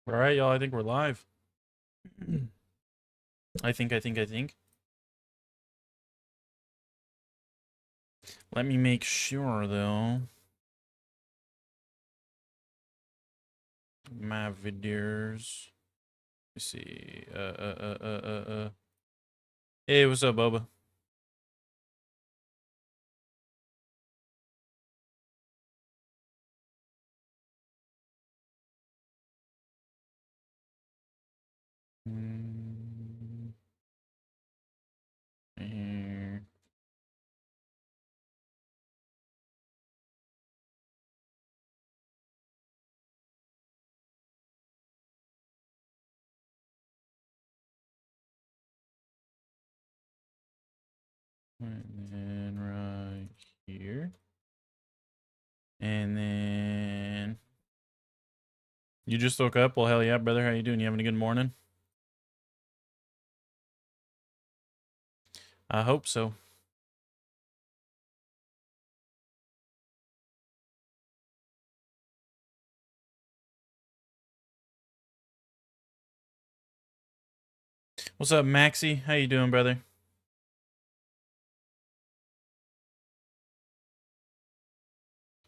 All right, y'all. I think we're live. I think. Let me make sure, though. My videos. Let's see. Hey, what's up, Boba? Here. And then right here. And then you just woke up? Well, hell yeah, brother. How you doing? You having a good morning? I hope so. What's up, Maxie? How you doing, brother?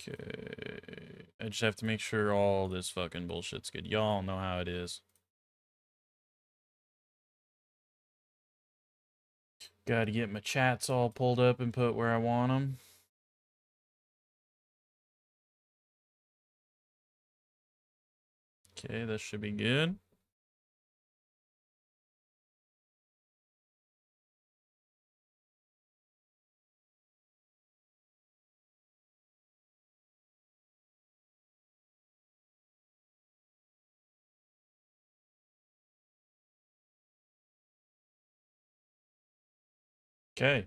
Okay. I just have to make sure all this fucking bullshit's good. Y'all know how it is. Gotta get my chats all pulled up and put where I want them. Okay, that should be good. Okay,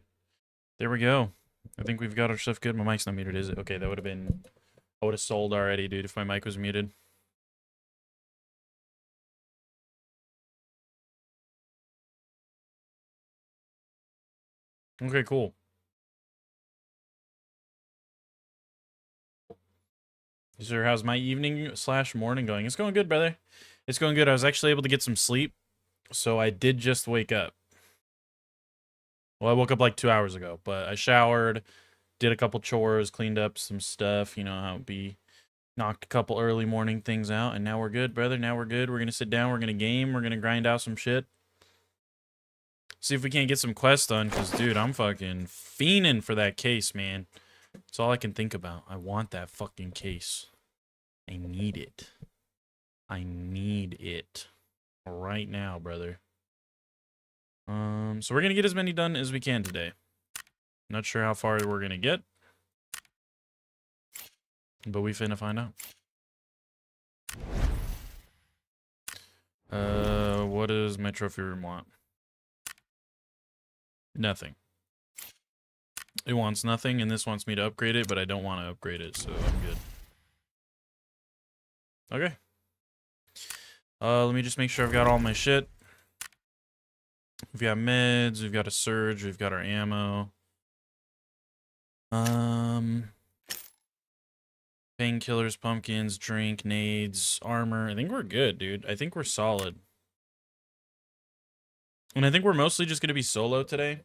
there we go. I think we've got our stuff good. My mic's not muted, is it? Okay, that would have been... I would have sold already, dude, if my mic was muted. Okay, cool. Sir, how's my evening / morning going? It's going good, brother. It's going good. I was actually able to get some sleep, so I did just wake up. Well, I woke up like 2 hours ago, but I showered, did a couple chores, cleaned up some stuff, you know how it be. Knocked a couple early morning things out, and now we're good, brother. Now we're good. We're going to sit down. We're going to game. We're going to grind out some shit. See if we can't get some quests done, because, dude, I'm fucking fiending for that case, man. That's all I can think about. I want that fucking case. I need it. I need it. Right now, brother. So we're going to get as many done as we can today. Not sure how far we're going to get. But we finna find out. What does my trophy room want? Nothing. It wants nothing, and this wants me to upgrade it, but I don't want to upgrade it, so I'm good. Okay. Let me just make sure I've got all my shit. We've got meds, we've got a surge, we've got our ammo. Painkillers, pumpkins, drink, nades, armor. I think we're good, dude. I think we're solid. And I think we're mostly just gonna be solo today.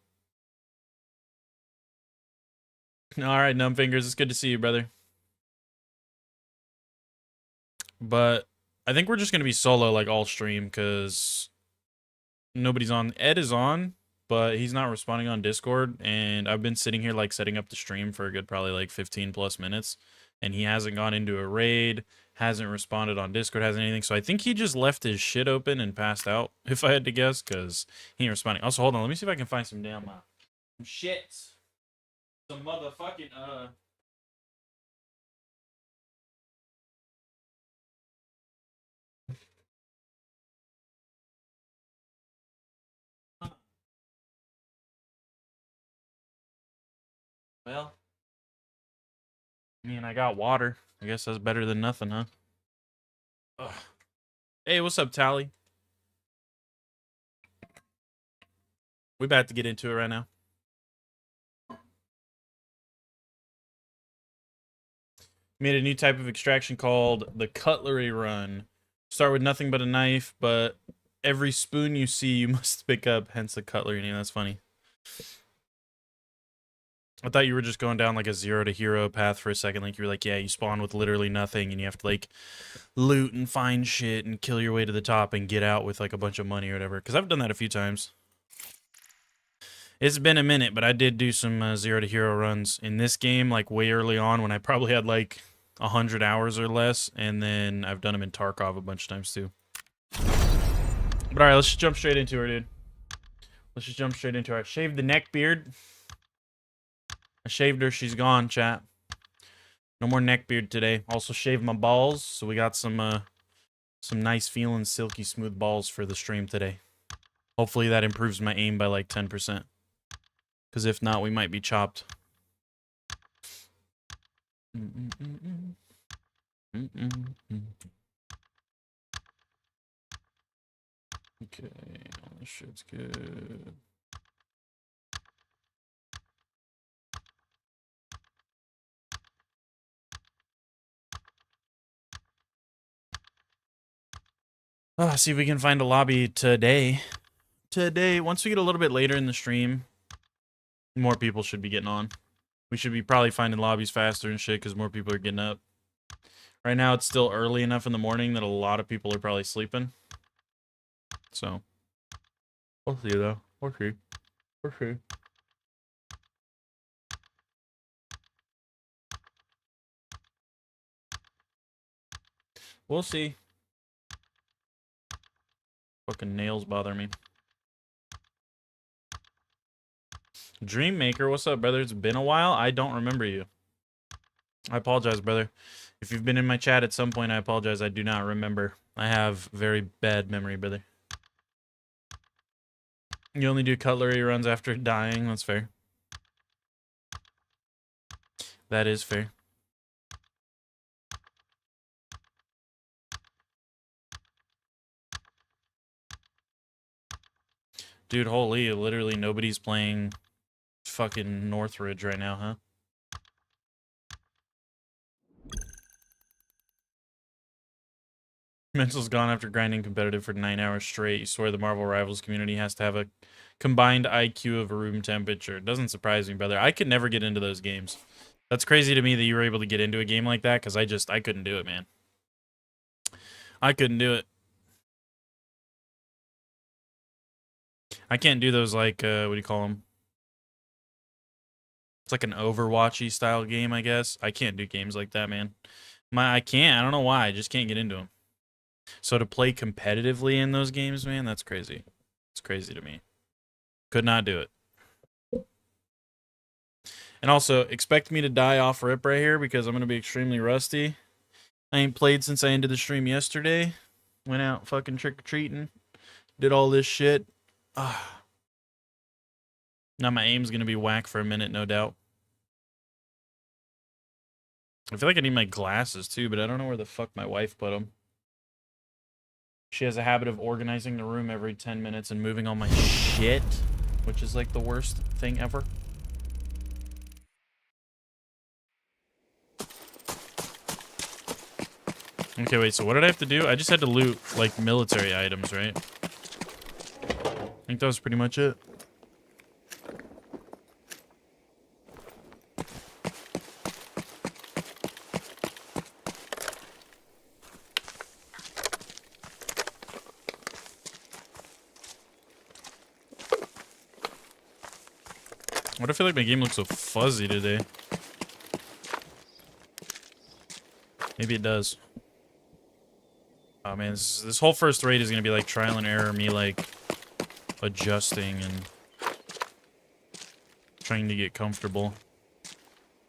Alright, numb fingers, it's good to see you, brother. But I think we're just gonna be solo like all stream, because nobody's on. Ed is on, but he's not responding on Discord, and I've been sitting here like setting up the stream for a good probably like 15 plus minutes, and he hasn't gone into a raid, hasn't responded on Discord, hasn't anything. So I think he just left his shit open and passed out, if I had to guess, because he ain't responding. Also, hold on, let me see if I can find some damn shit. Some motherfucking well, I mean, I got water. I guess that's better than nothing, huh? Ugh. Hey, what's up, Tally? We about to get into it right now. Made a new type of extraction called the cutlery run. Start with nothing but a knife, but every spoon you see, you must pick up, hence the cutlery name. That's funny. I thought you were just going down like a 0 to hero path for a second. Like you were like, yeah, you spawn with literally nothing and you have to like loot and find shit and kill your way to the top and get out with like a bunch of money or whatever. Because I've done that a few times. It's been a minute, but I did do some 0 to hero runs in this game like way early on when I probably had like 100 hours or less. And then I've done them in Tarkov a bunch of times too. But alright, let's just jump straight into her, dude. Let's just jump straight into her. I shaved the neck beard. I shaved her. She's gone, chat. No more neck beard today. Also shaved my balls, so we got some nice feeling silky smooth balls for the stream today. Hopefully that improves my aim by like 10%. Because if not, we might be chopped. Okay, all this shit's good. See if we can find a lobby today. Once we get a little bit later in the stream, more people should be getting on. We should be probably finding lobbies faster and shit because more people are getting up. Right now, it's still early enough in the morning that a lot of people are probably sleeping. So, we'll see though. We'll see. We'll see. We'll see. Fucking nails bother me. Dreammaker, what's up, brother? It's been a while. I don't remember you. I apologize, brother. If you've been in my chat at some point, I apologize. I do not remember. I have very bad memory, brother. You only do cutlery runs after dying. That's fair. That is fair. Dude, holy, literally nobody's playing fucking Northridge right now, huh? Mental's gone after grinding competitive for 9 hours straight. You swear the Marvel Rivals community has to have a combined IQ of a room temperature. It doesn't surprise me, brother. I could never get into those games. That's crazy to me that you were able to get into a game like that, because I couldn't do it, man. I couldn't do it. I can't do those, like, what do you call them? It's like an Overwatchy style game, I guess. I can't do games like that, man. I can't. I don't know why. I just can't get into them. So to play competitively in those games, man, that's crazy. It's crazy to me. Could not do it. And also, expect me to die off rip right here because I'm going to be extremely rusty. I ain't played since I ended the stream yesterday. Went out fucking trick-or-treating. Did all this shit. Now my aim's going to be whack for a minute, no doubt. I feel like I need my glasses too, but I don't know where the fuck my wife put them. She has a habit of organizing the room every 10 minutes and moving all my shit, which is like the worst thing ever. Okay, wait, so what did I have to do? I just had to loot, like, military items, right? I think that was pretty much it. Why do I feel like my game looks so fuzzy today? Maybe it does. Oh man, this whole first raid is gonna be like trial and error, me like adjusting and trying to get comfortable.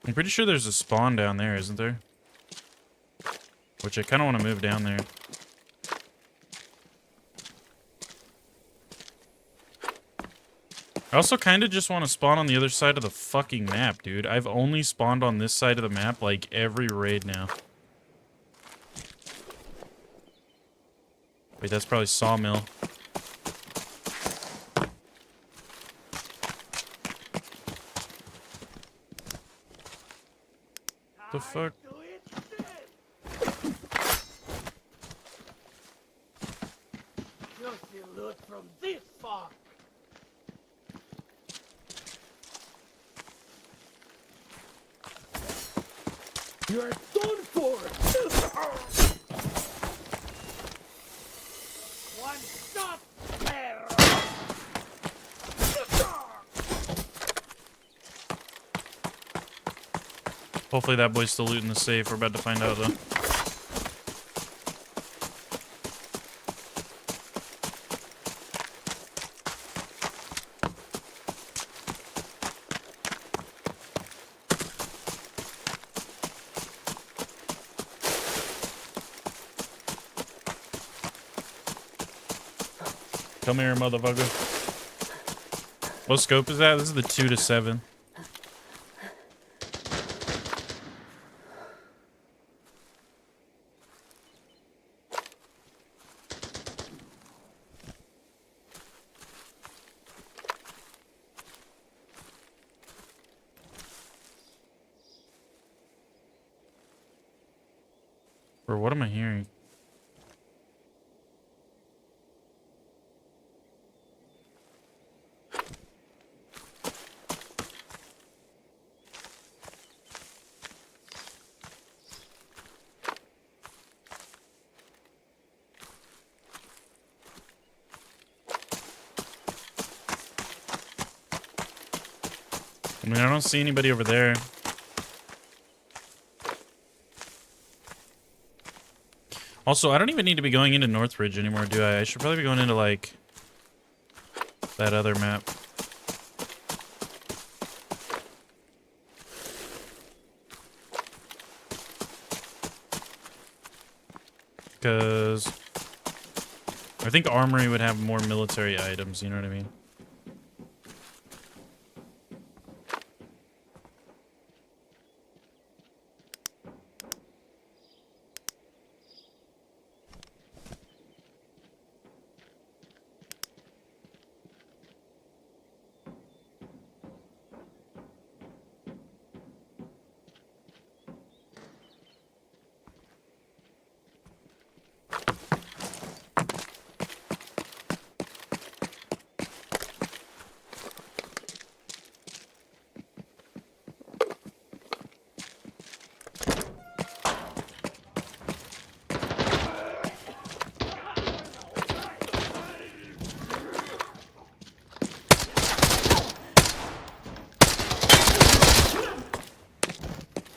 I'm pretty sure there's a spawn down there, isn't there? Which I kind of want to move down there. I also kind of just want to spawn on the other side of the fucking map, dude. I've only spawned on this side of the map like every raid now. Wait, that's probably Sawmill. The fuck? good from this far. You're done for! One shot there! Hopefully that boy's still looting the safe. We're about to find out, though. Come here, motherfucker. What scope is that? This is the 2 to 7. Or what am I hearing? I mean, I don't see anybody over there. Also, I don't even need to be going into Northridge anymore, do I? I should probably be going into, like, that other map. Because I think Armory would have more military items, you know what I mean?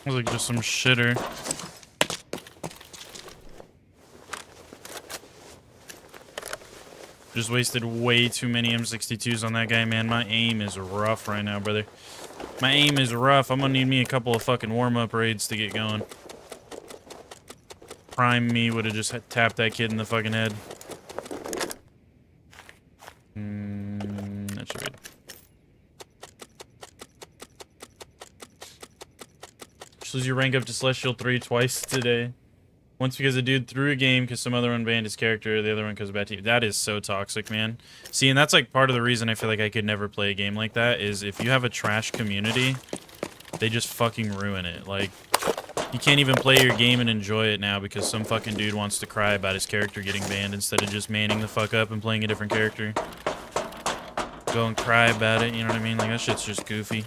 Looks like just some shitter. Just wasted way too many M62s on that guy, man. My aim is rough right now, brother. My aim is rough. I'm gonna need me a couple of fucking warm-up raids to get going. Prime me would have just tapped that kid in the fucking head. That should be... Just lose your rank up to Celestial 3 twice today. Once because a dude threw a game because some other one banned his character, the other one because of bad team. That is so toxic, man. See, and that's like part of the reason I feel like I could never play a game like that, is if you have a trash community, they just fucking ruin it. Like, you can't even play your game and enjoy it now because some fucking dude wants to cry about his character getting banned instead of just manning the fuck up and playing a different character. Go and cry about it, you know what I mean? Like, that shit's just goofy.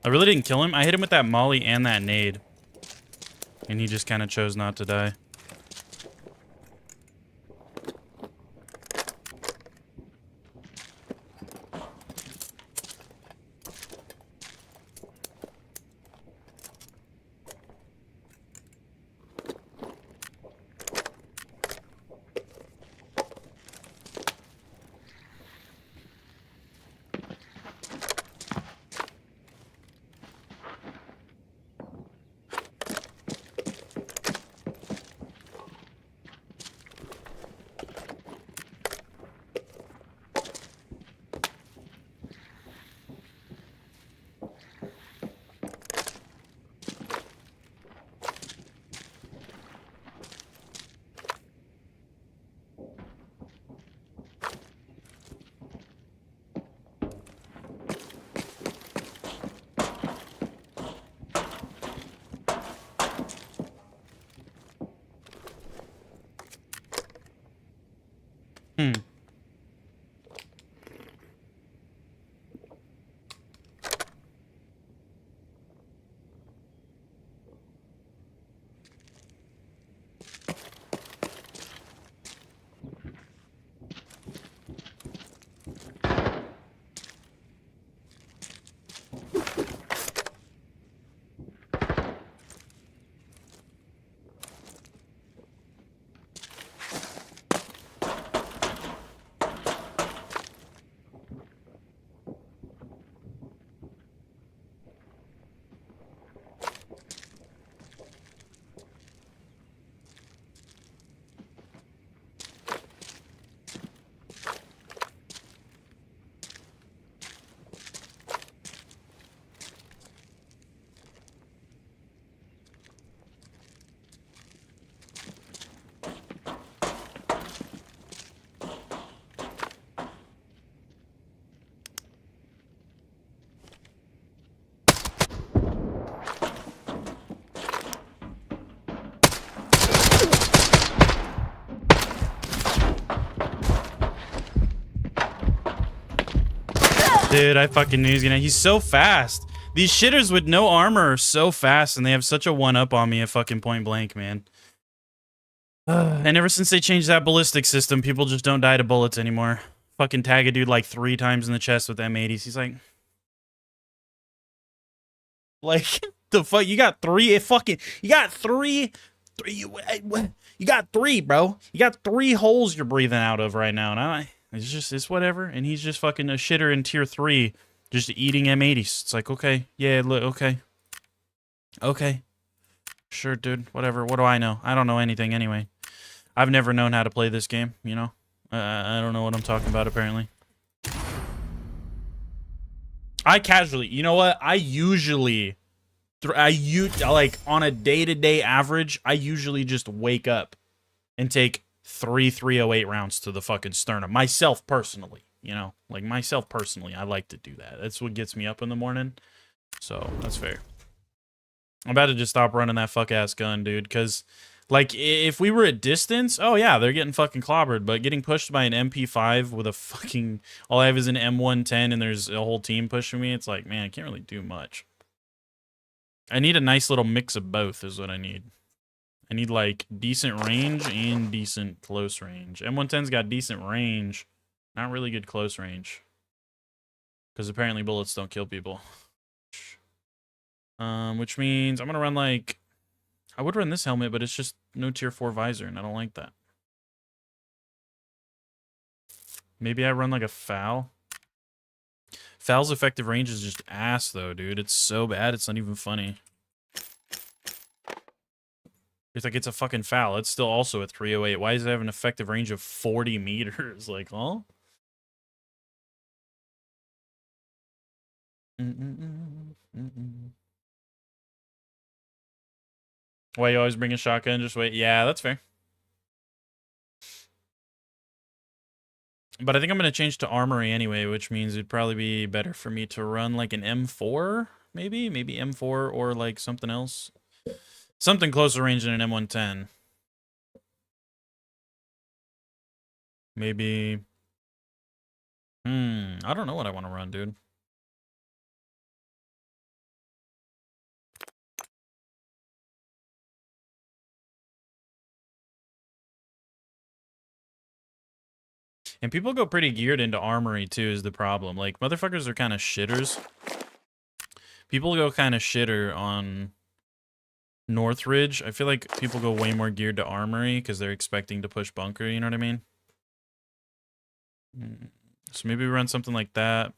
I really didn't kill him. I hit him with that molly and that nade. And he just kind of chose not to die. Dude, I fucking knew he was gonna. He's so fast. These shitters with no armor are so fast, and they have such a one-up on me at fucking point blank, man. And ever since they changed that ballistic system, people just don't die to bullets anymore. Fucking tag a dude like 3 times in the chest with M80s. He's like, the fuck? You got 3? You got 3. You got 3, bro. You got 3 holes you're breathing out of right now, and it's whatever. And he's just fucking a shitter in tier 3, just eating M80s. It's like, okay, yeah, look, okay, sure, dude, whatever. What do I know? I don't know anything anyway. I've never known how to play this game, you know. I don't know what I'm talking about. Apparently, I casually, you know what? I usually, like on a day-to-day average, I usually just wake up and take 3 308 rounds to the fucking sternum. Myself personally, you know, like myself personally, I like to do that. That's what gets me up in the morning. So that's fair. I'm about to just stop running that fuck ass gun, dude, because like if we were at distance, oh yeah, they're getting fucking clobbered, but getting pushed by an MP5 with a fucking, all I have is an M110 and there's a whole team pushing me, it's like, man, I can't really do much. I need a nice little mix of both is what I need. I need like decent range and decent close range. M110's got decent range, not really good close range. Because apparently bullets don't kill people. Which means I'm gonna run like, I would run this helmet, but it's just no tier 4 visor, and I don't like that. Maybe I run like a FAL. FAL's effective range is just ass though, dude. It's so bad, it's not even funny. It's like it's a fucking FAL. It's still also a 308. Why does it have an effective range of 40 meters? Like, huh? Why you always bring a shotgun? Just wait. Yeah, that's fair. But I think I'm going to change to armory anyway, which means it'd probably be better for me to run like an M4, maybe? Maybe M4 or like something else. Something closer range than an M110. Maybe... I don't know what I want to run, dude. And people go pretty geared into armory too is the problem. Like, motherfuckers are kind of shitters. People go kind of shitter on Northridge. I feel like people go way more geared to armory because they're expecting to push bunker, you know what I mean? So maybe we run something like that.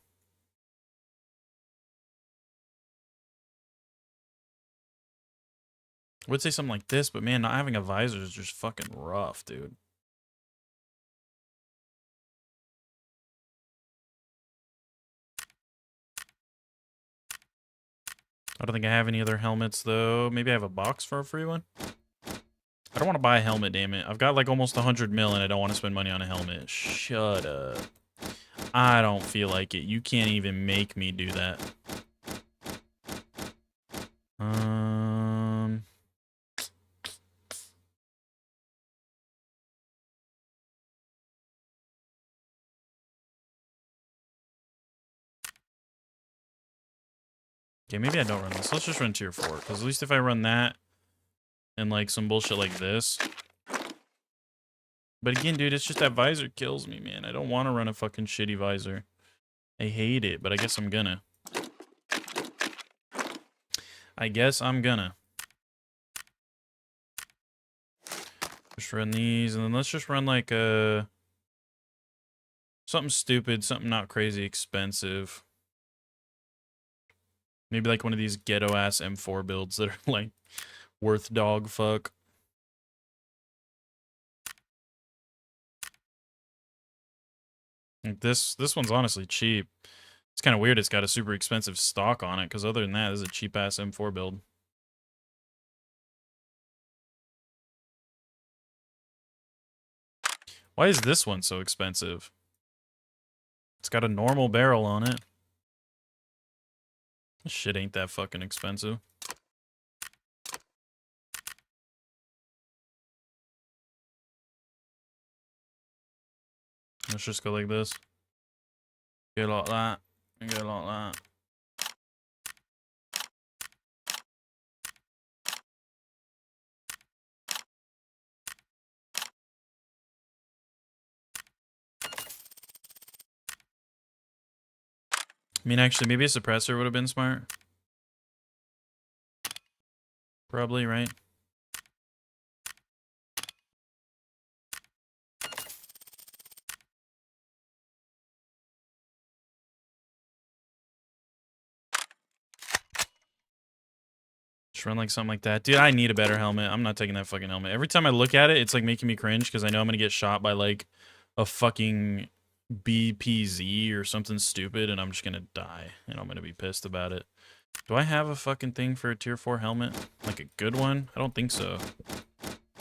I would say something like this, but man, not having a visor is just fucking rough, dude. I don't think I have any other helmets, though. Maybe I have a box for a free one? I don't want to buy a helmet, damn it. I've got like almost 100 mil and I don't want to spend money on a helmet. Shut up. I don't feel like it. You can't even make me do that. Okay, maybe I don't run this. Let's just run tier 4. Because at least if I run that and like some bullshit like this. But again, dude, it's just that visor kills me, man. I don't want to run a fucking shitty visor. I hate it, but I guess I'm gonna. Just run these, and then let's just run like a... something stupid, something not crazy expensive. Maybe like one of these ghetto-ass M4 builds that are like worth dog fuck. Like this one's honestly cheap. It's kind of weird it's got a super expensive stock on it, because other than that, this is a cheap-ass M4 build. Why is this one so expensive? It's got a normal barrel on it. This shit ain't that fucking expensive. Let's just go like this. Go like that. And go like that. I mean, actually, maybe a suppressor would have been smart. Probably, right? Just run like something like that. Dude, I need a better helmet. I'm not taking that fucking helmet. Every time I look at it, it's like making me cringe because I know I'm going to get shot by like a fucking BPZ or something stupid and I'm just going to die. And I'm going to be pissed about it. Do I have a fucking thing for a tier 4 helmet? Like a good one? I don't think so.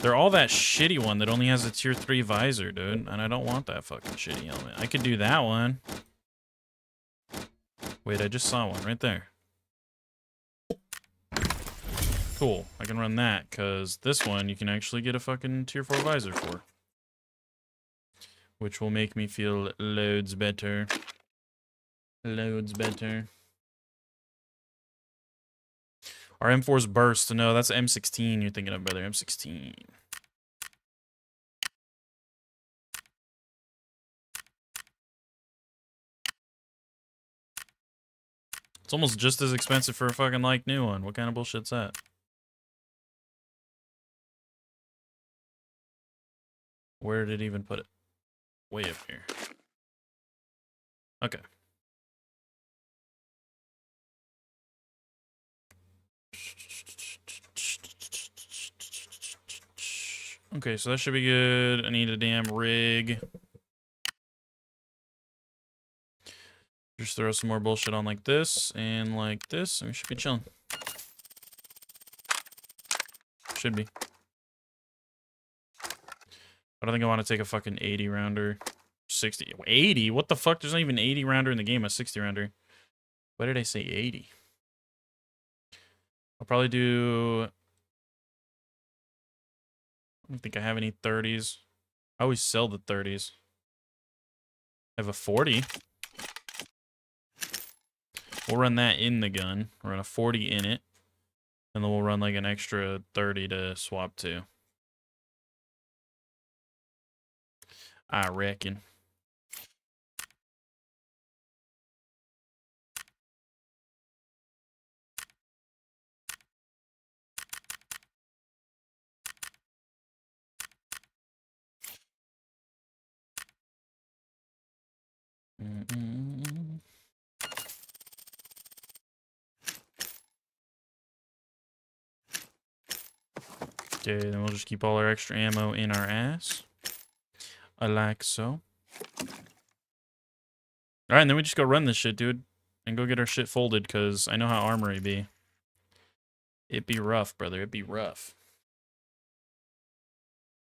They're all that shitty one that only has a tier 3 visor, dude. And I don't want that fucking shitty helmet. I could do that one. Wait, I just saw one right there. Cool. I can run that, because this one you can actually get a fucking tier 4 visor for. Which will make me feel loads better. Loads better. Our M4's burst. No, that's M16 you're thinking of, brother. M16. It's almost just as expensive for a fucking like new one. What kind of bullshit's that? Where did it even put it? Way up here. Okay. Okay, so that should be good. I need a damn rig. Just throw some more bullshit on like this and we should be chilling. Should be. I don't think I want to take a fucking 80 rounder. 60. 80? What the fuck? There's not even an 80 rounder in the game, a 60 rounder. Why did I say 80? I'll probably do... I don't think I have any 30s. I always sell the 30s. I have a 40. We'll run that in the gun. We'll run a 40 in it. And then we'll run like an extra 30 to swap to. I reckon. Okay, then we'll just keep all our extra ammo in our ass. I like so. Alright, and then we just go run this shit, dude. And go get our shit folded, because I know how armory be. It be rough, brother. It'd be rough.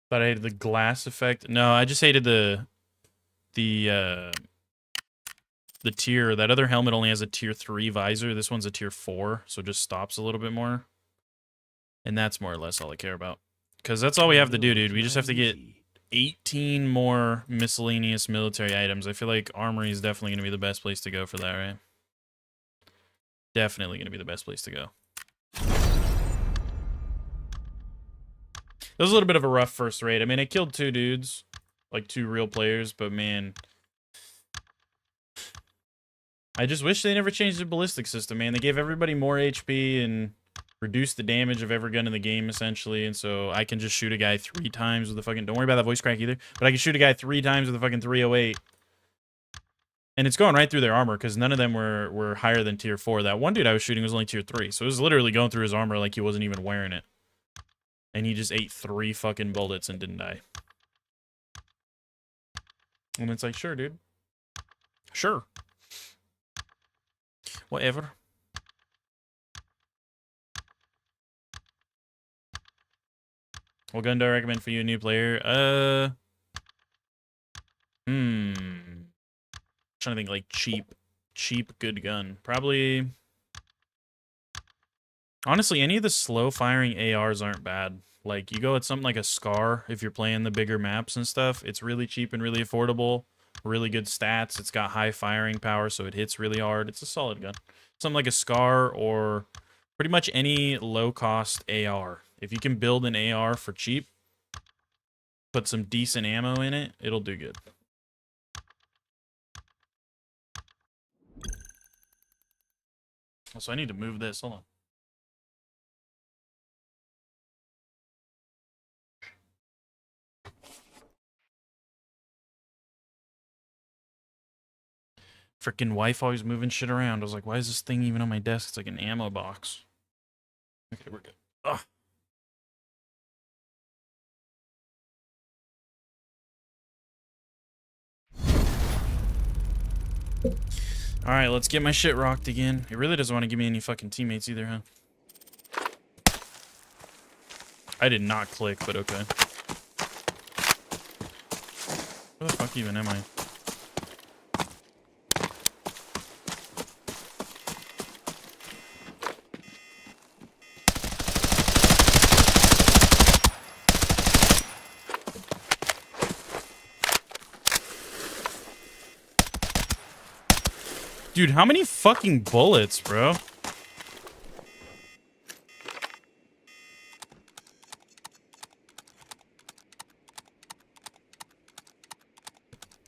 Thought I hated the glass effect. No, I just hated the tier. That other helmet only has a tier 3 visor. This one's a tier 4, so it just stops a little bit more. And that's more or less all I care about. Because that's all we have to do, dude. We just have to get 18 more miscellaneous military items. I feel like armory is definitely going to be the best place to go for that, right? Definitely going to be the best place to go. That was a little bit of a rough first raid. I mean, I killed 2 dudes. Like 2 real players, but man... I just wish they never changed the ballistic system, man. They gave everybody more HP and reduced the damage of every gun in the game, essentially. And so I can just shoot a guy 3 times with a fucking... Don't worry about that voice crack either. But I can shoot a guy 3 times with a fucking 308. And it's going right through their armor, because none of them were higher than tier 4. That one dude I was shooting was only tier 3. So it was literally going through his armor like he wasn't even wearing it. And he just ate 3 fucking bullets and didn't die. And it's like, sure, dude. Sure. Whatever. What gun do I recommend for you, a new player? Trying to think, like, cheap, good gun. Probably... Honestly, any of the slow-firing ARs aren't bad. Like, you go at something like a Scar, if you're playing the bigger maps and stuff, it's really cheap and really affordable. Really good stats. It's got high firing power, so it hits really hard. It's a solid gun. Something like a Scar or pretty much any low-cost AR. If you can build an AR for cheap, put some decent ammo in it, it'll do good. Also, I need to move this. Hold on. Freaking wife always moving shit around. I was like, why is this thing even on my desk? It's like an ammo box. Okay, we're good. Ugh. Alright, let's get my shit rocked again. He really doesn't want to give me any fucking teammates either, huh? I did not click, but okay. Where the fuck even am I? Dude, how many fucking bullets, bro?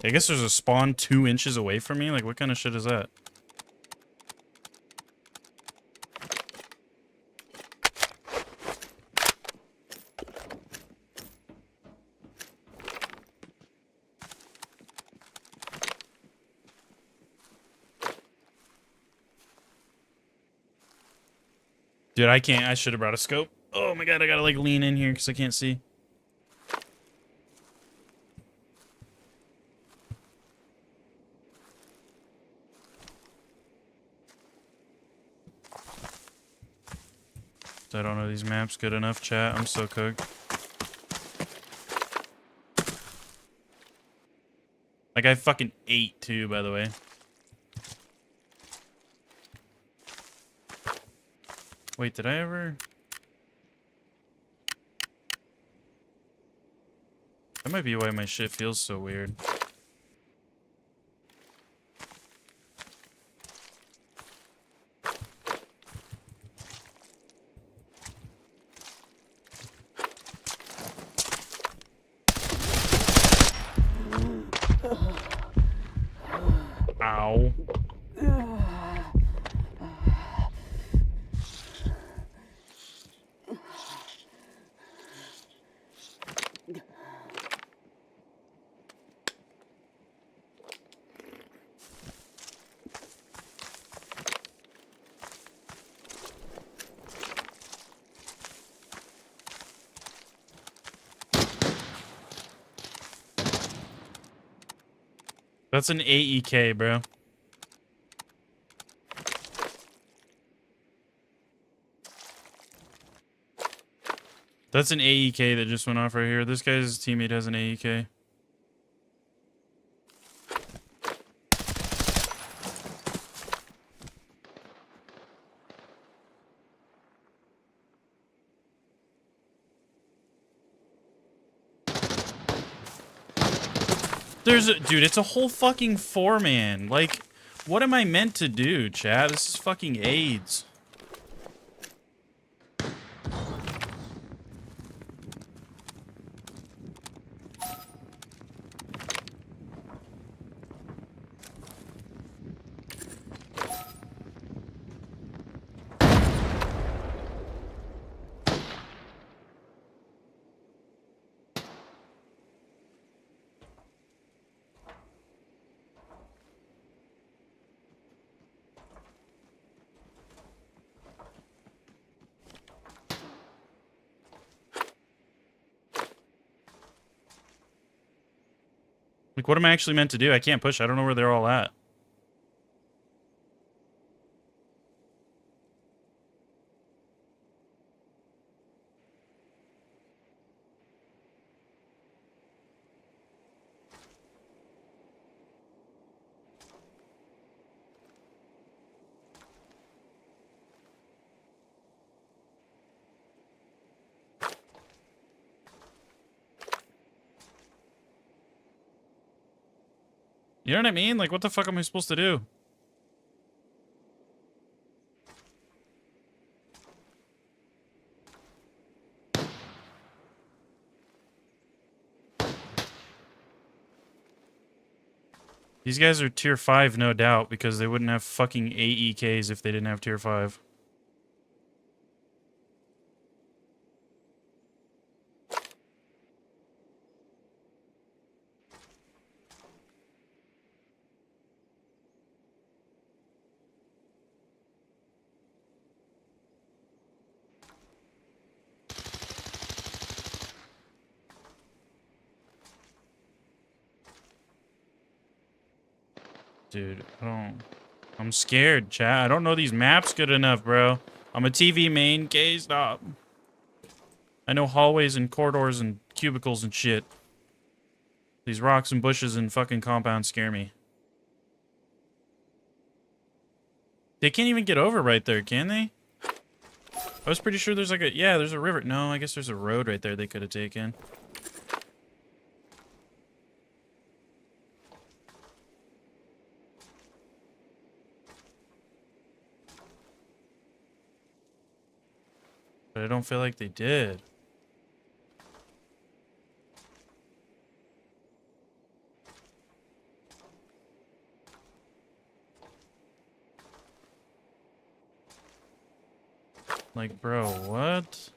I guess there's a spawn 2 inches away from me? Like, what kind of shit is that? Dude, I can't. I should have brought a scope. Oh my god, I gotta like lean in here because I can't see. I don't know these maps good enough, chat. I'm so cooked. Like, I fucking ate too, by the way. Wait, did I ever? That might be why my shit feels so weird. Ow. That's an AEK, bro. That's an AEK that just went off right here. This guy's teammate has an AEK. Dude, it's a whole fucking 4-man. Like, what am I meant to do, chat? This is fucking AIDS. Like, what am I actually meant to do? I can't push. I don't know where they're all at. You know what I mean? Like, what the fuck am I supposed to do? These guys are tier 5, no doubt, because they wouldn't have fucking AEKs if they didn't have tier 5. Dude, I'm scared, chat. I don't know these maps good enough, bro. I'm a TV main. Gay, stop. I know hallways and corridors and cubicles and shit. These rocks and bushes and fucking compounds scare me. They can't even get over right there, can they? I was pretty sure there's like a... Yeah, there's a river. No, I guess there's a road right there they could have taken. But I don't feel like they did. Like, bro, what?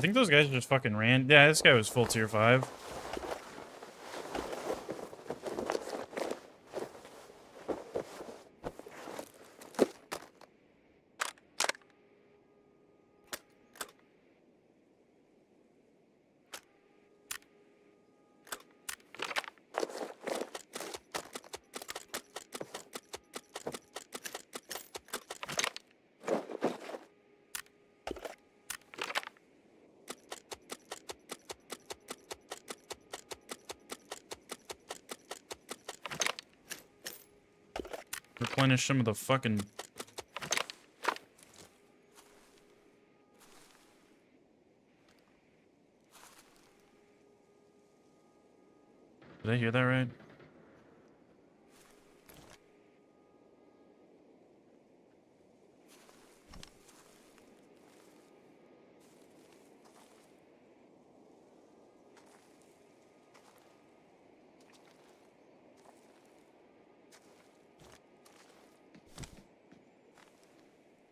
think those guys just fucking ran. Yeah, this guy was full tier 5. Replenish some of the fucking... Did I hear that right?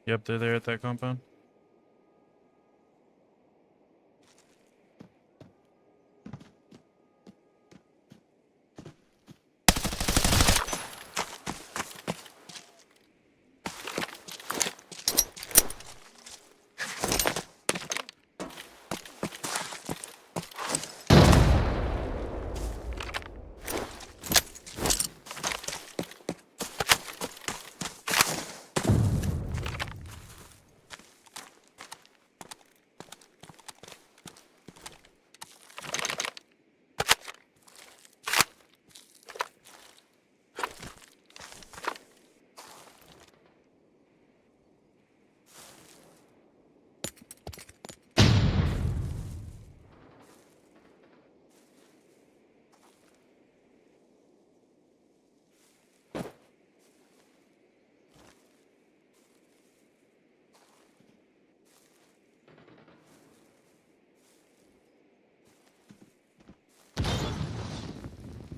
Yep, they're there at that compound.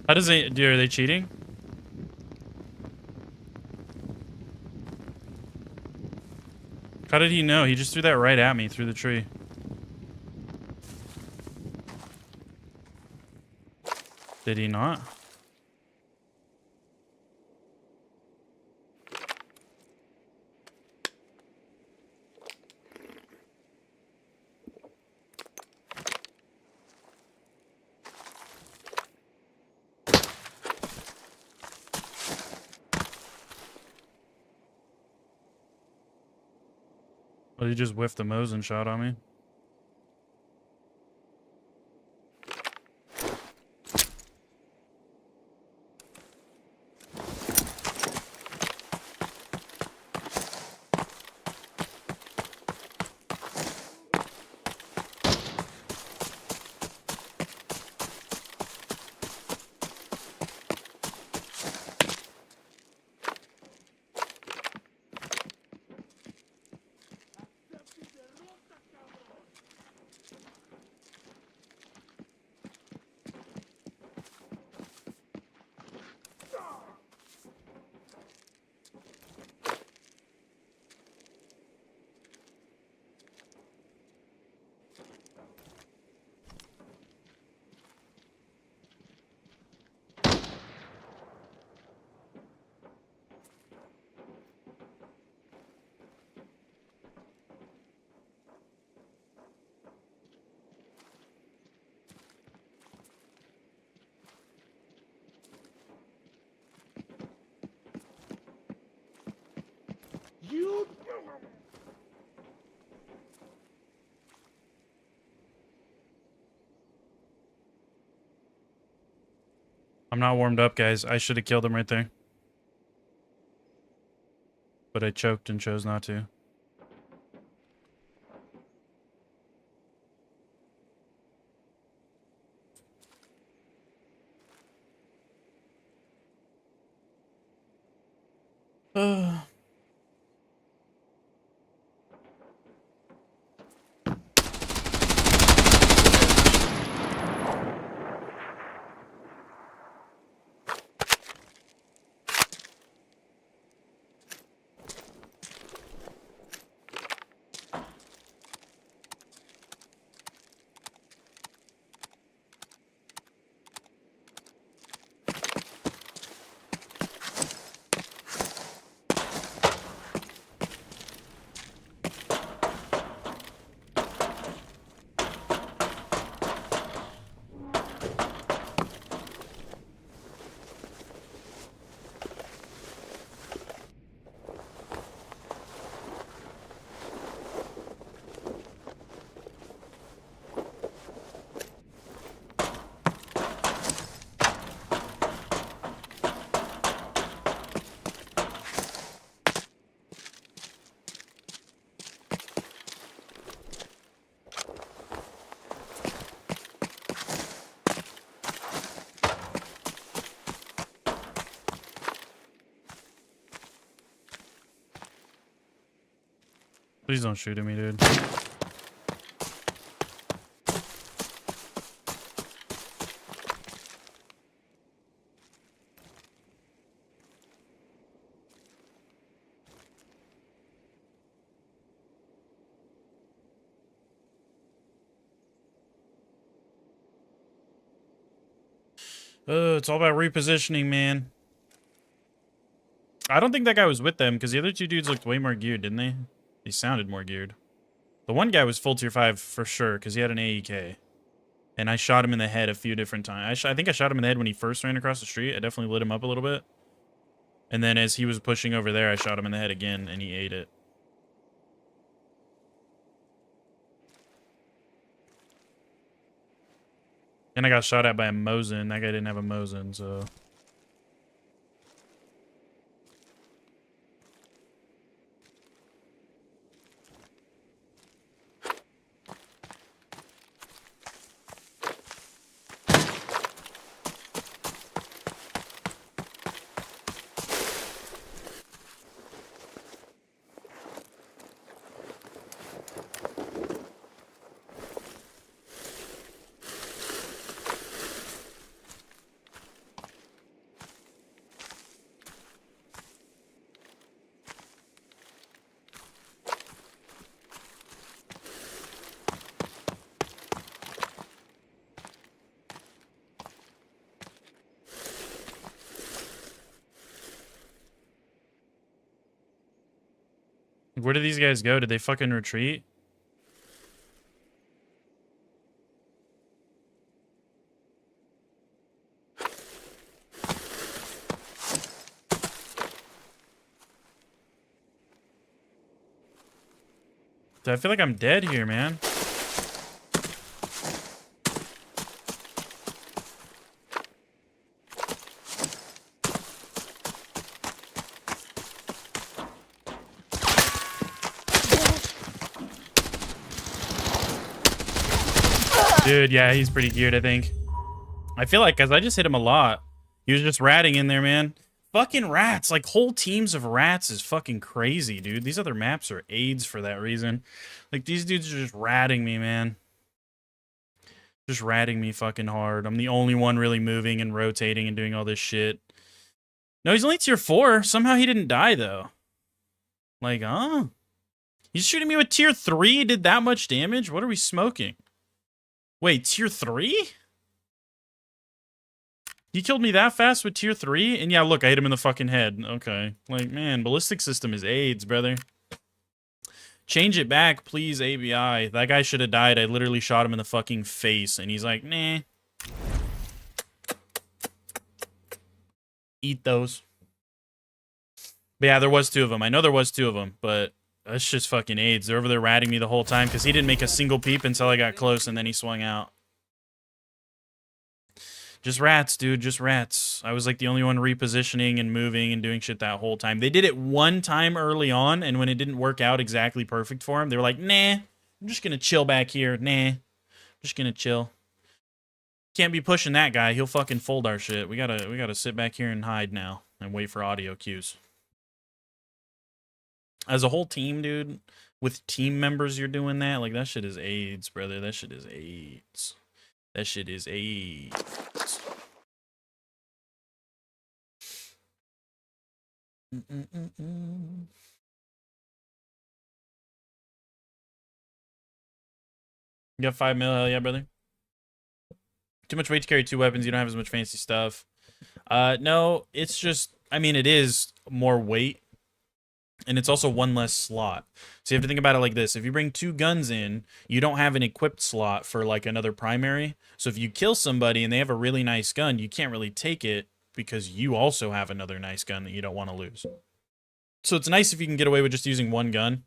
How does they... Are they cheating? How did he know? He just threw that right at me through the tree. Did he not? Well, he just whiffed the Mosin shot on me. You. I'm not warmed up, guys. I should have killed him right there. But I choked and chose not to. Please don't shoot at me, dude. It's all about repositioning, man. I don't think that guy was with them, because the other two dudes looked way more geared, didn't they? They sounded more geared. The one guy was full tier 5 for sure, because he had an AEK. And I shot him in the head a few different times. I think I shot him in the head when he first ran across the street. I definitely lit him up a little bit. And then as he was pushing over there, I shot him in the head again, and he ate it. And I got shot at by a Mosin. That guy didn't have a Mosin, so... Where did these guys go? Did they fucking retreat? Dude, I feel like I'm dead here, man. Dude, yeah, he's pretty geared, I think. I feel like, because I just hit him a lot. He was just ratting in there, man. Fucking rats. Like, whole teams of rats is fucking crazy, dude. These other maps are AIDS for that reason. Like, these dudes are just ratting me, man. Just ratting me fucking hard. I'm the only one really moving and rotating and doing all this shit. No, he's only tier 4. Somehow he didn't die, though. Like, huh? He's shooting me with tier 3? Did that much damage? What are we smoking? Wait, tier 3? He killed me that fast with tier 3? And yeah, look, I hit him in the fucking head. Okay. Like, man, ballistic system is AIDS, brother. Change it back, please, ABI. That guy should have died. I literally shot him in the fucking face. And he's like, nah. Eat those. But yeah, there was 2 of them. I know there was 2 of them, but that's just fucking AIDS. They're over there ratting me the whole time because he didn't make a single peep until I got close and then he swung out. Just rats, dude. Just rats. I was like the only one repositioning and moving and doing shit that whole time. They did it one time early on, and when it didn't work out exactly perfect for him, they were like, nah, I'm just gonna chill back here. Nah, I'm just gonna chill. Can't be pushing that guy. He'll fucking fold our shit. We gotta sit back here and hide now and wait for audio cues. As a whole team, dude, with team members, you're doing that. Like, that shit is AIDS, brother. That shit is AIDS. That shit is AIDS. You got 5 mil? Hell yeah, brother. Too much weight to carry 2 weapons. You don't have as much fancy stuff. No, it's just, I mean, it is more weight. And it's also 1 less slot. So you have to think about it like this. If you bring 2 guns in, you don't have an equipped slot for like another primary. So if you kill somebody and they have a really nice gun, you can't really take it because you also have another nice gun that you don't want to lose. So it's nice if you can get away with just using 1 gun,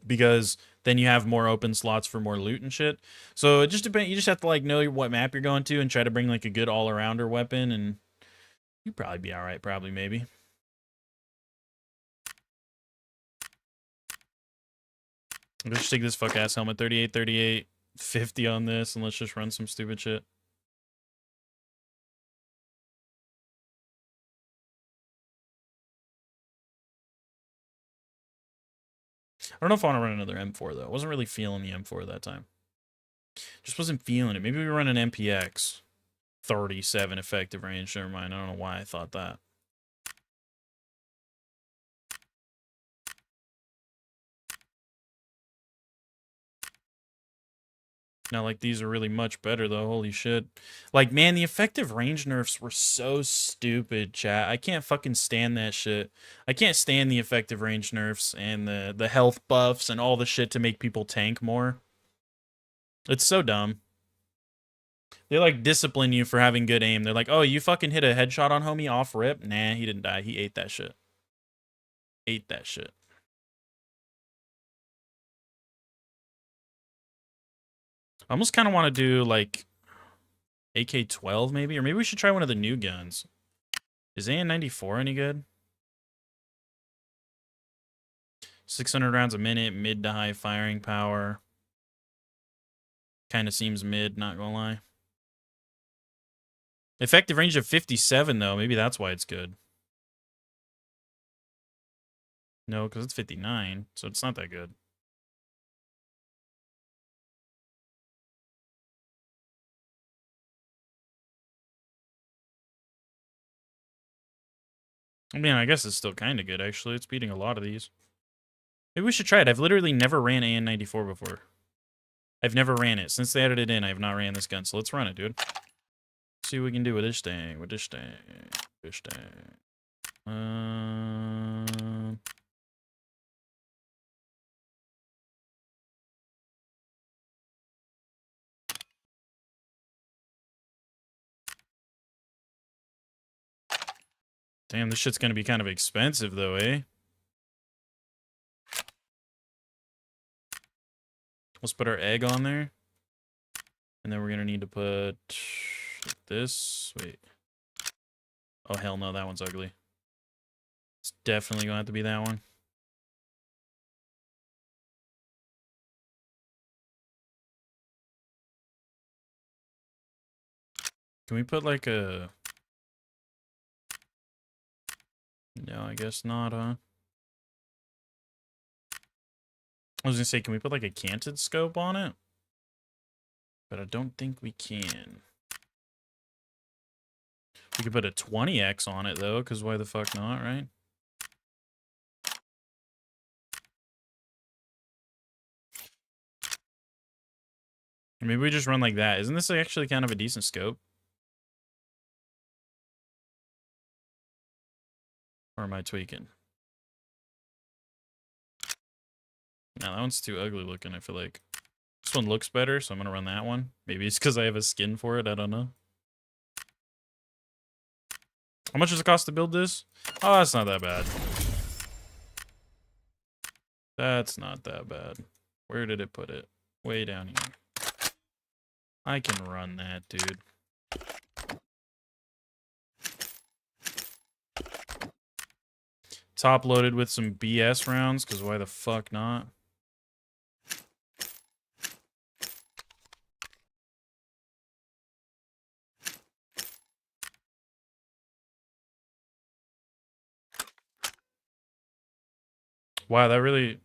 because then you have more open slots for more loot and shit. So it just depends. You just have to like know what map you're going to and try to bring like a good all-arounder weapon, and you'd probably be all right. Probably, maybe. Let's just take this fuck ass helmet. 38, 38, 50 on this, and let's just run some stupid shit. I don't know if I want to run another M4 though. I wasn't really feeling the M4 that time. Just wasn't feeling it. Maybe we run an MPX. 37 effective range. Never mind. I don't know why I thought that. Not like these are really much better, though. Holy shit. Like, man, the effective range nerfs were so stupid, chat. I can't fucking stand that shit. I can't stand the effective range nerfs and the health buffs and all the shit to make people tank more. It's so dumb. They, like, discipline you for having good aim. They're like, oh, you fucking hit a headshot on homie off rip? Nah, he didn't die. He ate that shit. Ate that shit. I almost kind of want to do, like, AK-12, maybe? Or maybe we should try one of the new guns. Is AN-94 any good? 600 rounds a minute, mid to high firing power. Kind of seems mid, not gonna lie. Effective range of 57, though. Maybe that's why it's good. No, because it's 59, so it's not that good. I mean, I guess it's still kind of good, actually. It's beating a lot of these. Maybe we should try it. I've literally never ran AN-94 before. I've never ran it. Since they added it in, I have not ran this gun, so let's run it, dude. See what we can do with this thing, this thing. Damn, this shit's gonna be kind of expensive, though, eh? Let's put our egg on there. And then we're gonna need to put this. Wait. Oh, hell no, that one's ugly. It's definitely gonna have to be that one. Can we put like a... No, I guess not, huh? I was gonna say, can we put like a canted scope on it? But I don't think we can. We could put a 20x on it, though, because why the fuck not, right? Or maybe we just run like that. Isn't this actually kind of a decent scope? Or am I tweaking? No, that one's too ugly looking, I feel like. This one looks better, so I'm going to run that one. Maybe it's because I have a skin for it, I don't know. How much does it cost to build this? Oh, that's not that bad. That's not that bad. Where did it put it? Way down here. I can run that, dude. Top loaded with some BS rounds, because why the fuck not? Wow, that really...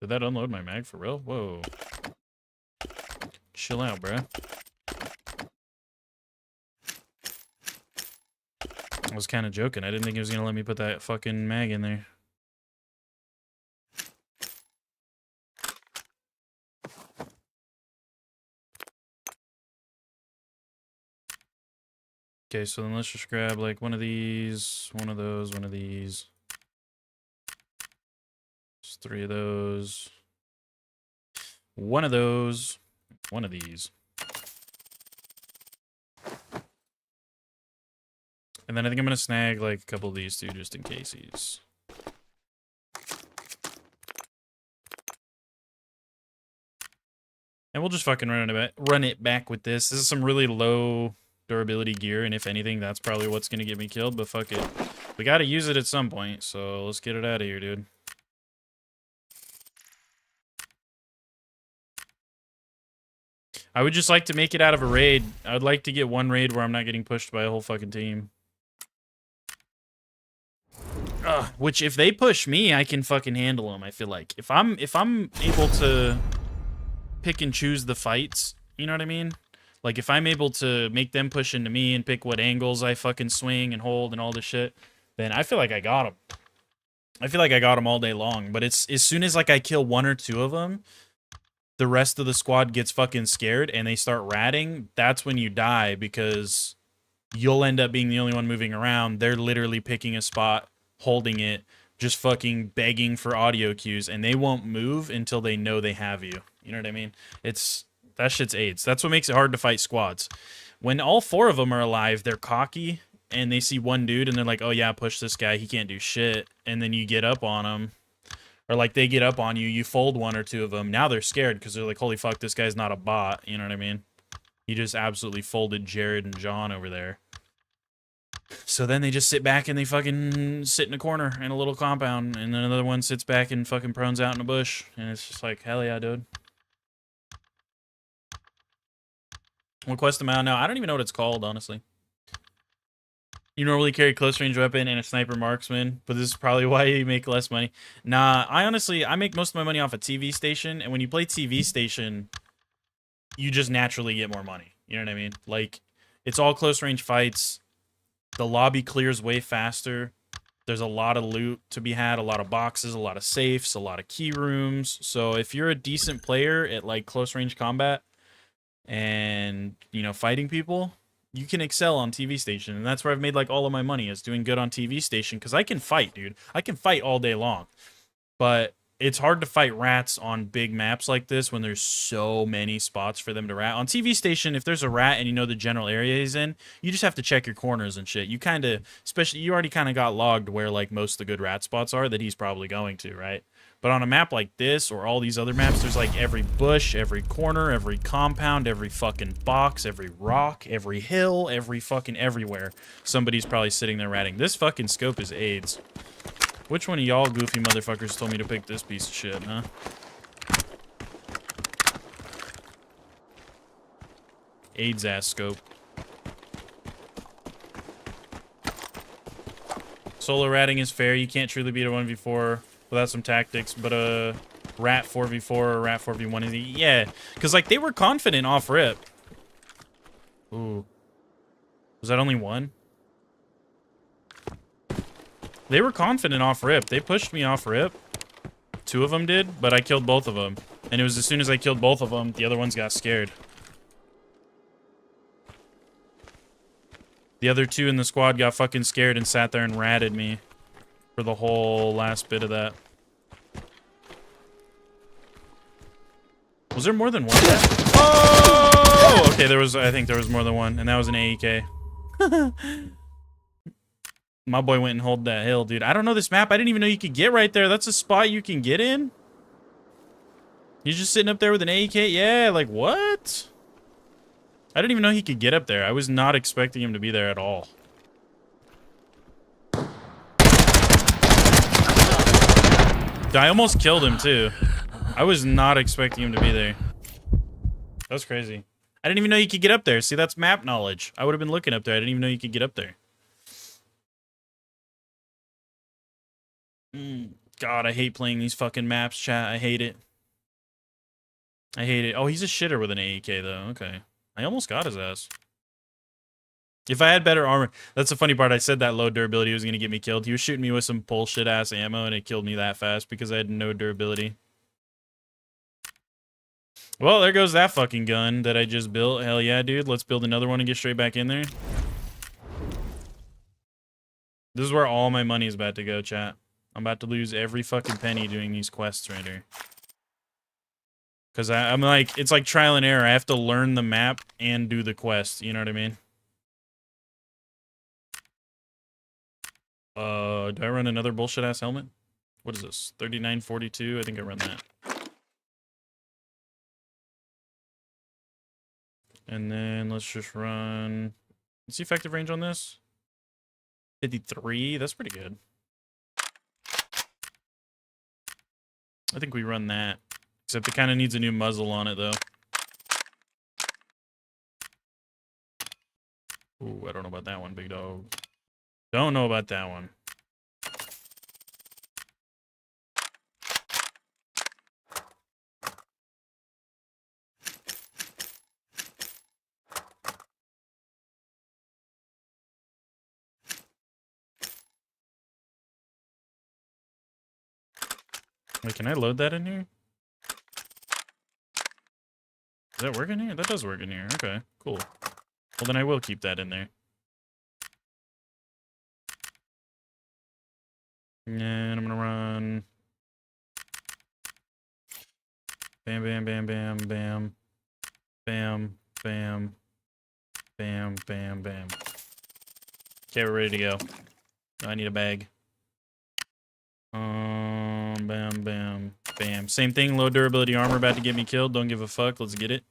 Did that unload my mag for real? Whoa. Chill out, bruh. I was kind of joking. I didn't think it was going to let me put that fucking mag in there. Okay, so then let's just grab like one of these, one of those, one of these. Just 3 of those. One of those. One of these. And then I think I'm going to snag like a couple of these too, just in case. And we'll just fucking run it back with this. This is some really low durability gear, and if anything, that's probably what's going to get me killed, but fuck it. We got to use it at some point, so let's get it out of here, dude. I would just like to make it out of a raid. I would like to get one raid where I'm not getting pushed by a whole fucking team. Which if they push me, I can fucking handle them. I feel like if I'm able to pick and choose the fights, you know what I mean? Like if I'm able to make them push into me and pick what angles I fucking swing and hold and all this shit, then I feel like I got them. I feel like I got them all day long. But it's as soon as like I kill one or two of them, the rest of the squad gets fucking scared and they start ratting. That's when you die because you'll end up being the only one moving around. They're literally picking a spot, holding it, just fucking begging for audio cues, and they won't move until they know they have you. You know what I mean? That shit's AIDS. That's what makes it hard to fight squads. When all four of them are alive, they're cocky, and they see one dude, and they're like, oh yeah, push this guy, he can't do shit. And then you get up on him, or like they get up on you, you fold one or two of them. Now they're scared because they're like, holy fuck, this guy's not a bot. You know what I mean? He just absolutely folded Jared and John over there. So then they just sit back and they fucking sit in a corner in a little compound, and then another one sits back and fucking prones out in a bush, and it's just like, hell yeah, dude. What quest am I on now? I don't even know what it's called, honestly. You normally carry a close range weapon and a sniper marksman, but this is probably why you make less money. Nah, I make most of my money off a TV station, and when you play TV station, you just naturally get more money. You know what I mean? Like, it's all close range fights. The lobby clears way faster. There's a lot of loot to be had, a lot of boxes, a lot of safes, a lot of key rooms. So if you're a decent player at like close range combat and, you know, fighting people, you can excel on TV station. And that's where I've made like all of my money, is doing good on TV station, because I can fight, dude. I can fight all day long. But it's hard to fight rats on big maps like this when there's so many spots for them to rat. On TV station, if there's a rat and you know the general area he's in, you just have to check your corners and shit. You kind of, especially, you already kind of got logged where like most of the good rat spots are that he's probably going to, right? But on a map like this or all these other maps, there's like every bush, every corner, every compound, every fucking box, every rock, every hill, every fucking everywhere. Somebody's probably sitting there ratting. This fucking scope is AIDS. Which one of y'all goofy motherfuckers told me to pick this piece of shit, huh? AIDS ass scope. Solo ratting is fair. You can't truly beat a 1v4 without some tactics, but a rat 4v4 or a rat 4v1 is... Yeah, because, like, they were confident off rip. Ooh. Was that only one? They were confident off rip. They pushed me off rip. Two of them did, but I killed both of them. And it was as soon as I killed both of them, the other ones got scared. The other two in the squad got fucking scared and sat there and ratted me for the whole last bit of that. Was there more than one? Oh! Okay, I think there was more than one, and that was an AEK. My boy went and held that hill, dude. I don't know this map. I didn't even know you could get right there. That's a spot you can get in? He's just sitting up there with an AEK? Yeah, like, what? I didn't even know he could get up there. I was not expecting him to be there at all. I almost killed him, too. I was not expecting him to be there. That's crazy. I didn't even know you could get up there. See, that's map knowledge. I would have been looking up there. I didn't even know you could get up there. God, I hate playing these fucking maps, chat. I hate it. I hate it. Oh, he's a shitter with an AEK, though. Okay. I almost got his ass. If I had better armor... That's the funny part. I said that low durability was going to get me killed. He was shooting me with some bullshit-ass ammo, and it killed me that fast because I had no durability. Well, there goes that fucking gun that I just built. Hell yeah, dude. Let's build another one and get straight back in there. This is where all my money is about to go, chat. I'm about to lose every fucking penny doing these quests right here. Because I'm like, it's like trial and error. I have to learn the map and do the quest. You know what I mean? Do I run another bullshit-ass helmet? What is this? 3942? I think I run that. And then let's just run... What's the effective range on this? 53? That's pretty good. I think we run that. Except it kind of needs a new muzzle on it, though. Ooh, I don't know about that one, big dog. Don't know about that one. Wait, can I load that in here? Does that work in here? That does work in here. Okay, cool. Well, then I will keep that in there. And I'm gonna run. Bam, bam, bam, bam, bam. Bam, bam. Bam, bam, bam. Okay, we're ready to go. I need a bag. Bam, bam, bam. Same thing, low durability armor about to get me killed. Don't give a fuck. Let's get it.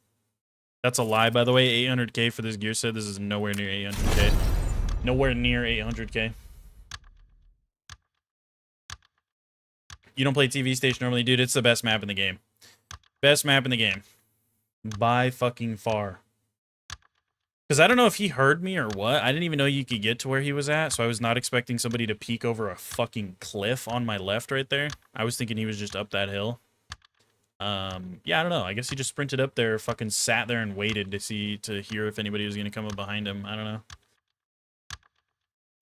That's a lie, by the way. 800k for this gear set. This is nowhere near 800k. Nowhere near 800k. You don't play TV Station normally, dude. It's the best map in the game. Best map in the game. By fucking far. Because I don't know if he heard me or what. I didn't even know you could get to where he was at, so I was not expecting somebody to peek over a fucking cliff on my left right there. I was thinking he was just up that hill. Yeah, I don't know. I guess he just sprinted up there, fucking sat there and waited to hear if anybody was going to come up behind him. I don't know.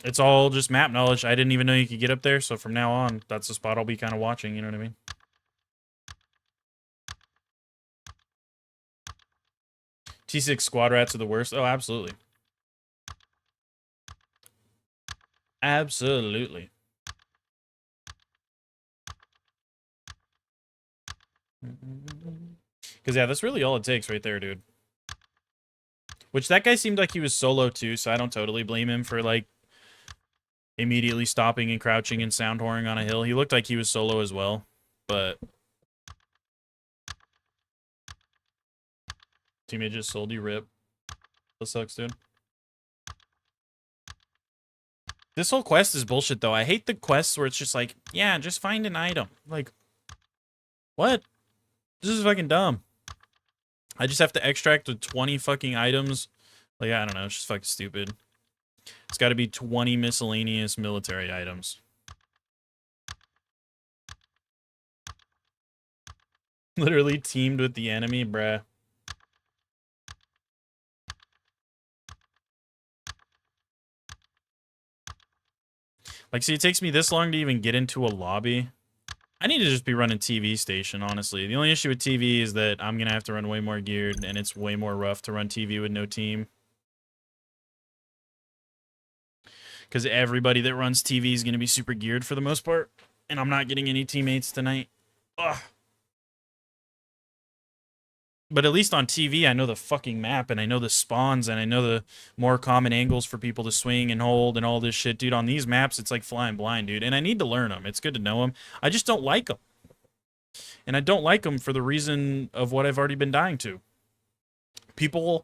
It's all just map knowledge. I didn't even know you could get up there, so from now on, that's the spot I'll be kind of watching, you know what I mean? T6 squad rats are the worst. Oh, absolutely. Absolutely. Because, yeah, that's really all it takes right there, dude. Which, that guy seemed like he was solo, too, so I don't totally blame him for, like, immediately stopping and crouching and sound whoring on a hill. He looked like he was solo as well, but... Teammate just sold you, rip. That sucks, dude. This whole quest is bullshit, though. I hate the quests where it's just like, yeah, just find an item. Like, what? This is fucking dumb. I just have to extract the 20 fucking items. Like, I don't know. It's just fucking stupid. It's got to be 20 miscellaneous military items. Literally teamed with the enemy, bruh. Like, see, it takes me this long to even get into a lobby. I need to just be running TV Station, honestly. The only issue with TV is that I'm going to have to run way more geared, and it's way more rough to run TV with no team. Because everybody that runs TV is going to be super geared for the most part, and I'm not getting any teammates tonight. Ugh. But at least on TV, I know the fucking map, and I know the spawns, and I know the more common angles for people to swing and hold and all this shit, dude. On these maps, it's like flying blind, dude. And I need to learn them. It's good to know them. I just don't like them. And I don't like them for the reason of what I've already been dying to. People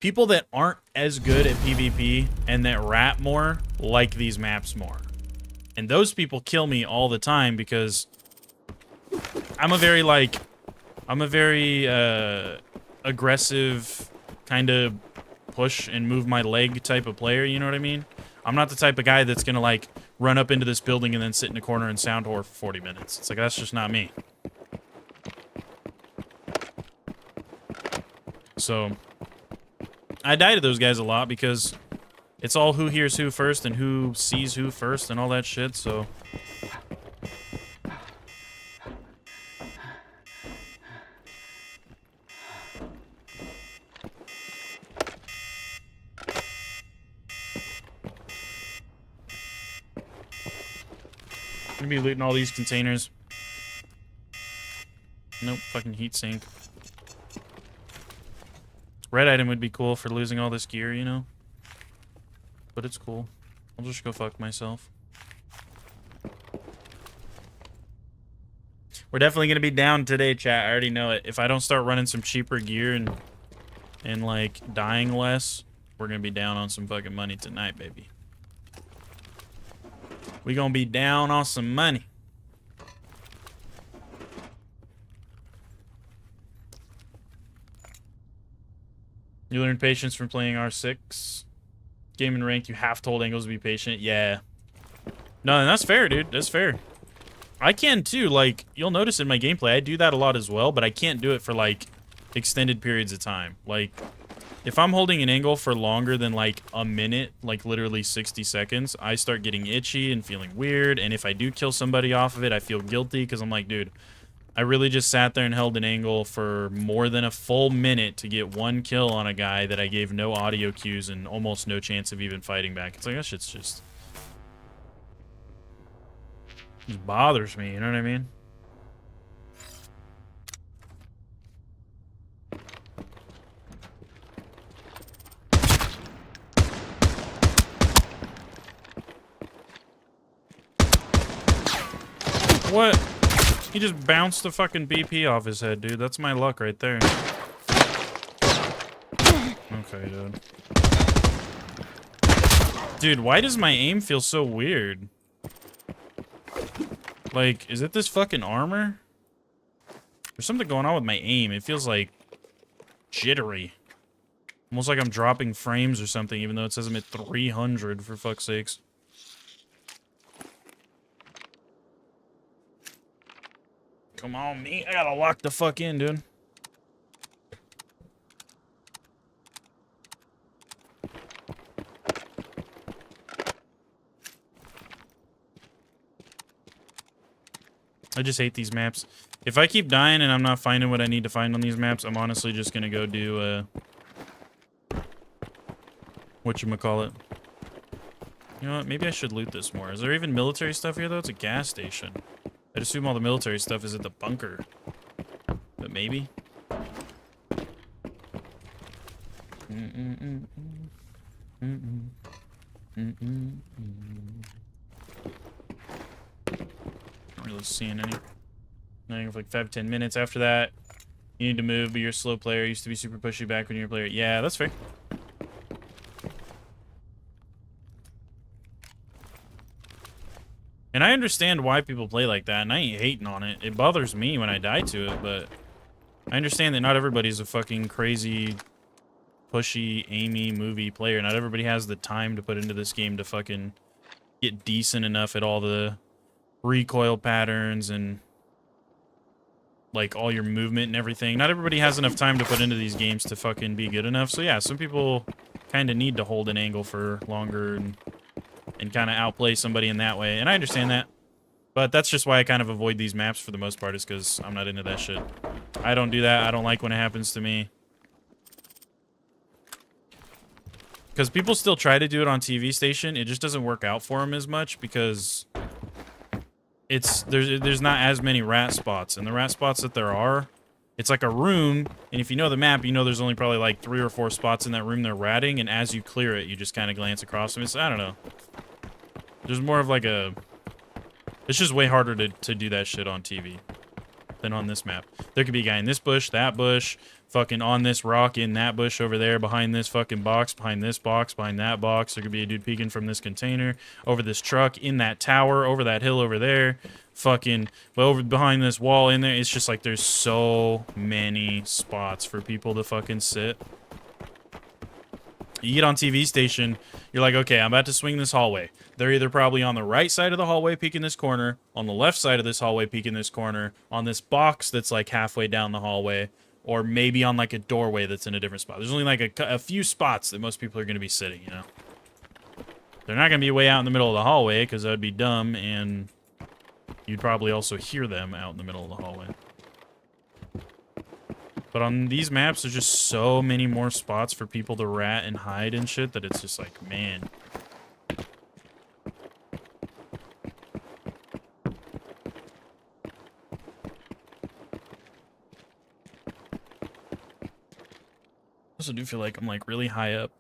that aren't as good at PvP and that rap more like these maps more. And those people kill me all the time because I'm a very, like... I'm a very aggressive kind of push and move my leg type of player, you know what I mean? I'm not the type of guy that's going to, like, run up into this building and then sit in a corner and sound whore for 40 minutes. It's like, that's just not me. So, I die to those guys a lot because it's all who hears who first and who sees who first and all that shit, so... I'm gonna be looting all these containers. Nope, fucking heat sink. Red item would be cool for losing all this gear, you know? But it's cool. I'll just go fuck myself. We're definitely gonna be down today, chat. I already know it. If I don't start running some cheaper gear and like dying less, we're gonna be down on some fucking money tonight, baby. We gonna be down on some money. You learned patience from playing R6. Game and rank, you have to hold angles to be patient. Yeah. No, and that's fair, dude. That's fair. I can too. Like, you'll notice in my gameplay, I do that a lot as well, but I can't do it for, like, extended periods of time. Like, If I'm holding an angle for longer than like a minute, like literally 60 seconds, I start getting itchy and feeling weird. And if I do kill somebody off of it, I feel guilty because I'm like, dude, I really just sat there and held an angle for more than a full minute to get one kill on a guy that I gave no audio cues and almost no chance of even fighting back. It's like, that shit's just bothers me, you know what I mean? What? He just bounced the fucking BP off his head, dude. That's my luck right there. Okay, dude. Dude, why does my aim feel so weird? Like, is it this fucking armor? There's something going on with my aim. It feels like jittery. Almost like I'm dropping frames or something, even though it says I'm at 300, for fuck's sakes. Come on, me. I gotta lock the fuck in, dude. I just hate these maps. If I keep dying and I'm not finding what I need to find on these maps, I'm honestly just gonna go do, whatchamacallit. You know what? Maybe I should loot this more. Is there even military stuff here, though? It's a gas station. I'd assume all the military stuff is at the bunker. But maybe. Don't really seeing any. Nothing for like 5-10 minutes. After that, you need to move, but you're a slow player. Used to be super pushy back when you were a player. Yeah, that's fair. And I understand why people play like that, and I ain't hating on it. It bothers me when I die to it, but I understand that not everybody's a fucking crazy, pushy, aimy, movie player. Not everybody has the time to put into this game to fucking get decent enough at all the recoil patterns and like all your movement and everything. Not everybody has enough time to put into these games to fucking be good enough. So yeah, some people kind of need to hold an angle for longer and kind of outplay somebody in that way. And I understand that. But that's just why I kind of avoid these maps for the most part, is because I'm not into that shit. I don't do that. I don't like when it happens to me. Because people still try to do it on TV station. It just doesn't work out for them as much because there's not as many rat spots. And the rat spots that there are, it's like a room, and if you know the map, you know there's only probably like 3 or 4 spots in that room they're ratting, and as you clear it, you just kind of glance across them. It's, I don't know. There's more of like a... It's just way harder to do that shit on TV than on this map. There could be a guy in this bush, that bush, fucking on this rock, in that bush over there, behind this fucking box, behind this box, behind that box. There could be a dude peeking from this container, over this truck, in that tower, over that hill over there, fucking over behind this wall in there. It's just like there's so many spots for people to fucking sit. You get on TV station, you're like, okay, I'm about to swing this hallway. They're either probably on the right side of the hallway peeking this corner, on the left side of this hallway peeking this corner, on this box that's like halfway down the hallway, or maybe on like a doorway that's in a different spot. There's only like a few spots that most people are going to be sitting, you know? They're not going to be way out in the middle of the hallway because that would be dumb, and you'd probably also hear them out in the middle of the hallway. But on these maps, there's just so many more spots for people to rat and hide and shit that it's just like, man. I also do feel like I'm like really high up.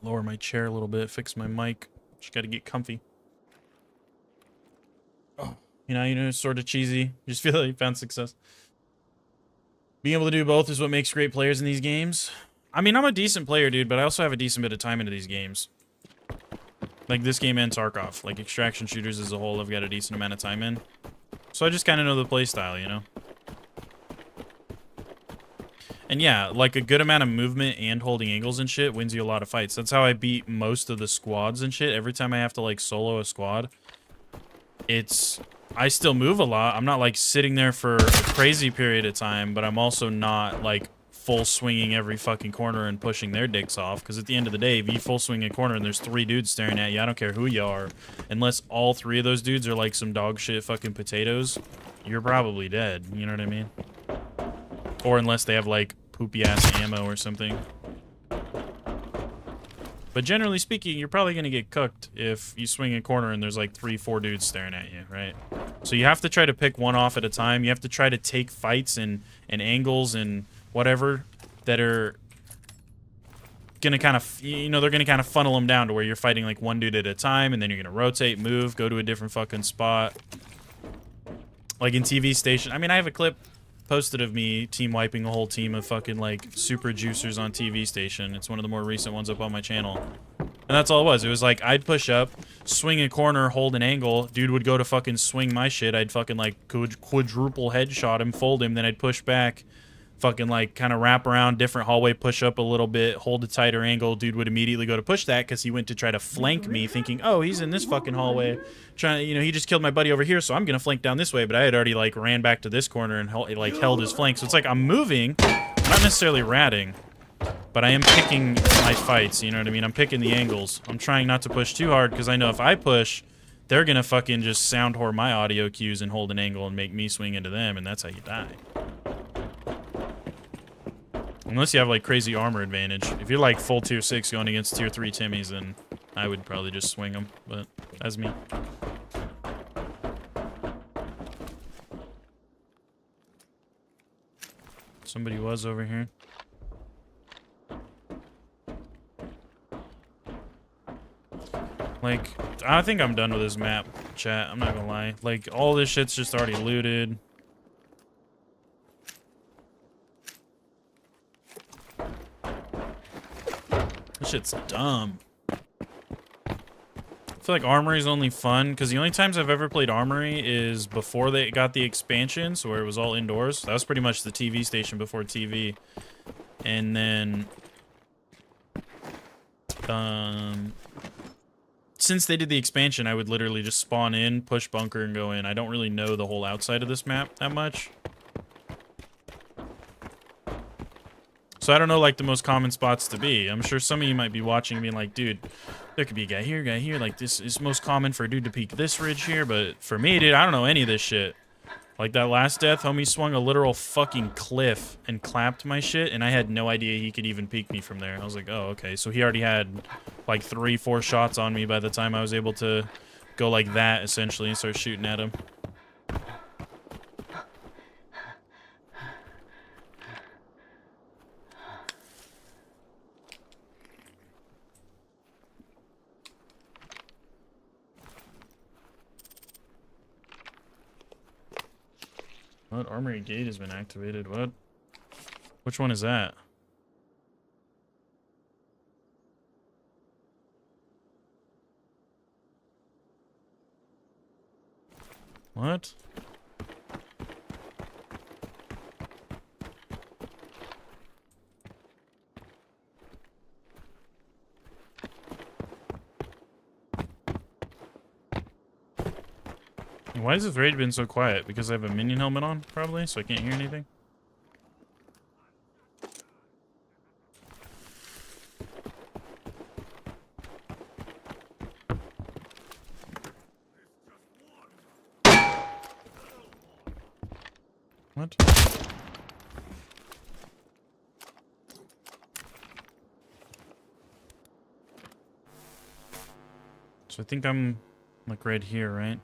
Lower my chair a little bit, fix my mic. Just gotta get comfy. Oh, you know, sort of cheesy. Just feel like you found success. Being able to do both is what makes great players in these games. I mean, I'm a decent player, dude, but I also have a decent bit of time into these games. Like this game and Tarkov. Like extraction shooters as a whole, I've got a decent amount of time in. So I just kind of know the playstyle, you know? And yeah, like a good amount of movement and holding angles and shit wins you a lot of fights. That's how I beat most of the squads and shit. Every time I have to like solo a squad, I still move a lot. I'm not like sitting there for a crazy period of time, but I'm also not like full swinging every fucking corner and pushing their dicks off. Because at the end of the day, if you full swing a corner and there's 3 dudes staring at you, I don't care who you are. Unless all 3 of those dudes are like some dog shit fucking potatoes, you're probably dead. You know what I mean? Or unless they have like poopy ass ammo or something. But generally speaking, you're probably going to get cooked if you swing a corner and there's like 3-4 dudes staring at you, right? So you have to try to pick one off at a time. You have to try to take fights and angles and whatever that are going to kind of, you know, they're going to kind of funnel them down to where you're fighting like one dude at a time, and then you're going to rotate, move, go to a different fucking spot. Like in TV Station. I mean, I have a clip posted of me team wiping a whole team of fucking like super juicers on TV Station. It's one of the more recent ones up on my channel. And that's all it was. It was like, I'd push up, swing a corner, hold an angle. Dude would go to fucking swing my shit. I'd fucking like quadruple headshot him, fold him, then I'd push back, fucking like kind of wrap around, different hallway, push up a little bit, hold a tighter angle. Dude would immediately go to push that because he went to try to flank me, thinking, oh, he's in this fucking hallway. Trying, you know, he just killed my buddy over here, so I'm gonna flank down this way. But I had already like ran back to this corner and held his flank. So it's like I'm moving, not necessarily ratting, but I am picking my fights. You know what I mean? I'm picking the angles. I'm trying not to push too hard because I know if I push, they're gonna fucking just sound whore my audio cues and hold an angle and make me swing into them, and that's how you die. Unless you have like crazy armor advantage. If you're like full tier 6 going against tier 3 Timmies, then I would probably just swing them, but that's me. Somebody was over here. Like, I think I'm done with this map, chat. I'm not gonna lie. Like, all this shit's just already looted. This shit's dumb. I feel like Armory is only fun because the only times I've ever played Armory is before they got the expansion, so where it was all indoors. That was pretty much the TV station before TV. And then since they did the expansion, I would literally just spawn in, push bunker, and go in. I don't really know the whole outside of this map that much. So I don't know, like, the most common spots to be. I'm sure some of you might be watching and being like, dude, there could be a guy here. Like, this is most common for a dude to peek this ridge here. But for me, dude, I don't know any of this shit. Like, that last death, homie swung a literal fucking cliff and clapped my shit, and I had no idea he could even peek me from there. I was like, oh, okay. So he already had, like, 3-4 shots on me by the time I was able to go like that, essentially, and start shooting at him. What? Armory gate has been activated. What? Which one is that? What? Why has this raid been so quiet? Because I have a minion helmet on, probably, so I can't hear anything? What? So I think I'm, like, right here, right?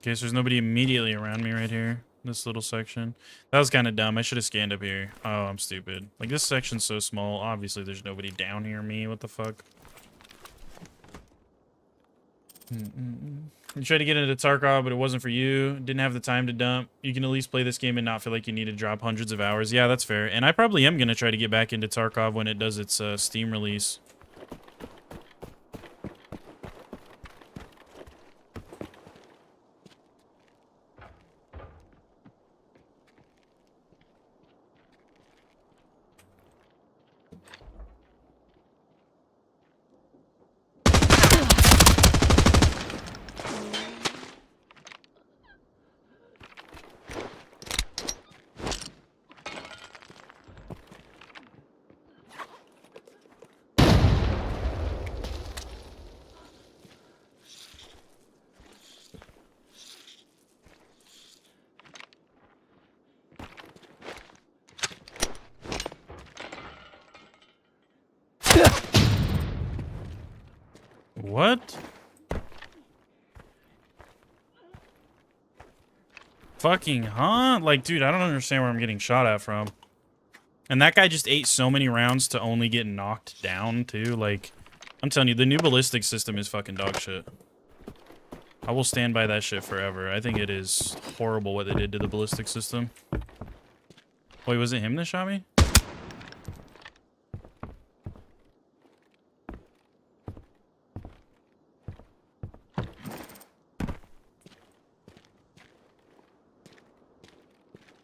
Okay, so there's nobody immediately around me right here. This little section. That was kind of dumb. I should have scanned up here. Oh, I'm stupid. Like, this section's so small. Obviously, there's nobody down near me. What the fuck? You tried to get into Tarkov, but it wasn't for you. Didn't have the time to dump. You can at least play this game and not feel like you need to drop hundreds of hours. Yeah, that's fair. And I probably am going to try to get back into Tarkov when it does its Steam release. What? Fucking, huh? Like, dude, I don't understand where I'm getting shot at from. And that guy just ate so many rounds to only get knocked down, too. Like, I'm telling you, the new ballistic system is fucking dog shit. I will stand by that shit forever. I think it is horrible what they did to the ballistic system. Wait, was it him that shot me?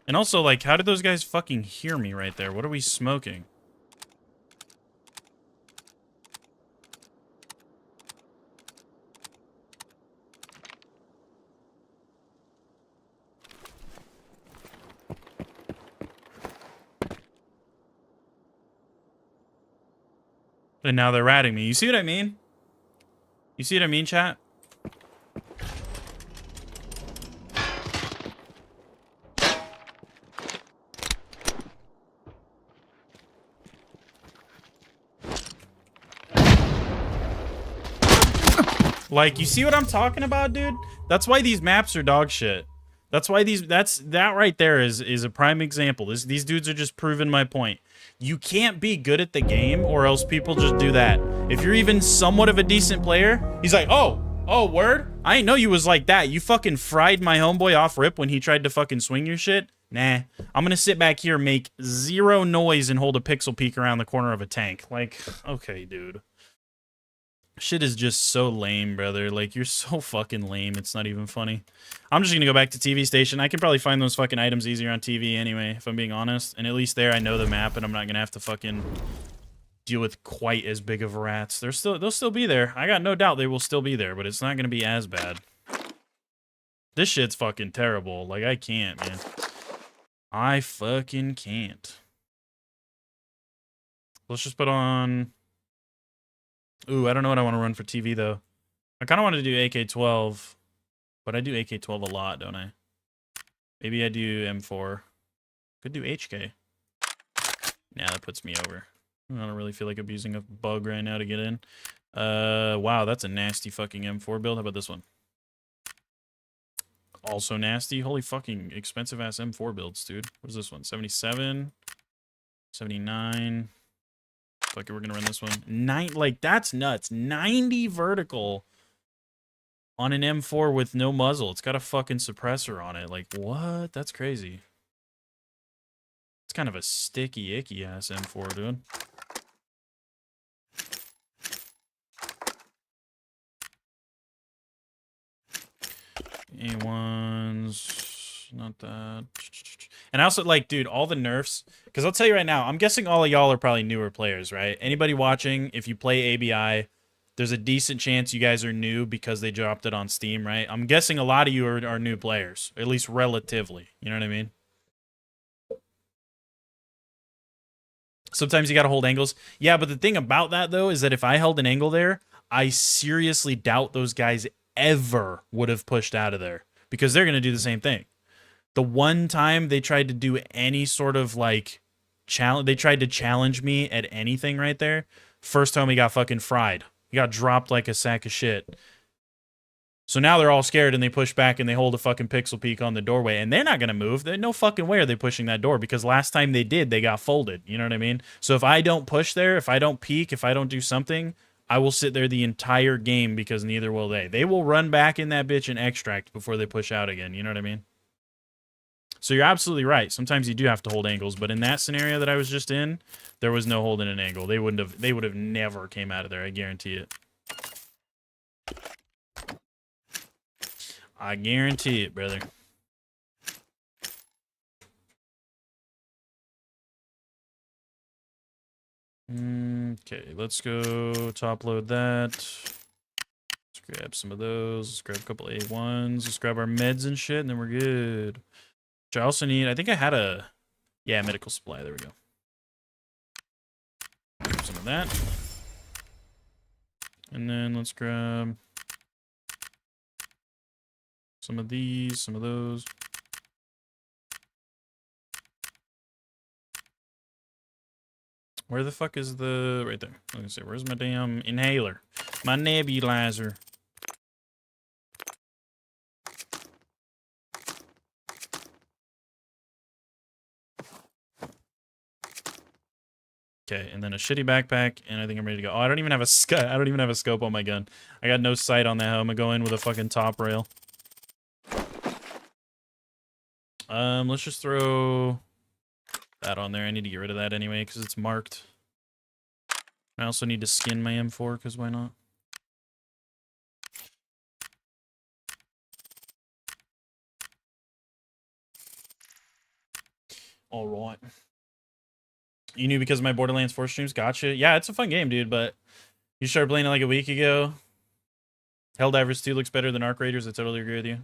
And also, like, how did those guys fucking hear me right there? What are we smoking? And now they're ratting me. You see what I mean? You see what I mean, chat? Like, you see what I'm talking about, dude? That's why these maps are dog shit. That's why that right there is a prime example. These dudes are just proving my point. You can't be good at the game or else people just do that. If you're even somewhat of a decent player, he's like, oh, word? I didn't know you was like that. You fucking fried my homeboy off rip when he tried to fucking swing your shit? Nah. I'm gonna sit back here, make zero noise, and hold a pixel peek around the corner of a tank. Like, okay, dude. Shit is just so lame, brother. Like, you're so fucking lame. It's not even funny. I'm just gonna go back to TV station. I can probably find those fucking items easier on TV anyway, if I'm being honest. And at least there I know the map and I'm not gonna have to fucking deal with quite as big of rats. They'll still be there. I got no doubt they will still be there, but it's not gonna be as bad. This shit's fucking terrible. Like, I can't, man. I fucking can't. Let's just put on... Ooh, I don't know what I want to run for TV, though. I kind of want to do AK-12, but I do AK-12 a lot, don't I? Maybe I do M4. Could do HK. Nah, that puts me over. I don't really feel like abusing a bug right now to get in. Wow, that's a nasty fucking M4 build. How about this one? Also nasty. Holy fucking expensive-ass M4 builds, dude. What is this one? 77? 79? Fuck it, we're gonna run this one. Like, that's nuts. 90 vertical on an M4 with no muzzle. It's got a fucking suppressor on it. Like, what? That's crazy. It's kind of a sticky, icky ass M4, dude. A1's not that. And I also, like, dude, all the nerfs, because I'll tell you right now, I'm guessing all of y'all are probably newer players, right? Anybody watching, if you play ABI, there's a decent chance you guys are new because they dropped it on Steam, right? I'm guessing a lot of you are new players, at least relatively. You know what I mean? Sometimes you gotta hold angles. Yeah, but the thing about that, though, is that if I held an angle there, I seriously doubt those guys ever would have pushed out of there because they're gonna do the same thing. The one time they tried to do any sort of, like, challenge, they tried to challenge me at anything right there, first time he got fucking fried. He got dropped like a sack of shit. So now they're all scared and they push back and they hold a fucking pixel peek on the doorway and they're not going to move. There's no fucking way are they pushing that door because last time they did, they got folded. You know what I mean? So if I don't push there, if I don't peek, if I don't do something, I will sit there the entire game because neither will they. They will run back in that bitch and extract before they push out again. You know what I mean? So you're absolutely right. Sometimes you do have to hold angles, but in that scenario that I was just in, there was no holding an angle. They would have never came out of there, I guarantee it. I guarantee it, brother. Okay, let's go top load that. Let's grab some of those. Let's grab a couple A1s. Let's grab our meds and shit, and then we're good. Which I also need, I think I had a, yeah, medical supply. There we go. Grab some of that. And then let's grab some of these, some of those. Where the fuck is the... Right there. Let me see. Where's my damn inhaler? My nebulizer. Okay, and then a shitty backpack, and I think I'm ready to go. Oh, I don't even have a I don't even have a scope on my gun. I got no sight on that. I'm gonna go in with a fucking top rail. Let's just throw that on there. I need to get rid of that anyway because it's marked. I also need to skin my M4 because why not? All right. You knew because of my Borderlands 4 streams? Gotcha. Yeah, it's a fun game, dude, but you started playing it like a week ago. Helldivers 2 looks better than Arc Raiders. I totally agree with you.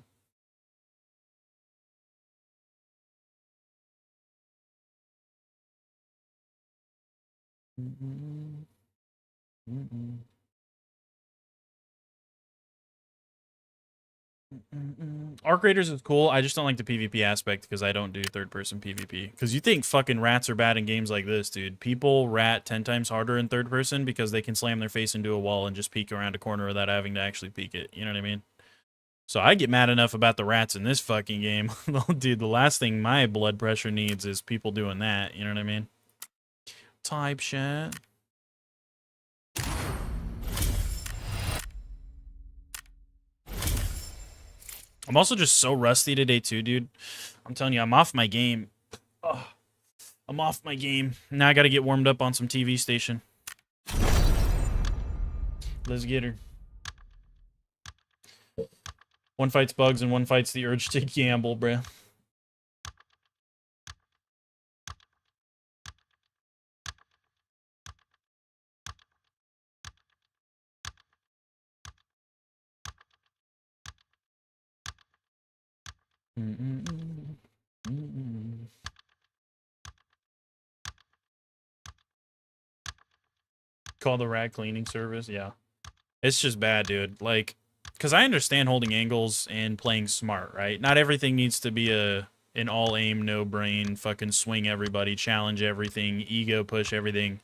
Arc Raiders is cool. I just don't like the PvP aspect because I don't do third-person PvP. Because you think fucking rats are bad in games like this, dude. People rat 10 times harder in third person because they can slam their face into a wall and just peek around a corner without having to actually peek it. You know what I mean? So I get mad enough about the rats in this fucking game. Dude, the last thing my blood pressure needs is people doing that. You know what I mean? Type shit. I'm also just so rusty today too, dude. I'm telling you, I'm off my game. Ugh. I'm off my game. Now I gotta get warmed up on some TV station. Let's get her. One fights bugs and one fights the urge to gamble, bruh. Call the rat cleaning service, yeah. It's just bad, dude. Like, because I understand holding angles and playing smart, right? Not everything needs to be an all aim, no brain, fucking swing everybody, challenge everything, ego push everything.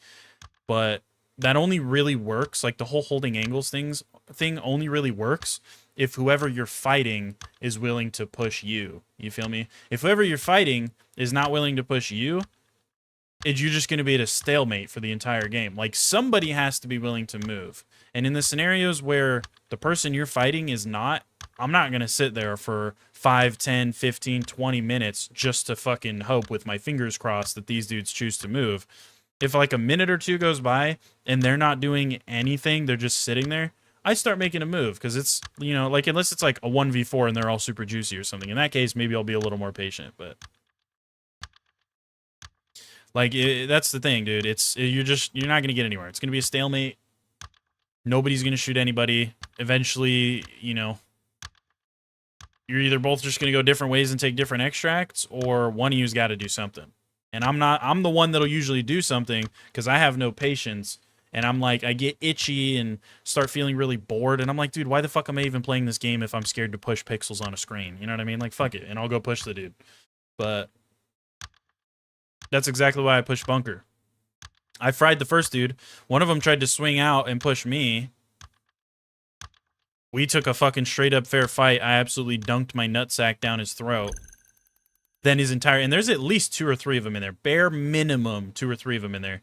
But that only really works, like the whole holding angles thing only really works if whoever you're fighting is willing to push you. You feel me? If whoever you're fighting is not willing to push you, you're just going to be at a stalemate for the entire game. Like, somebody has to be willing to move. And in the scenarios where the person you're fighting is not, I'm not going to sit there for 5, 10, 15, 20 minutes just to fucking hope with my fingers crossed that these dudes choose to move. If like a minute or two goes by and they're not doing anything, they're just sitting there, I start making a move because it's, you know, like unless it's like a 1v4 and they're all super juicy or something. In that case, maybe I'll be a little more patient, but... Like, that's the thing, dude. You're not going to get anywhere. It's going to be a stalemate. Nobody's going to shoot anybody. Eventually, you know, you're either both just going to go different ways and take different extracts, or one of you's got to do something. And I'm the one that'll usually do something because I have no patience. And I'm like, I get itchy and start feeling really bored. And I'm like, dude, why the fuck am I even playing this game if I'm scared to push pixels on a screen? You know what I mean? Like, fuck it. And I'll go push the dude. But... that's exactly why I pushed bunker. I fried the first dude. One of them tried to swing out and push me. We took a fucking straight up fair fight. I absolutely dunked my nutsack down his throat. Then his entire... and there's at least 2 or 3 of them in there. Bare minimum 2 or 3 of them in there.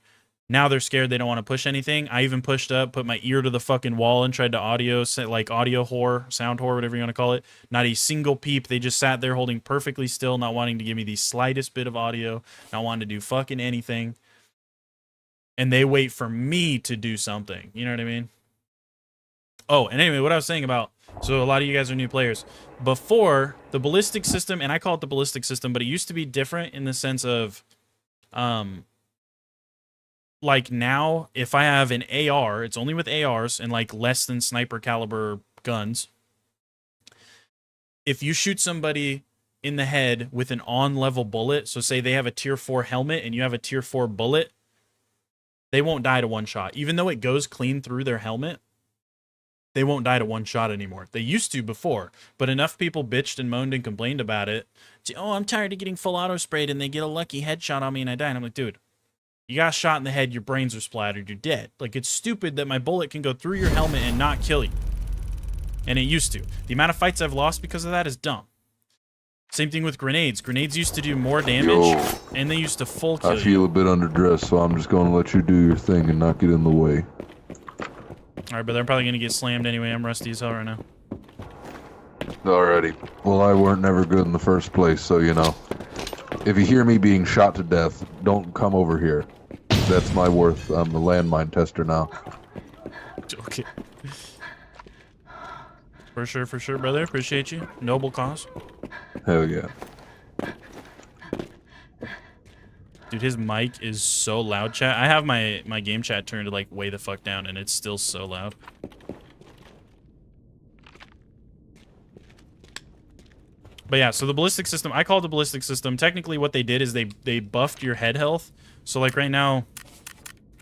Now they're scared. They don't want to push anything. I even pushed up, put my ear to the fucking wall and tried to audio whore, sound whore, whatever you want to call it. Not a single peep. They just sat there holding perfectly still, not wanting to give me the slightest bit of audio, not wanting to do fucking anything. And they wait for me to do something. You know what I mean? Oh, and anyway, what I was saying about... so a lot of you guys are new players. Before, the ballistic system, and I call it the ballistic system, but it used to be different in the sense of... like now, if I have an AR, it's only with ARs and like less than sniper caliber guns. If you shoot somebody in the head with an on-level bullet, so say they have a tier 4 helmet and you have a tier 4 bullet, they won't die to one shot. Even though it goes clean through their helmet, they won't die to one shot anymore. They used to before, but enough people bitched and moaned and complained about it. Oh, I'm tired of getting full auto sprayed and they get a lucky headshot on me and I die. And I'm like, dude, You got shot in the head, your brains are splattered, you're dead. Like, it's stupid that my bullet can go through your helmet and not kill you. And it used to. The amount of fights I've lost because of that is dumb. Same thing with grenades. Grenades used to do more damage, and they used to full kill you. I feel a bit underdressed, so I'm just going to let you do your thing and not get in the way. Alright, but I'm probably going to get slammed anyway. I'm rusty as hell right now. Alrighty. Well, I weren't never good in the first place, so, you know. If you hear me being shot to death, don't come over here. That's my worth. I'm a landmine tester now. Okay. For sure, brother. Appreciate you. Noble cause. Hell yeah. Dude, his mic is so loud, chat. I have my game chat turned to, like, way the fuck down, and it's still so loud. But yeah, so the ballistic system, I call it the ballistic system. Technically, what they did is they buffed your head health. So, like, right now,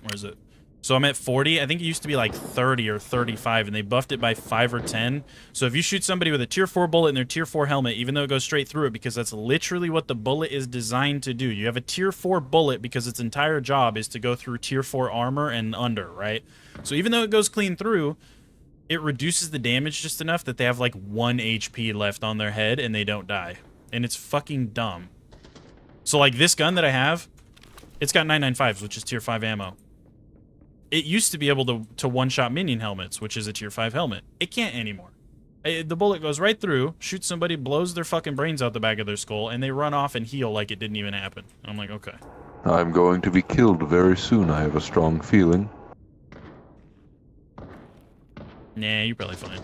where is it? So I'm at 40. I think it used to be like 30 or 35, and they buffed it by 5 or 10. So if you shoot somebody with a tier 4 bullet in their tier 4 helmet, even though it goes straight through it, because that's literally what the bullet is designed to do. You have a tier 4 bullet because its entire job is to go through tier 4 armor and under, right? So even though it goes clean through, it reduces the damage just enough that they have like 1 HP left on their head and they don't die. And it's fucking dumb. So like this gun that I have, it's got 995s, which is tier 5 ammo. It used to be able to one-shot minion helmets, which is a tier 5 helmet. It can't anymore. The bullet goes right through, shoots somebody, blows their fucking brains out the back of their skull, and they run off and heal like it didn't even happen. I'm like, okay. I'm going to be killed very soon, I have a strong feeling. Nah, you're probably fine.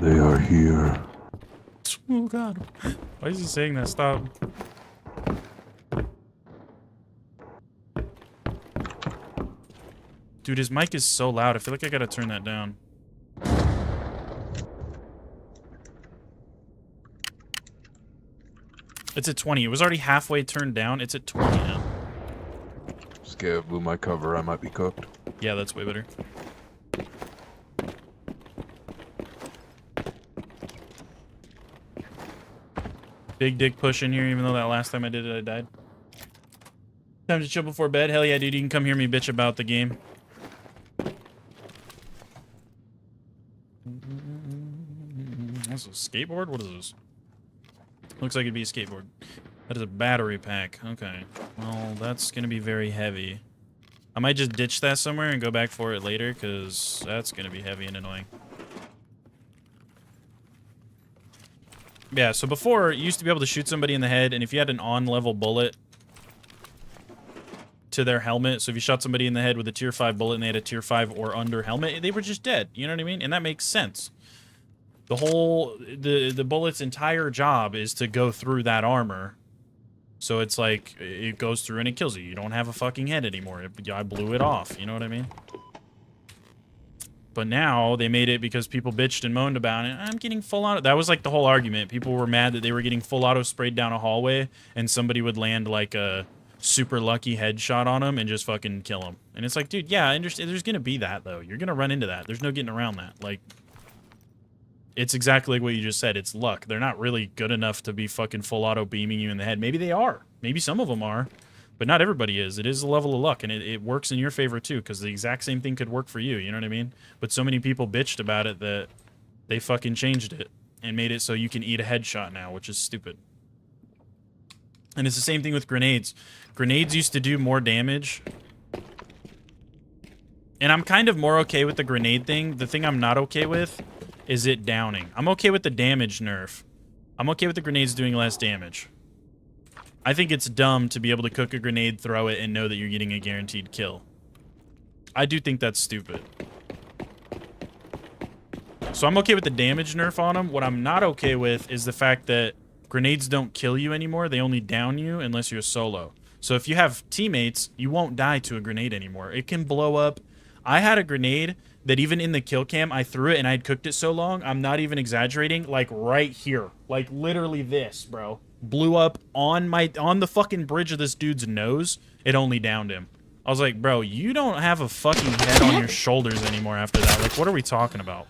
They are here. Oh, God. Why is he saying that? Stop. Dude, his mic is so loud. I feel like I gotta turn that down. It's at 20. It was already halfway turned down. It's at 20 now. Scav blew my cover. I might be cooked. Yeah, that's way better. Big dick push in here, even though that last time I did it, I died. Time to chill before bed? Hell yeah, dude. You can come hear me bitch about the game. That's a skateboard? What is this? Looks like it'd be a skateboard. That is a battery pack. Okay. Well, that's gonna be very heavy. I might just ditch that somewhere and go back for it later, because that's gonna be heavy and annoying. Yeah, so before, you used to be able to shoot somebody in the head, and if you had an on-level bullet to their helmet, so if you shot somebody in the head with a tier 5 bullet and they had a tier 5 or under helmet, they were just dead. You know what I mean? And that makes sense. The bullet's entire job is to go through that armor. So it's like, it goes through and it kills you. You don't have a fucking head anymore. I blew it off, you know what I mean? But now, they made it because people bitched and moaned about it. I'm getting full auto. That was like the whole argument. People were mad that they were getting full auto sprayed down a hallway, and somebody would land like a super lucky headshot on them and just fucking kill them. And it's like, dude, yeah, I understand. There's gonna be that, though. You're gonna run into that. There's no getting around that. Like, it's exactly like what you just said. It's luck. They're not really good enough to be fucking full auto beaming you in the head. Maybe they are. Maybe some of them are. But not everybody is. It is a level of luck, and it works in your favor, too, because the exact same thing could work for you, you know what I mean? But so many people bitched about it that they fucking changed it and made it so you can eat a headshot now, which is stupid. And it's the same thing with grenades. Grenades used to do more damage. And I'm kind of more okay with the grenade thing. The thing I'm not okay with is it downing. I'm okay with the damage nerf. I'm okay with the grenades doing less damage. I think it's dumb to be able to cook a grenade, throw it, and know that you're getting a guaranteed kill. I do think that's stupid. So I'm okay with the damage nerf on them. What I'm not okay with is the fact that grenades don't kill you anymore. They only down you unless you're solo. So if you have teammates, you won't die to a grenade anymore. It can blow up. I had a grenade that even in the kill cam, I threw it and I had cooked it so long, I'm not even exaggerating, like right here. Like literally this, bro. Blew up on the fucking bridge of this dude's nose. It only downed him. I was like, bro, you don't have a fucking head on your shoulders anymore after that. Like, what are we talking about?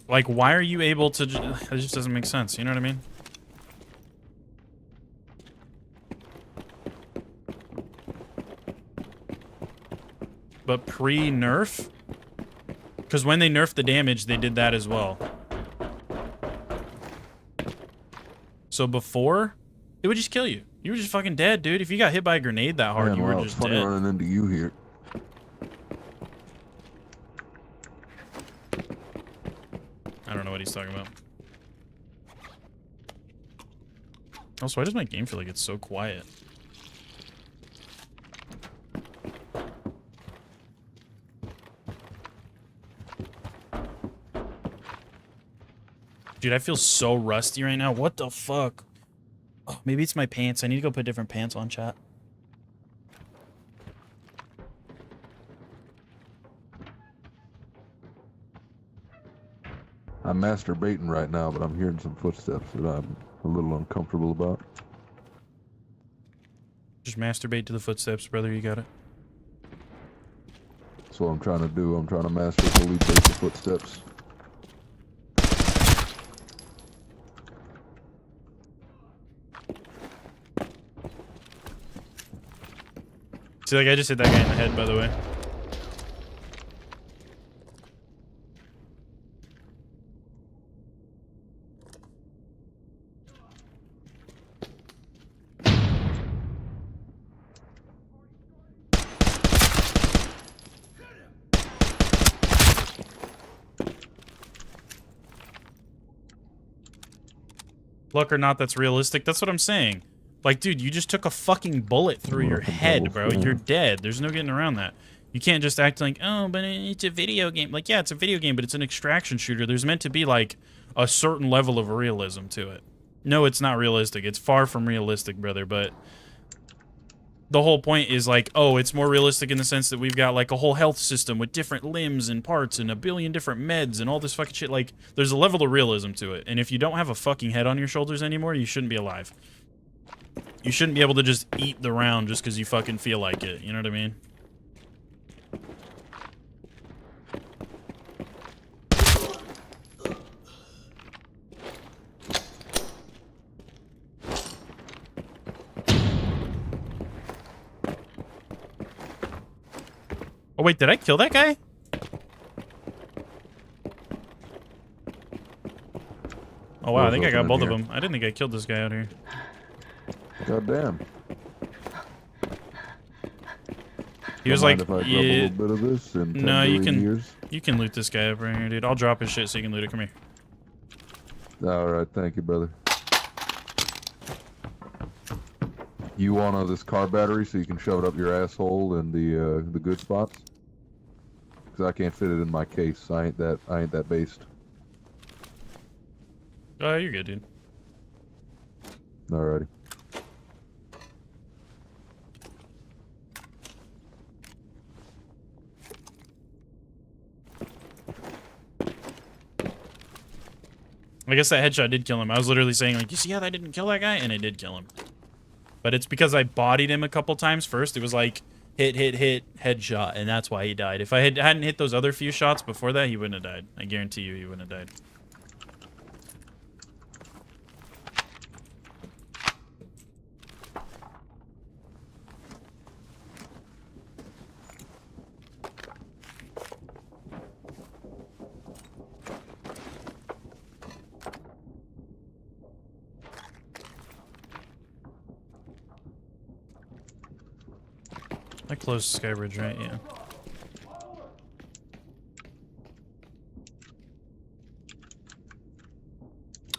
Like, why are you able to... It just doesn't make sense, you know what I mean? but pre-nerf. Because when they nerfed the damage, they did that as well. So before, it would just kill you. You were just fucking dead, dude. If you got hit by a grenade that hard, Man, you were wow, just it's funny dead. running into you here. I don't know what he's talking about. Also, why does my game feel like it's so quiet? Dude, I feel so rusty right now. What the fuck? Oh, maybe it's my pants. I need to go put different pants on, chat. I'm masturbating right now, but I'm hearing some footsteps that I'm a little uncomfortable about. Just masturbate to the footsteps, brother. You got it. That's what I'm trying to do. I'm trying to masterfully take the footsteps. See, like, I just hit that guy in the head, by the way. Luck or not, that's realistic. That's what I'm saying. Like, dude, you just took a fucking bullet through your head, bro. You're dead. There's no getting around that. You can't just act like, oh, but it's a video game. Like, yeah, it's a video game, but it's an extraction shooter. There's meant to be, like, a certain level of realism to it. No, it's not realistic. It's far from realistic, brother, but the whole point is, like, oh, it's more realistic in the sense that we've got, like, a whole health system with different limbs and parts and a billion different meds and all this fucking shit. Like, there's a level of realism to it. And if you don't have a fucking head on your shoulders anymore, you shouldn't be alive. You shouldn't be able to just eat the round just because you fucking feel like it. You know what I mean? Oh, wait, did I kill that guy? Oh, wow, I think I got both of them. I didn't think I killed this guy out here. God damn. He was like, if I grab a yeah, little bit of this in no, you can, years? you can loot this guy up right here, dude. I'll drop his shit so you can loot it. Come here. All right, thank you, brother. You want this car battery so you can shove it up your asshole in the good spots? Because I can't fit it in my case. I ain't that based. Oh, you're good, dude. Alrighty. I guess that headshot did kill him. I was literally saying, like, you see how that didn't kill that guy? And it did kill him. But it's because I bodied him a couple times first. It was like, hit, headshot, and that's why he died. If I hadn't hit those other few shots before that, he wouldn't have died. I guarantee you he wouldn't have died. I closed Skybridge, right? Yeah.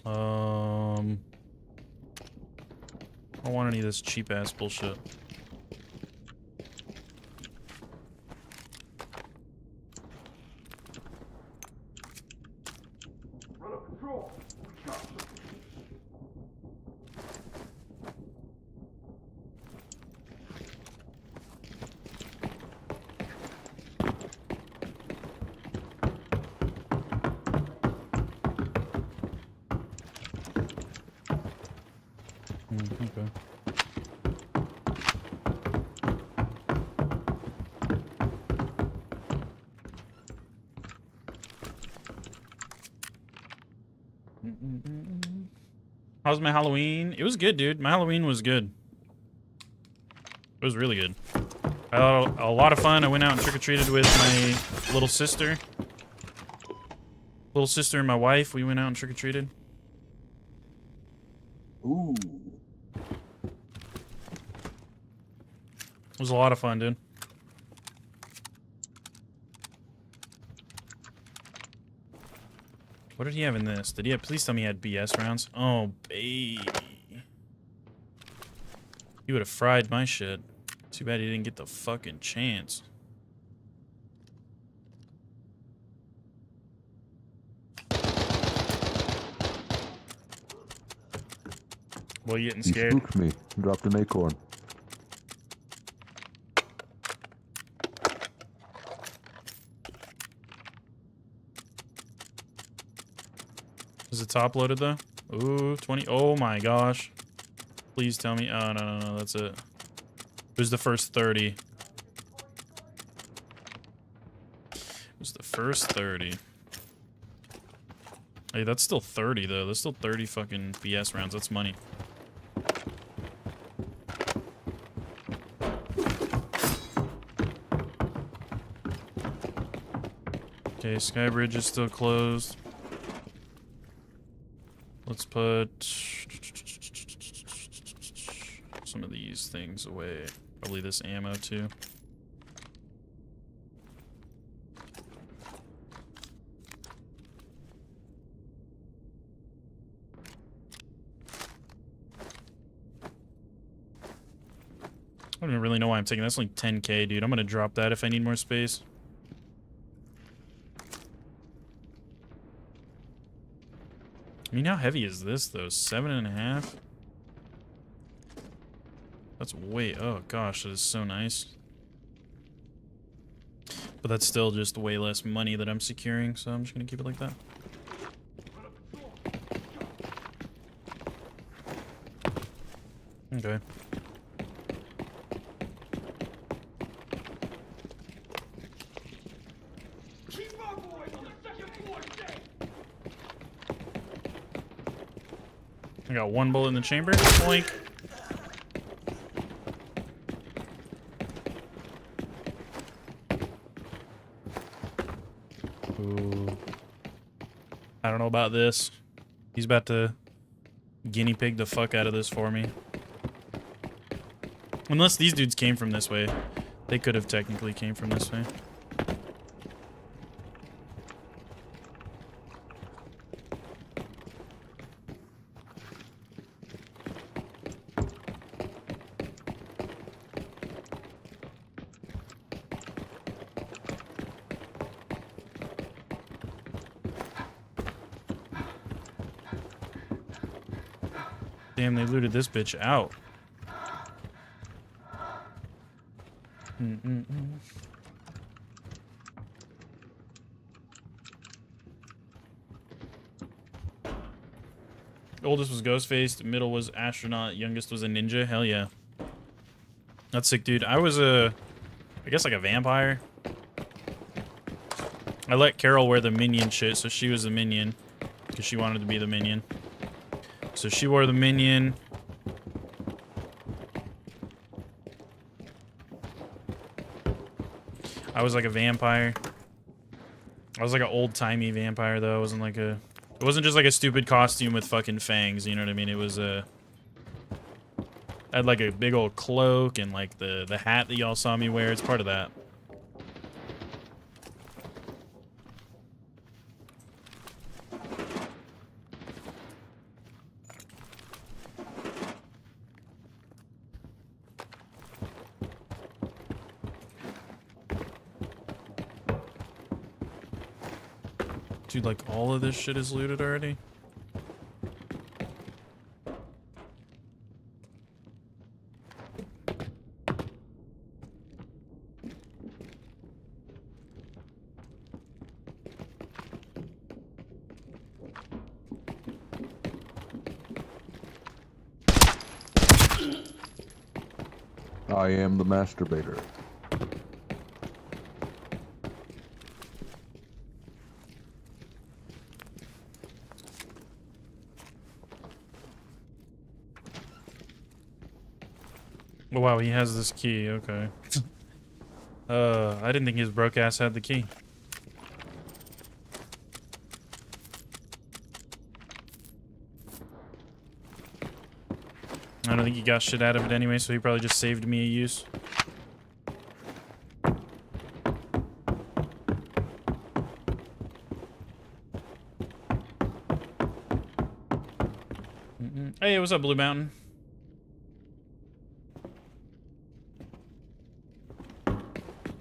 I don't want any of this cheap ass bullshit. Okay. How's my Halloween? It was good, dude. My Halloween was good. It was really good. I had a lot of fun. I went out and trick-or-treated with my little sister. Little sister and my wife, we went out and trick-or-treated. Ooh. It was a lot of fun, dude. What did he have in this? Did he have, please tell me he had BS rounds. Oh, baby. He would have fried my shit. Too bad he didn't get the fucking chance. Boy, you getting He scared? spooked me. Dropped an acorn. Is it top loaded though? Ooh, 20. Oh my gosh. Please tell me. Oh, no, that's it. It was the first 30. It was the first 30. Hey, that's still 30 though. That's still 30 fucking BS rounds. That's money. Okay, Skybridge is still closed. Let's put some of these things away. Probably this ammo too. I don't really know why I'm taking that. That's only 10k, dude. I'm gonna drop that if I need more space. I mean, how heavy is this, though? 7.5? That's way... Oh, gosh, that is so nice. But that's still just way less money that I'm securing, so I'm just gonna keep it like that. Okay. I got one bullet in the chamber. Boink. Ooh. I don't know about this. He's about to guinea pig the fuck out of this for me. Unless these dudes came from this way. They could have technically came from this way. Damn, they looted this bitch out. Oldest was Ghostface, the middle was Astronaut, youngest was a ninja. Hell yeah. That's sick, dude. I was I guess like a vampire. I let Carol wear the minion shit, so she was the minion. Because she wanted to be the minion. So she wore the minion. I was like a vampire. I was like an old-timey vampire, though. I wasn't like a... It wasn't just like a stupid costume with fucking fangs, you know what I mean? It was a... I had like a big old cloak and like the hat that y'all saw me wear. It's part of that. Dude, like, all of this shit is looted already? I am the masturbator. Oh, wow, he has this key. Okay. I didn't think his broke ass had the key. I don't think he got shit out of it anyway, so he probably just saved me a use. Hey, what's up, Blue Mountain?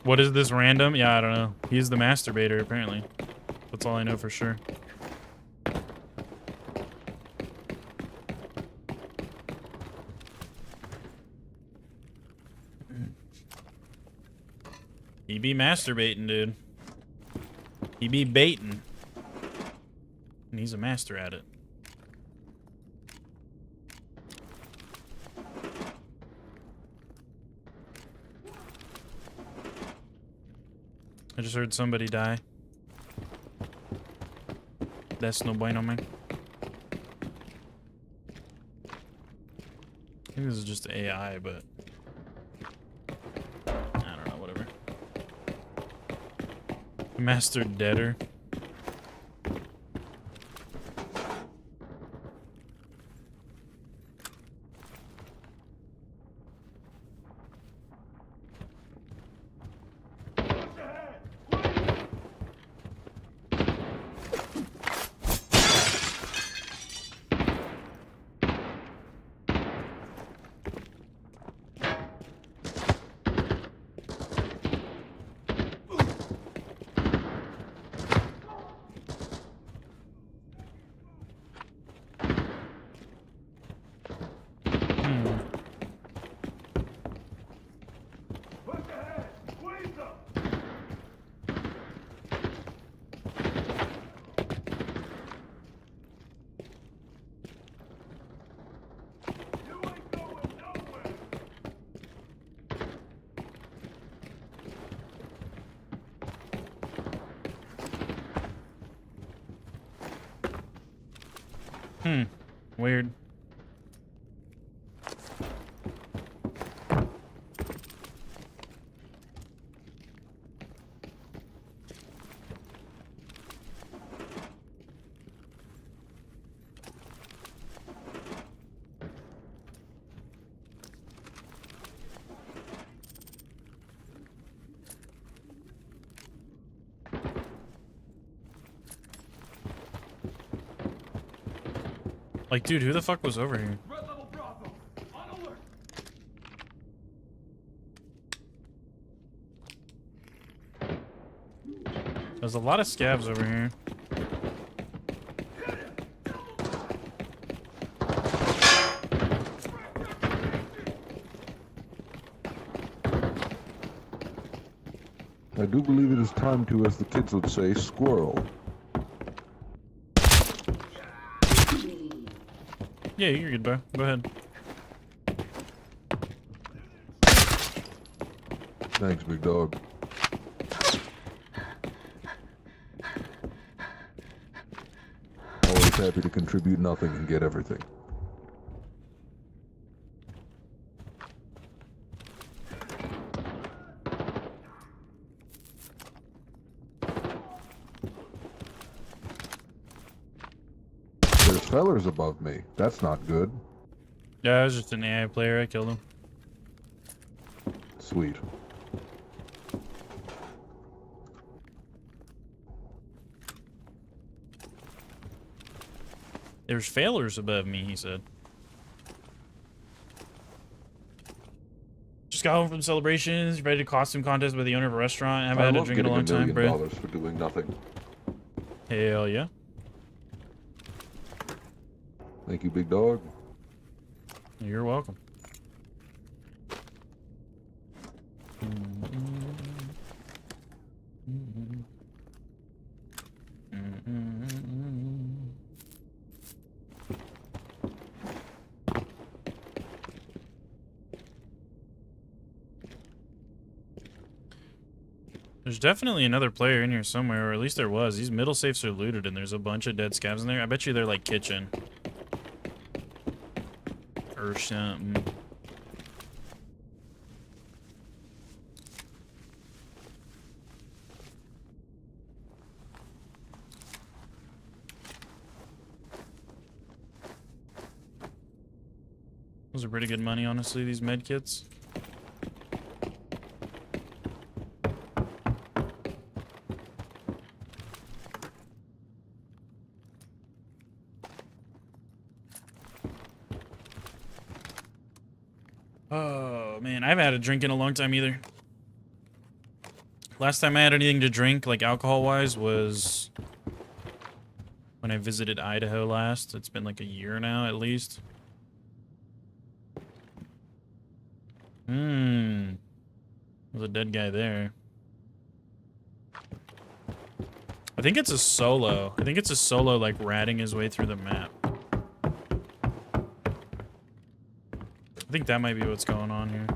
What is this random? Yeah, I don't know. He's the masturbator, apparently. That's all I know for sure. He be masturbating, dude. He be baiting. And he's a master at it. I just heard somebody die. That's no bueno, man. I think this is just AI, but I don't know, whatever. Master Deader. Weird. Like, dude, who the fuck was over here? Red level Bravo, on alert. There's a lot of scavs over here. I do believe it is time to, as the kids would say, squirrel. Yeah, you're good, bro. Go ahead. Thanks, big dog. Always happy to contribute nothing and get everything. There's fellers above me. That's not good. Yeah, I was just an AI player. I killed him. Sweet. There's failures above me, he said. Just got home from celebrations, ready to costume contest by the owner of a restaurant. Haven't had a drink in a long time, bro. $1 for doing nothing. Hell yeah. Thank you, big dog. You're welcome. There's definitely another player in here somewhere, or at least there was. These middle safes are looted, and there's a bunch of dead scavs in there. I bet you they're like kitchen. Or something. Those are pretty good money, honestly, these med kits. Oh, man, I haven't had a drink in a long time either. Last time I had anything to drink, like alcohol-wise, was when I visited Idaho last. It's been like a year now, at least. There's a dead guy there. I think it's a solo. I think it's a solo, like, ratting his way through the map. I think that might be what's going on here.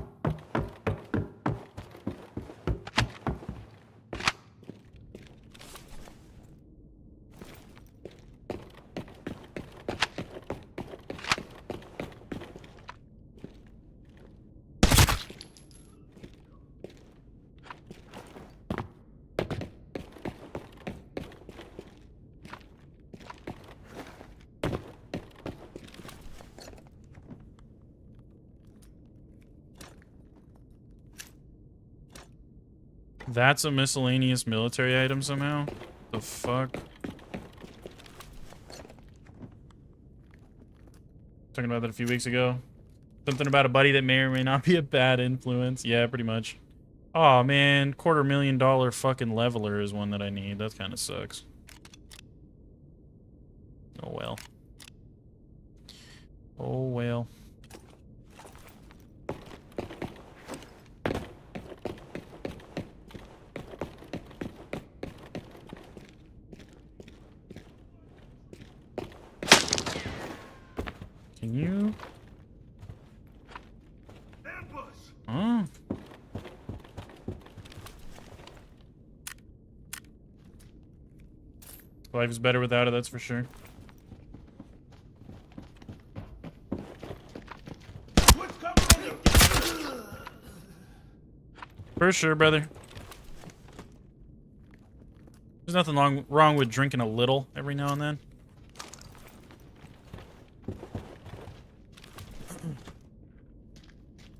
That's a miscellaneous military item somehow? The fuck? Talking about that a few weeks ago. Something about a buddy that may or may not be a bad influence. Yeah, pretty much. Oh man, $250,000 fucking leveler is one that I need. That kind of sucks. Oh well. Oh well. Can you? Ambush! Huh? Life is better without it, that's for sure. What's coming? For sure, brother. There's nothing wrong with drinking a little every now and then.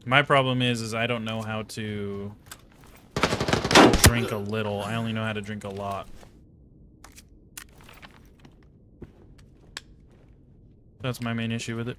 My problem is I don't know how to drink a little. I only know how to drink a lot. That's my main issue with it.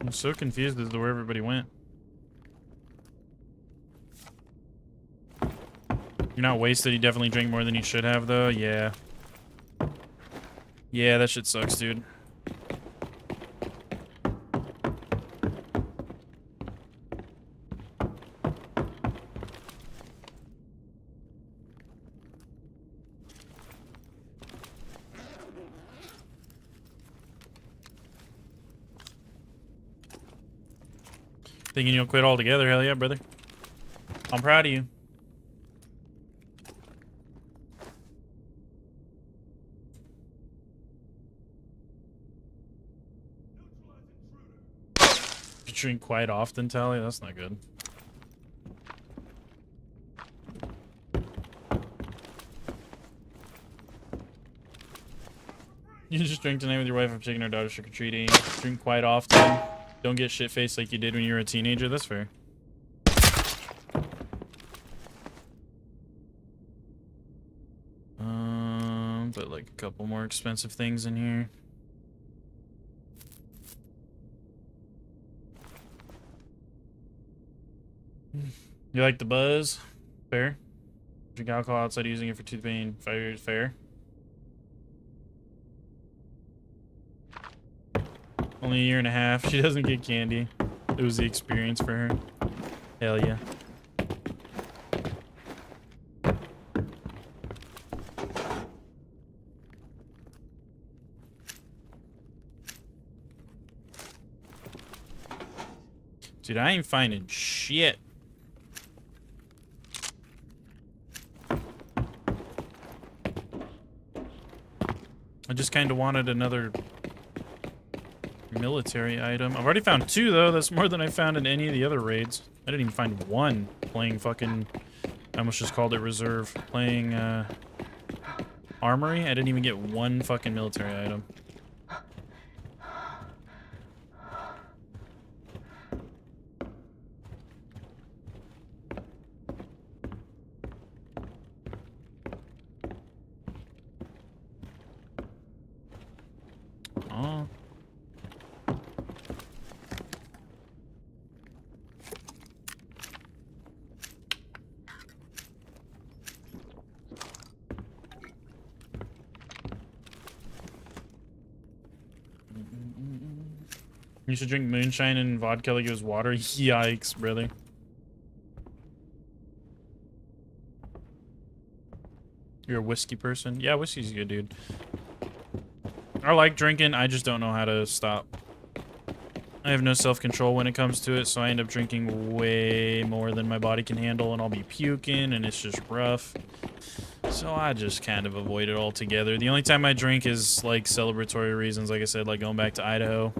I'm so confused as to where everybody went. You're not wasted. You definitely drank more than you should have, though. Yeah. Yeah, that shit sucks, dude. Thinking you'll quit altogether? Hell yeah, brother. I'm proud of you. You drink quite often, Tally? That's not good. You just drink tonight with your wife. I'm taking our daughter trick-or-treating. Drink quite often. Don't get shit-faced like you did when you were a teenager. That's fair. But like a couple more expensive things in here. You like the buzz? Fair. Drink alcohol outside using it for tooth pain. 5 years. Fair. Only a year and a half. She doesn't get candy. It was the experience for her. Hell yeah. Dude, I ain't finding shit. I just kind of wanted another military item. I've already found 2, though. That's more than I found in any of the other raids. I didn't even find 1 playing fucking... I almost just called it reserve. Playing, armory. I didn't even get 1 fucking military item. Oh. You should drink moonshine and vodka like it was water. Yikes, brother. You're a whiskey person? Yeah, whiskey's good, dude. I like drinking, I just don't know how to stop. I have no self-control when it comes to it, so I end up drinking way more than my body can handle, and I'll be puking, and it's just rough. So I just kind of avoid it altogether. The only time I drink is, like, celebratory reasons, like I said, like going back to Idaho.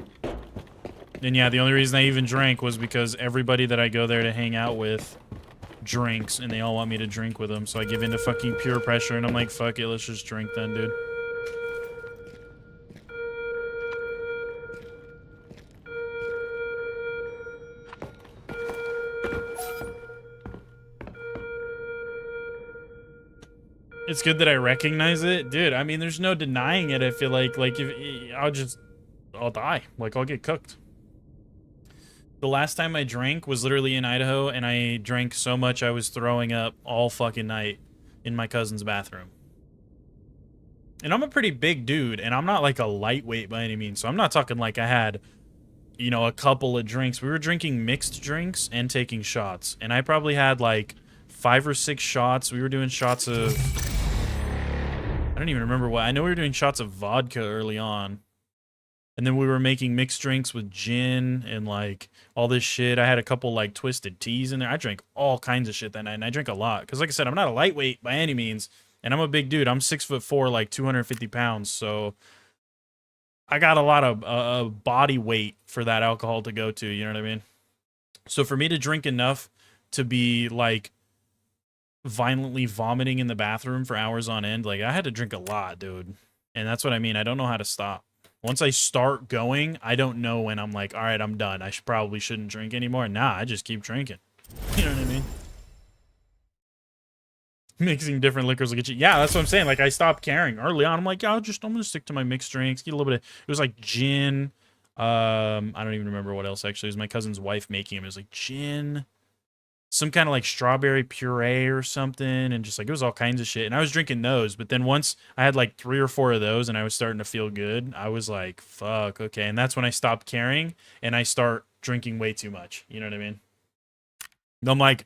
And yeah, the only reason I even drank was because everybody that I go there to hang out with drinks, and they all want me to drink with them, so I give in to fucking peer pressure, and I'm like, fuck it, let's just drink then, dude. It's good that I recognize it. Dude, I mean, there's no denying it. I feel like if I'll die. Like, I'll get cooked. The last time I drank was literally in Idaho, and I drank so much I was throwing up all fucking night in my cousin's bathroom. And I'm a pretty big dude, and I'm not like a lightweight by any means, so I'm not talking like I had, you know, a couple of drinks. We were drinking mixed drinks and taking shots, and I probably had like 5 or 6 shots. We were doing shots of... I don't even remember what. I know we were doing shots of vodka early on. And then we were making mixed drinks with gin and like all this shit. I had a couple like twisted teas in there. I drank all kinds of shit that night, and I drink a lot. Because like I said, I'm not a lightweight by any means. And I'm a big dude. I'm 6'4", like 250 pounds. So I got a lot of body weight for that alcohol to go to. You know what I mean? So for me to drink enough to be like violently vomiting in the bathroom for hours on end, like I had to drink a lot, dude. And that's what I mean. I don't know how to stop. Once I start going, I don't know when I'm like, all right, I'm done. I probably shouldn't drink anymore. Nah, I just keep drinking. You know what I mean? Mixing different liquors will get you. Yeah, that's what I'm saying. Like, I stopped caring early on. I'm like, yeah, I'm gonna stick to my mixed drinks. Get a little bit of, it was like gin. I don't even remember what else actually. It was my cousin's wife making them. It was like gin, some kind of like strawberry puree or something, and just like it was all kinds of shit. And I was drinking those, but then once I had like 3 or 4 of those and I was starting to feel good, I was like, fuck, okay. And that's when I stopped caring and I start drinking way too much. You know what I mean? I'm like,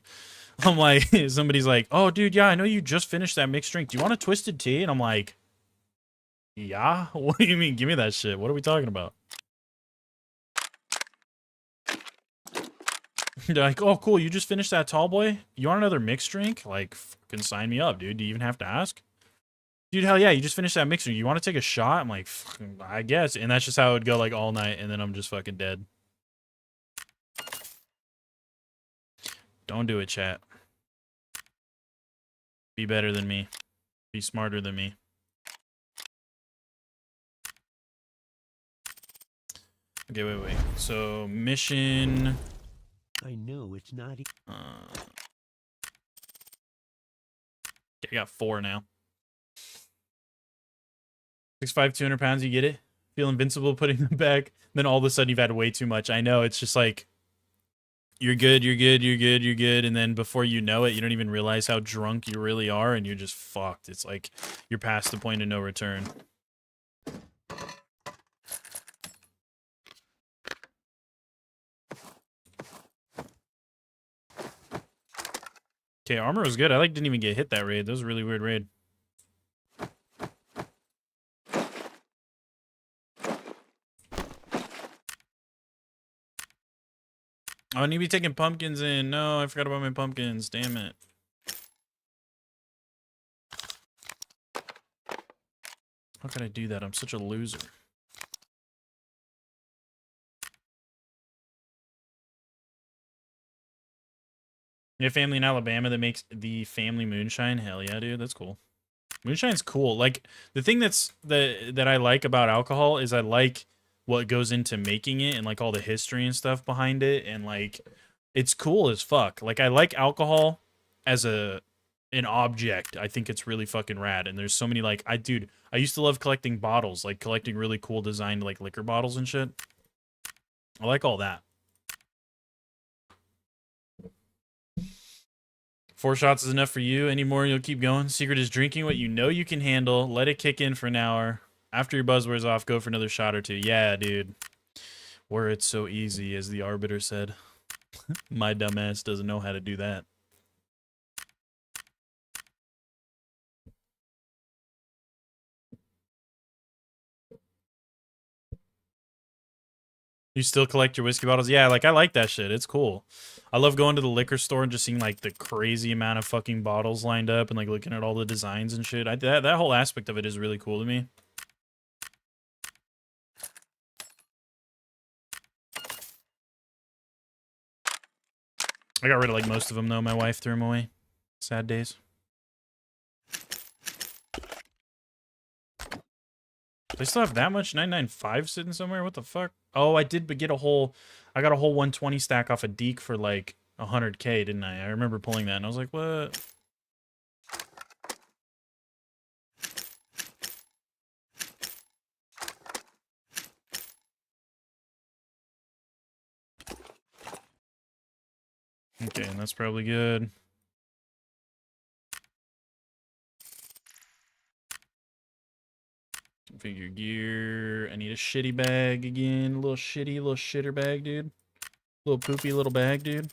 somebody's like, oh dude, yeah, I know you just finished that mixed drink. Do you want a twisted tea? And I'm like, yeah, what do you mean? Give me that shit. What are we talking about? They're like, oh, cool, you just finished that tall boy? You want another mixed drink? Like, fucking sign me up, dude. Do you even have to ask? Dude, hell yeah, you just finished that mixed drink. You want to take a shot? I'm like, I guess. And that's just how it would go, like, all night, and then I'm just fucking dead. Don't do it, chat. Be better than me. Be smarter than me. Okay, wait. So, mission... I know it's not. Okay, I got 4 now. 6'5", 200 pounds, you get it? Feel invincible putting them back. Then all of a sudden you've had way too much. I know, it's just like, you're good. And then before you know it, you don't even realize how drunk you really are, and you're just fucked. It's like, you're past the point of no return. Okay, armor was good. I like didn't even get hit that raid. That was a really weird raid. Oh, I need to be taking pumpkins in. No, I forgot about my pumpkins. Damn it. How could I do that? I'm such a loser. You have family in Alabama that makes the family moonshine? Hell yeah, dude. That's cool. Moonshine's cool. Like, the thing that I like about alcohol is I like what goes into making it and, like, all the history and stuff behind it. And, like, it's cool as fuck. Like, I like alcohol as an object. I think it's really fucking rad. And there's so many, like, dude, I used to love collecting bottles. Like, collecting really cool designed, like, liquor bottles and shit. I like all that. 4 shots is enough for you. Any more, you'll keep going. Secret is drinking what you know you can handle. Let it kick in for an hour. After your buzz wears off, go for another shot or 2. Yeah, dude. Were it so easy, as the Arbiter said. My dumbass doesn't know how to do that. You still collect your whiskey bottles? Yeah, like, I like that shit. It's cool. I love going to the liquor store and just seeing, like, the crazy amount of fucking bottles lined up and, like, looking at all the designs and shit. That whole aspect of it is really cool to me. I got rid of, like, most of them, though. My wife threw them away. Sad days. They still have that much 995 sitting somewhere? What the fuck? Oh, I did get a whole... I got a whole 120 stack off a Deke for, like, 100k, didn't I? I remember pulling that, and I was like, what? Okay, and that's probably good. Configure gear. I need a shitty bag again. A little shitty, little shitter bag, dude. Little poopy little bag, dude.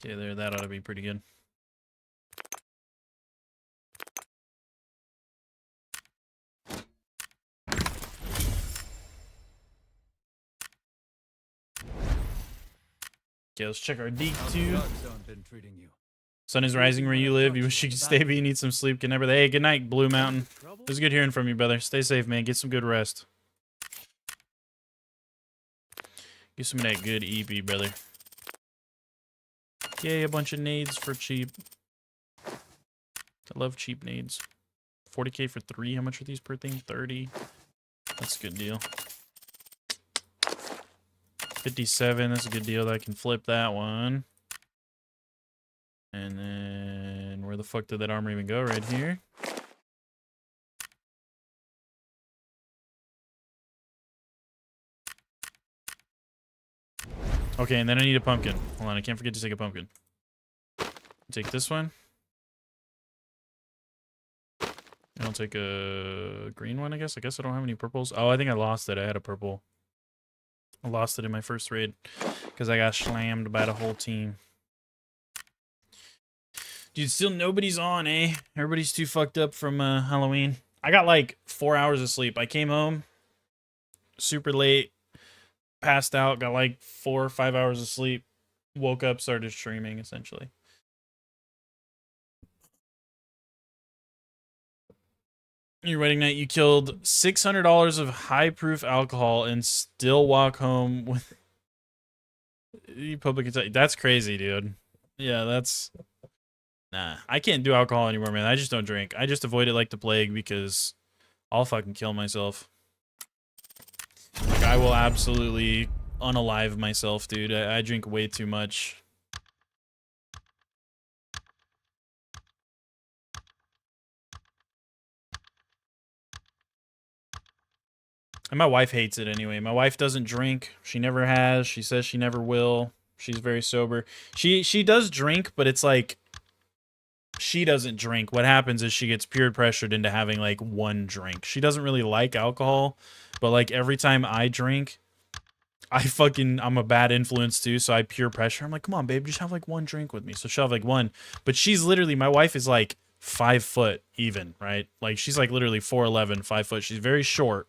Okay, there, that ought to be pretty good. Okay, let's check our Deke too. Sun is rising where you live. You wish you could stay, but you need some sleep. Can never. Hey, good night, Blue Mountain. It was good hearing from you, brother. Stay safe, man. Get some good rest. Get some of that good EP, brother. Yay, a bunch of nades for cheap. I love cheap nades. 40k for 3. How much are these per thing? 30. That's a good deal. 57. That's a good deal. That I can flip that one. And then where the fuck did that armor even go? Right here. Okay, and then I need a pumpkin. Hold on, I can't forget to take a pumpkin. Take this one. And I'll take a green one, I guess. I guess I don't have any purples. Oh, I think I lost it. I had a purple. I lost it in my first raid because I got slammed by the whole team. Dude, still nobody's on, eh? Everybody's too fucked up from Halloween. I got like 4 hours of sleep. I came home super late, passed out, got like 4 or 5 hours of sleep, woke up, started streaming, essentially. Your wedding night, you killed $600 of high-proof alcohol and still walk home with... You public... That's crazy, dude. Yeah, that's... Nah, I can't do alcohol anymore, man. I just don't drink. I just avoid it like the plague because I'll fucking kill myself. Like, I will absolutely unalive myself, dude. I drink way too much. And my wife hates it anyway. My wife doesn't drink. She never has. She says she never will. She's very sober. She does drink, but it's like she doesn't drink. What happens is she gets peer pressured into having like one drink. She doesn't really like alcohol, but like every time I drink, I'm a bad influence too, so I peer pressure. I'm like, come on, babe, just have like one drink with me. So she'll have like one. But she's literally, my wife is like 5 foot even, right? Like she's like literally 4'11", 5 foot. She's very short.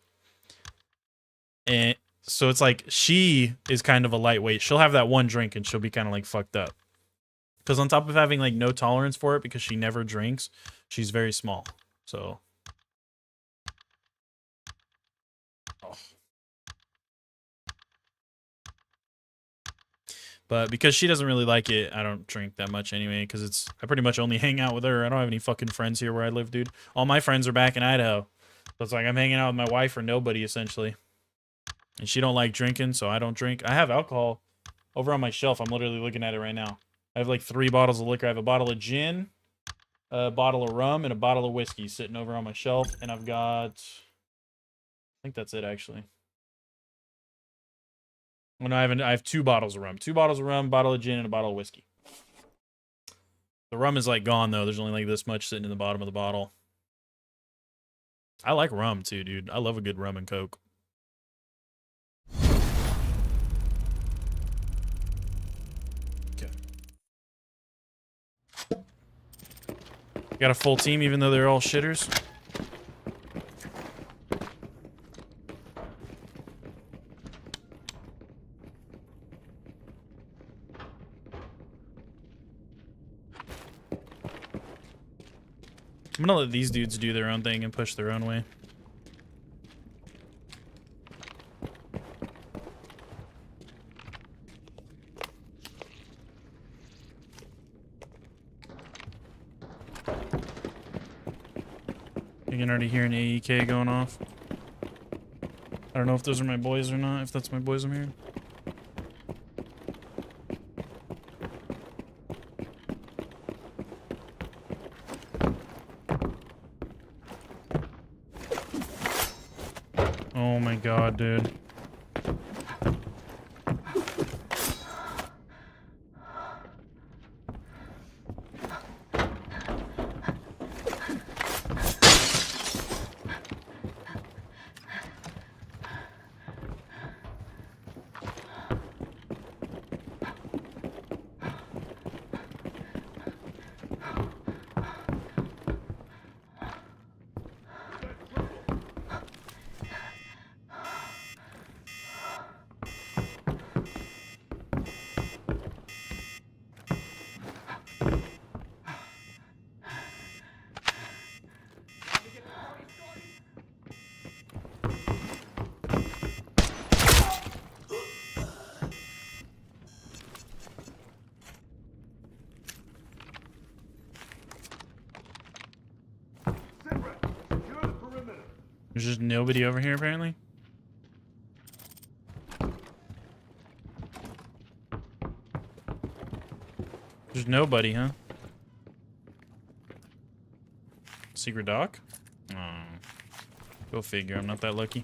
And so it's like she is kind of a lightweight. She'll have that one drink and she'll be kind of like fucked up. Because on top of having like no tolerance for it because she never drinks, she's very small. So. Oh. But because she doesn't really like it, I don't drink that much anyway. Because I pretty much only hang out with her. I don't have any fucking friends here where I live, dude. All my friends are back in Idaho. So it's like I'm hanging out with my wife or nobody essentially. And she don't like drinking, so I don't drink. I have alcohol over on my shelf. I'm literally looking at it right now. I have like 3 bottles of liquor. I have a bottle of gin, a bottle of rum, and a bottle of whiskey sitting over on my shelf. And I've got... I think that's it, actually. Oh, no, I have 2 bottles of rum. 2 bottles of rum, bottle of gin, and a bottle of whiskey. The rum is like gone, though. There's only like this much sitting in the bottom of the bottle. I like rum, too, dude. I love a good rum and Coke. Got a full team even though they're all shitters. I'm gonna let these dudes do their own thing and push their own way. You can already hear an AEK going off. I don't know if those are my boys or not, if that's my boys I'm hearing. Oh my god, dude. There's just nobody over here, apparently. There's nobody, huh? Secret dock? Oh. Go figure, I'm not that lucky.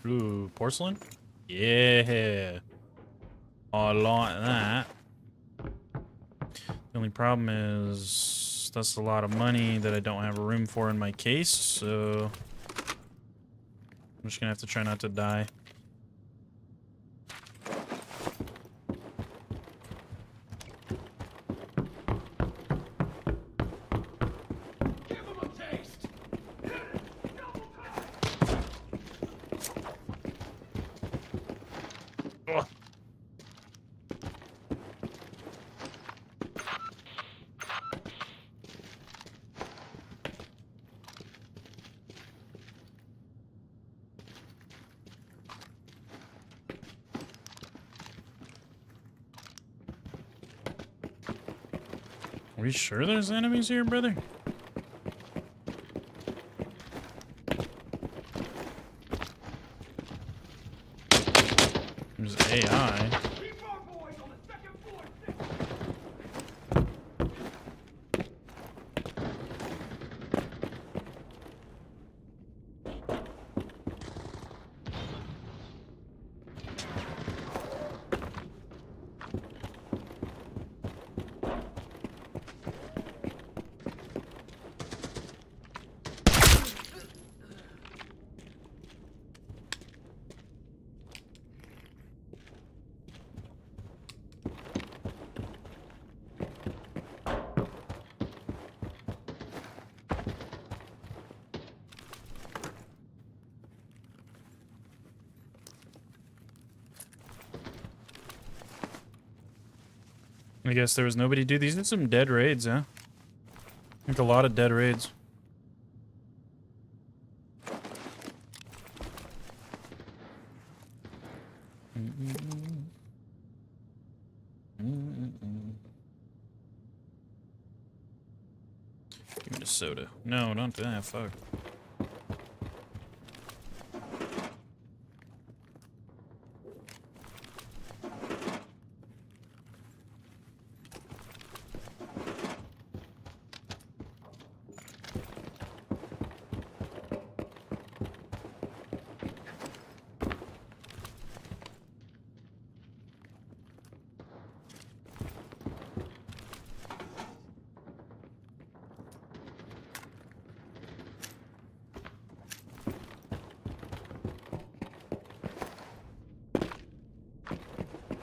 Ooh, porcelain? Yeah. I like that. The only problem is that's a lot of money that I don't have room for in my case, so I'm just gonna have to try not to die. Ugh. Are we sure there's enemies here, brother? There's AI. Keep our boys on the second floor. I guess there was nobody. Dude, these are some dead raids, huh? I think a lot of dead raids. Give me the soda. No, don't do that. Fuck.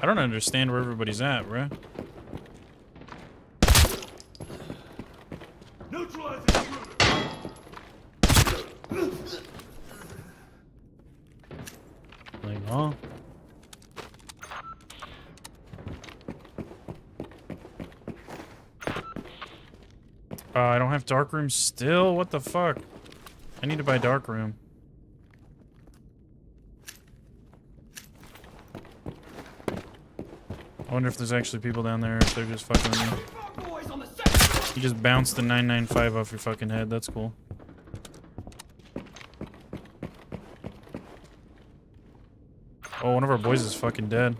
I don't understand where everybody's at, bro. Neutralize the intruder. Like, huh? I don't have dark room still? What the fuck? I need to buy dark room. I wonder if there's actually people down there, if they're just fucking with me. Keep our boys on the second floor. You just bounced the 995 off your fucking head. That's cool. Oh, one of our boys is fucking dead.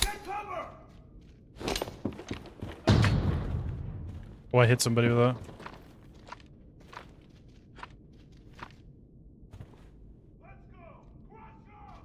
Get cover. Oh, I hit somebody with that. Let's go. Cross up.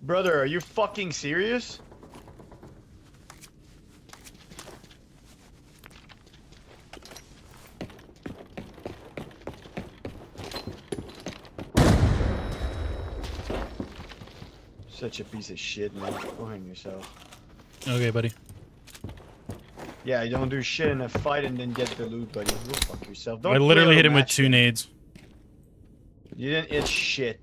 Brother, are you fucking serious? Such a piece of shit, man. Go hang yourself. Okay, buddy. Yeah, you don't do shit in a fight and then get the loot, buddy. Go fuck yourself. Don't I literally play hit a him with match 2 then. nades. You didn't hit shit.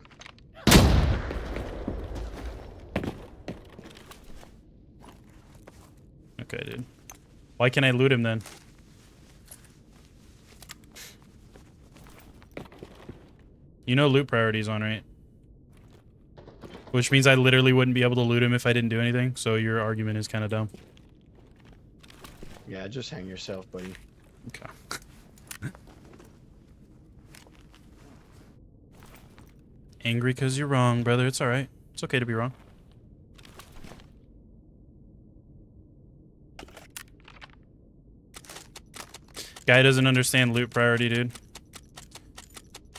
Okay, dude. Why can't I loot him then? You know loot priorities on, right? Which means I literally wouldn't be able to loot him if I didn't do anything, so your argument is kind of dumb. Yeah, just hang yourself, buddy. Okay. Angry because you're wrong, brother. It's alright. It's okay to be wrong. Guy doesn't understand loot priority, dude.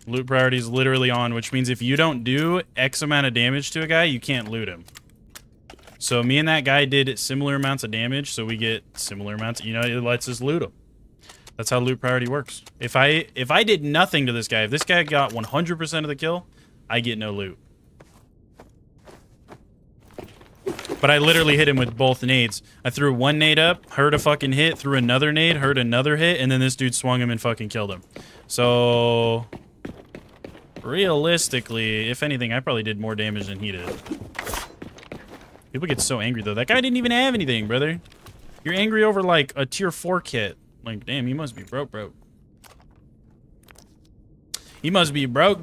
Loot priority is literally on, which means if you don't do X amount of damage to a guy, you can't loot him. So me and that guy did similar amounts of damage, so we get similar amounts. You know, it lets us loot him. That's how loot priority works. If I did nothing to this guy, if this guy got 100% of the kill, I get no loot. But I literally hit him with both nades. I threw one nade up, heard a fucking hit, threw another nade, heard another hit, and then this dude swung him and fucking killed him. So realistically, if anything, I probably did more damage than he did. People get so angry though. That guy didn't even have anything, brother. You're angry over like a tier 4 kit. Like, damn, you must be broke. He must be broke.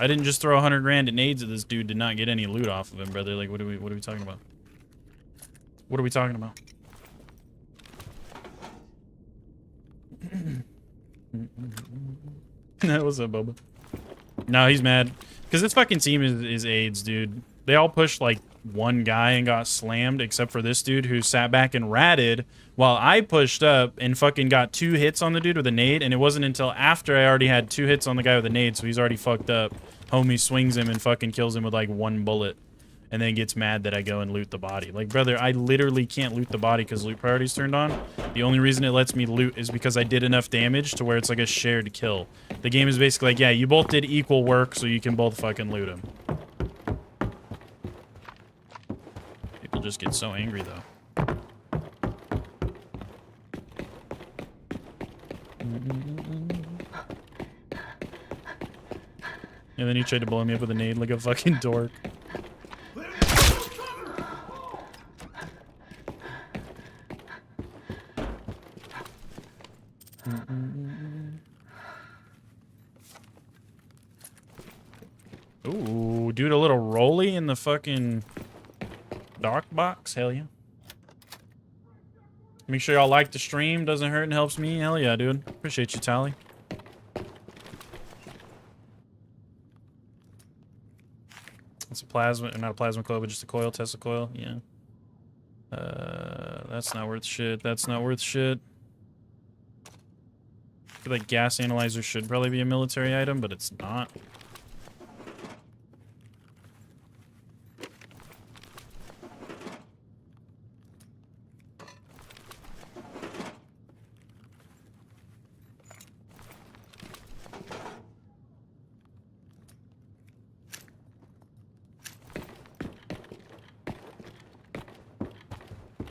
I didn't just throw 100 grand at nades at this dude, did not get any loot off of him, brother. Like, what are we talking about? What are we talking about? That was a Boba. No, he's mad. Because this fucking team is AIDS, dude. They all pushed like one guy and got slammed, except for this dude who sat back and ratted while I pushed up and fucking got 2 hits on the dude with a nade. And it wasn't until after I already had 2 hits on the guy with a nade, so he's already fucked up. Homie swings him and fucking kills him with like 1 bullet. And then gets mad that I go and loot the body. Like, brother, I literally can't loot the body because loot priority's turned on. The only reason it lets me loot is because I did enough damage to where it's like a shared kill. The game is basically like, yeah, you both did equal work, so you can both fucking loot him. People just get so angry, though. And then he tried to blow me up with a nade like a fucking dork. Ooh, dude, a little rolly in the fucking dark box? Hell yeah. Make sure y'all like the stream. Doesn't hurt and helps me. Hell yeah, dude. Appreciate you, Tally. It's a plasma, not a plasma coil, but just a coil, Tesla coil. Yeah. That's not worth shit. That's not worth shit. I feel like gas analyzer should probably be a military item, but it's not.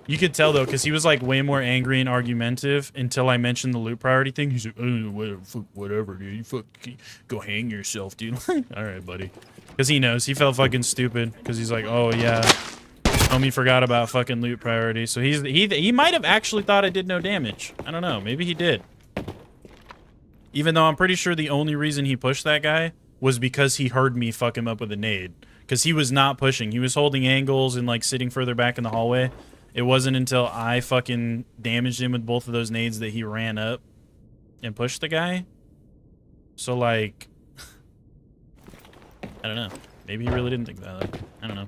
You could tell though, because he was like way more angry and argumentative until I mentioned the loot priority thing. He's like, oh, whatever, dude. You fucking go hang yourself, dude. All right, buddy. Because he knows. He felt fucking stupid. Because he's like, oh yeah, homie forgot about fucking loot priority. So he might have actually thought I did no damage. I don't know. Maybe he did. Even though I'm pretty sure the only reason he pushed that guy was because he heard me fuck him up with a nade. Because he was not pushing. He was holding angles and like sitting further back in the hallway. It wasn't until I fucking damaged him with both of those nades that he ran up and pushed the guy. So, like, I don't know. Maybe he really didn't think that. I don't know.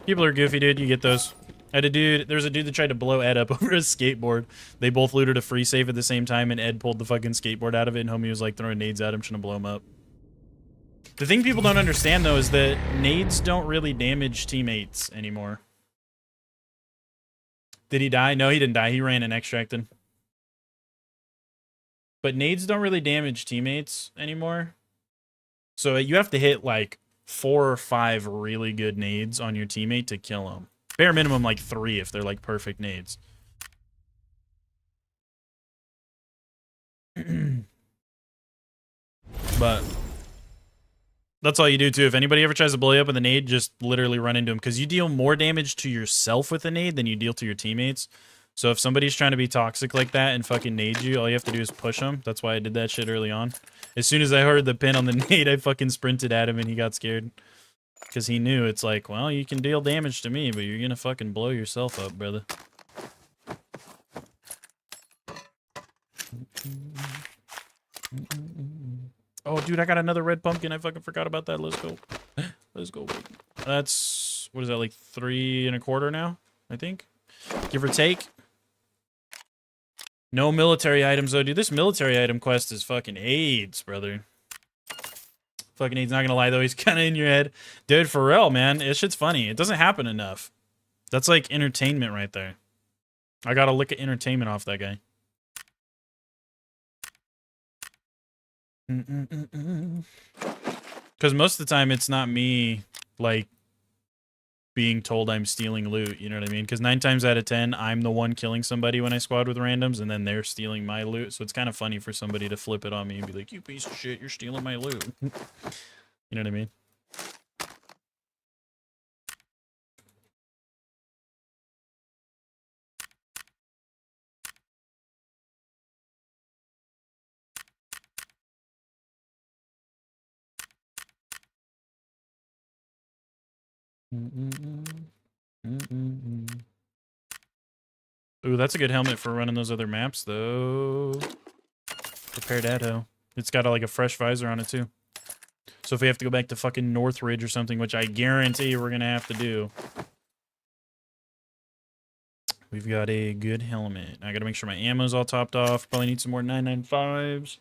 People are goofy, dude. You get those. I had a dude, there was a dude that tried to blow Ed up over a skateboard. They both looted a free save at the same time, and Ed pulled the fucking skateboard out of it, and homie was, like, throwing nades at him, trying to blow him up. The thing people don't understand, though, is that nades don't really damage teammates anymore. Did he die? No, he didn't die. He ran and extracted. But nades don't really damage teammates anymore. So you have to hit like 4 or 5 really good nades on your teammate to kill him. Bare minimum like 3 if they're like perfect nades. But that's all you do too. If anybody ever tries to blow you up with a nade, just literally run into him. Because you deal more damage to yourself with a nade than you deal to your teammates. So if somebody's trying to be toxic like that and fucking nade you, all you have to do is push them. That's why I did that shit early on. As soon as I heard the pin on the nade, I fucking sprinted at him and he got scared. Because he knew it's like, well, you can deal damage to me, but you're gonna fucking blow yourself up, brother. Oh, dude, I got another red pumpkin. I fucking forgot about that. Let's go. Let's go. That's, what is that, like 3 1/4 now, I think? Give or take. No military items, though, dude. This military item quest is fucking AIDS, brother. Fucking AIDS, not gonna lie, though. He's kind of in your head. Dude, for real, man. This shit's funny. It doesn't happen enough. That's like entertainment right there. I got a lick of entertainment off that guy. Because most of the time, it's not me, like, being told I'm stealing loot, you know what I mean? Because 9 times out of 10, I'm the one killing somebody when I squad with randoms, and then they're stealing my loot. So it's kind of funny for somebody to flip it on me and be like, you piece of shit, you're stealing my loot. You know what I mean? Ooh, that's a good helmet for running those other maps, though. Prepared Adho. It's got like a fresh visor on it, too. So if we have to go back to fucking Northridge or something, which I guarantee we're going to have to do, we've got a good helmet. I got to make sure my ammo's all topped off. Probably need some more 995s.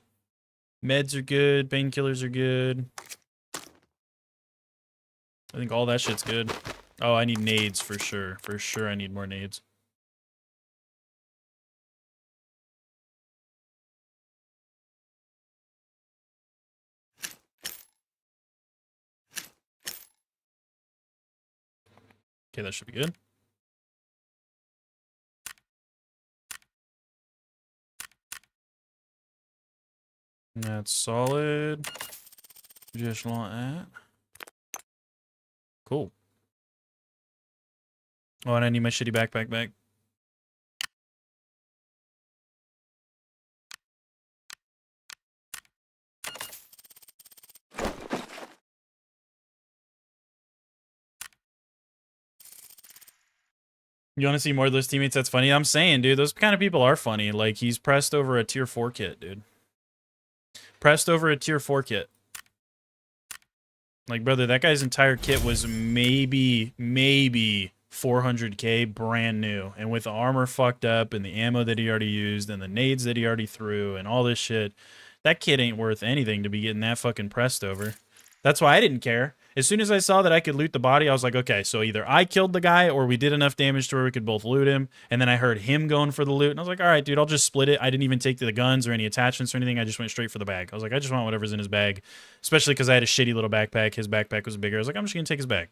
Meds are good. Painkillers are good. I think all that shit's good. Oh, I need nades for sure. For sure I need more nades. Okay, that should be good. That's solid. Just want that. Cool. Oh, and I need my shitty backpack back. You want to see more of those teammates? That's funny. I'm saying, dude, those kind of people are funny. Like, he's pressed over a tier 4 kit, dude. Pressed over a tier 4 kit. Like, brother, that guy's entire kit was maybe 400k brand new. And with the armor fucked up and the ammo that he already used and the nades that he already threw and all this shit, that kit ain't worth anything to be getting that fucking pressed over. That's why I didn't care. As soon as I saw that I could loot the body, I was like, okay, so either I killed the guy or we did enough damage to where we could both loot him. And then I heard him going for the loot. And I was like, all right, dude, I'll just split it. I didn't even take the guns or any attachments or anything. I just went straight for the bag. I was like, I just want whatever's in his bag. Especially because I had a shitty little backpack. His backpack was bigger. I was like, I'm just going to take his bag.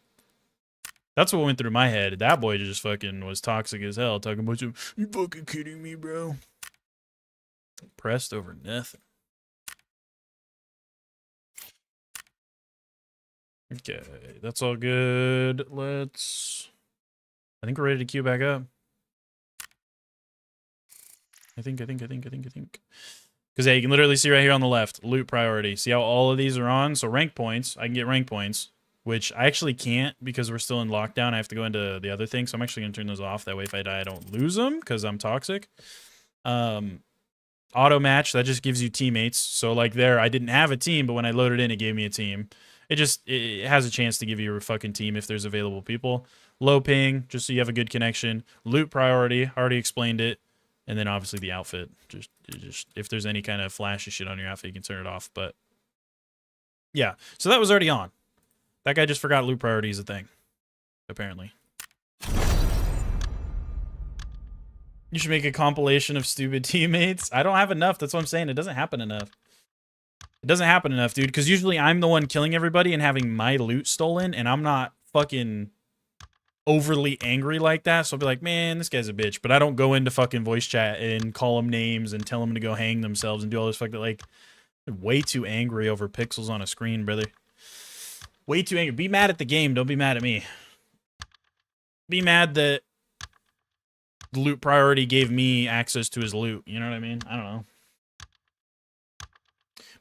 That's what went through my head. That boy just fucking was toxic as hell. Talking about you fucking kidding me, bro. Pressed over nothing. Okay, that's all good. I think we're ready to queue back up. I think. Because, yeah, you can literally see right here on the left, loot priority. See how all of these are on? So rank points, I can get rank points, which I actually can't because we're still in lockdown. I have to go into the other thing, so I'm actually going to turn those off. That way if I die, I don't lose them because I'm toxic. Auto match, that just gives you teammates. So, like there, I didn't have a team, but when I loaded in, it gave me a team. It has a chance to give you a fucking team if there's available people. Low ping, just so you have a good connection. Loot priority, already explained it. And then obviously the outfit. Just if there's any kind of flashy shit on your outfit, you can turn it off. But Yeah, so that was already on. That guy just forgot loot priority is a thing, apparently. You should make a compilation of stupid teammates. I don't have enough. That's what I'm saying. It doesn't happen enough. It doesn't happen enough, dude, because usually I'm the one killing everybody and having my loot stolen, and I'm not fucking overly angry like that. So I'll be like, man, this guy's a bitch. But I don't go into fucking voice chat and call them names and tell them to go hang themselves and do all this fucking, like, way too angry over pixels on a screen, brother. Way too angry. Be mad at the game. Don't be mad at me. Be mad that loot priority gave me access to his loot. You know what I mean? I don't know.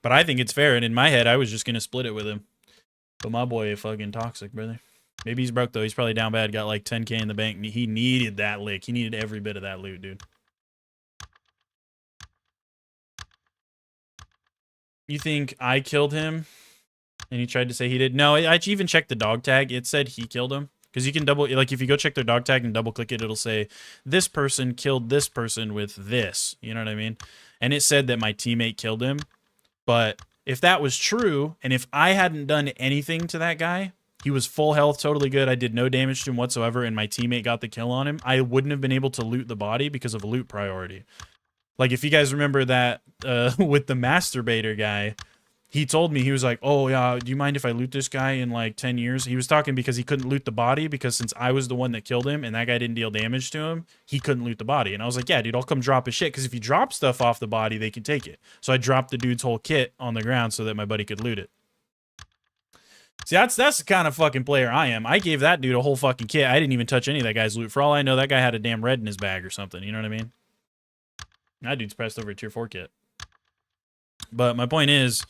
But I think it's fair, and in my head, I was just gonna split it with him. But my boy fucking toxic, brother. Maybe he's broke, though. He's probably down bad, got like 10K in the bank. He needed that lick. He needed every bit of that loot, dude. You think I killed him? And he tried to say he did? No, I even checked the dog tag. It said he killed him. Because you can double, like, if you go check their dog tag and double click it, it'll say, this person killed this person with this. You know what I mean? And it said that my teammate killed him. But if that was true, and if I hadn't done anything to that guy, he was full health, totally good, I did no damage to him whatsoever, and my teammate got the kill on him, I wouldn't have been able to loot the body because of loot priority. Like, if you guys remember that with the masturbator guy, he told me, he was like, oh, yeah, do you mind if I loot this guy in, like, 10 years? He was talking because he couldn't loot the body because since I was the one that killed him and that guy didn't deal damage to him, he couldn't loot the body. And I was like, yeah, dude, I'll come drop his shit because if you drop stuff off the body, they can take it. So I dropped the dude's whole kit on the ground so that my buddy could loot it. See, that's the kind of fucking player I am. I gave that dude a whole fucking kit. I didn't even touch any of that guy's loot. For all I know, that guy had a damn red in his bag or something. You know what I mean? That dude's pressed over a tier 4 kit. But my point is,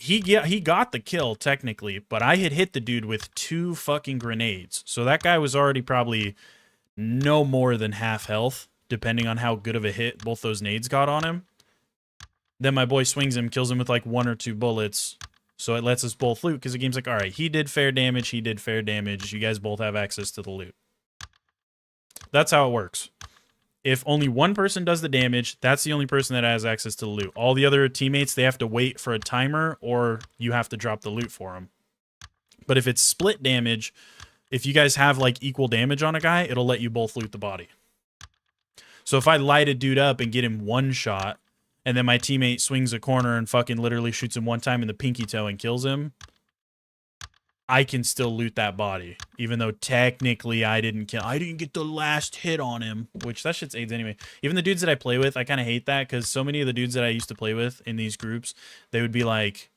he got the kill, technically, but I had hit the dude with 2 fucking grenades. So that guy was already probably no more than half health, depending on how good of a hit both those nades got on him. Then my boy swings him, kills him with like 1 or 2 bullets. So it lets us both loot, because the game's like, alright, he did fair damage, he did fair damage. You guys both have access to the loot. That's how it works. If only one person does the damage, that's the only person that has access to the loot. All the other teammates, they have to wait for a timer, or you have to drop the loot for them. But if it's split damage, if you guys have like equal damage on a guy, it'll let you both loot the body. So if I light a dude up and get him 1 shot, and then my teammate swings a corner and fucking literally shoots him 1 time in the pinky toe and kills him, I can still loot that body, even though technically I didn't get the last hit on him, which that shit's AIDS anyway. Even the dudes that I play with, I kind of hate that, because so many of the dudes that I used to play with in these groups, they would be like,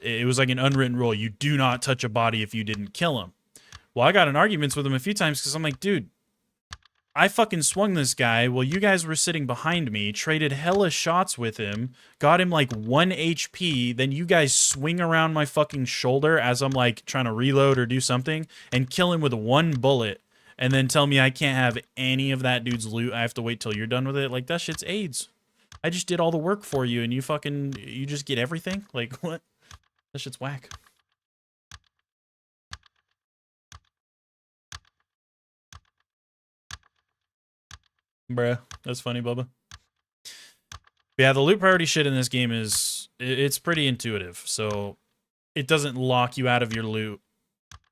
it was like an unwritten rule, you do not touch a body if you didn't kill him. Well, I got in arguments with him a few times, because I'm like, dude, I fucking swung this guy while you guys were sitting behind me, traded hella shots with him, got him like 1 HP, then you guys swing around my fucking shoulder as I'm like trying to reload or do something, and kill him with 1 bullet, and then tell me I can't have any of that dude's loot, I have to wait till you're done with it. Like, that shit's AIDS. I just did all the work for you, and you just get everything? Like, what? That shit's whack. Bruh, that's funny, Bubba. But yeah, the loot priority shit in this game is, it's pretty intuitive. So it doesn't lock you out of your loot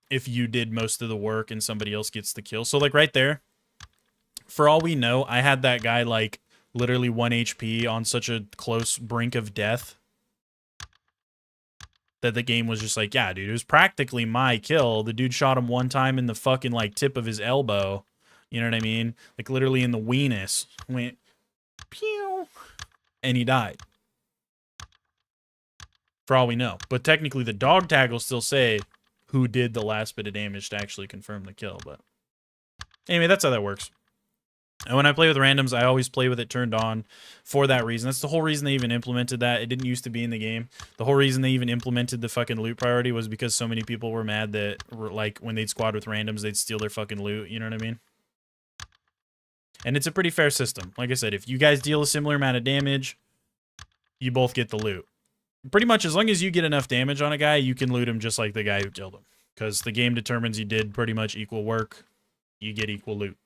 if you did most of the work and somebody else gets the kill. So like right there, for all we know, I had that guy like literally 1 HP on such a close brink of death that the game was just like, yeah, dude, it was practically my kill. The dude shot him 1 time in the fucking like tip of his elbow. You know what I mean? Like, literally in the weenus. Went, pew, and he died. For all we know. But technically, the dog tag will still say who did the last bit of damage to actually confirm the kill. But anyway, that's how that works. And when I play with randoms, I always play with it turned on for that reason. That's the whole reason they even implemented that. It didn't used to be in the game. The whole reason they even implemented the fucking loot priority was because so many people were mad that, like, when they'd squad with randoms, they'd steal their fucking loot. You know what I mean? And it's a pretty fair system. Like I said, if you guys deal a similar amount of damage, you both get the loot. Pretty much as long as you get enough damage on a guy, you can loot him just like the guy who killed him. Because the game determines you did pretty much equal work. You get equal loot.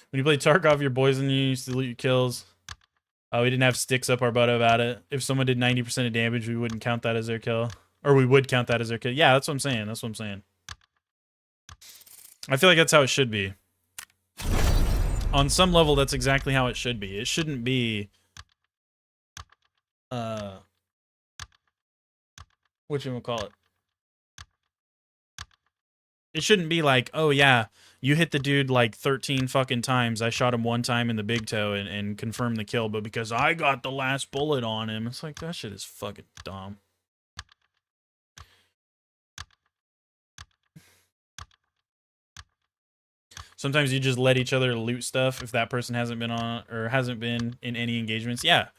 When you play Tarkov, your boys and you used to loot your kills. Oh, we didn't have sticks up our butt about it. If someone did 90% of damage, we wouldn't count that as their kill. Or we would count that as their kill. Yeah, that's what I'm saying. That's what I'm saying. I feel like that's how it should be. On some level, that's exactly how it should be. It shouldn't be... whatchamacallit? It shouldn't be like, oh yeah, you hit the dude like 13 fucking times. I shot him one time in the big toe and confirmed the kill, but because I got the last bullet on him, it's like, that shit is fucking dumb. Sometimes you just let each other loot stuff if that person hasn't been on or hasn't been in any engagements. Yeah.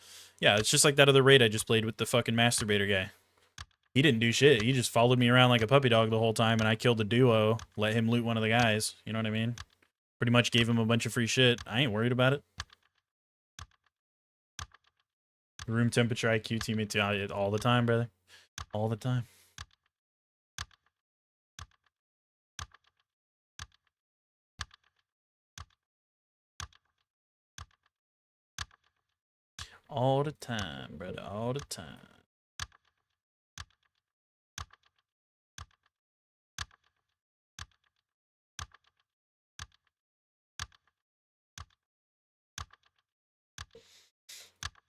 Yeah, it's just like that other raid I just played with the fucking masturbator guy. He didn't do shit. He just followed me around like a puppy dog the whole time, and I killed the duo, let him loot one of the guys. You know what I mean? Pretty much gave him a bunch of free shit. I ain't worried about it. Room temperature IQ teammate all the time, brother. All the time. All the time, brother. All the time.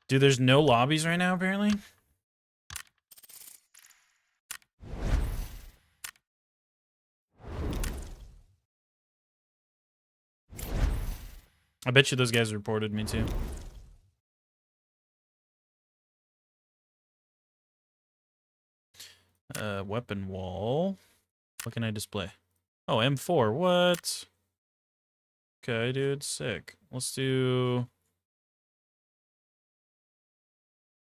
Dude, there's no lobbies right now, apparently. I bet you those guys reported me too. Weapon wall. What can I display? Oh, M4. What? Okay, dude. Sick. Let's do...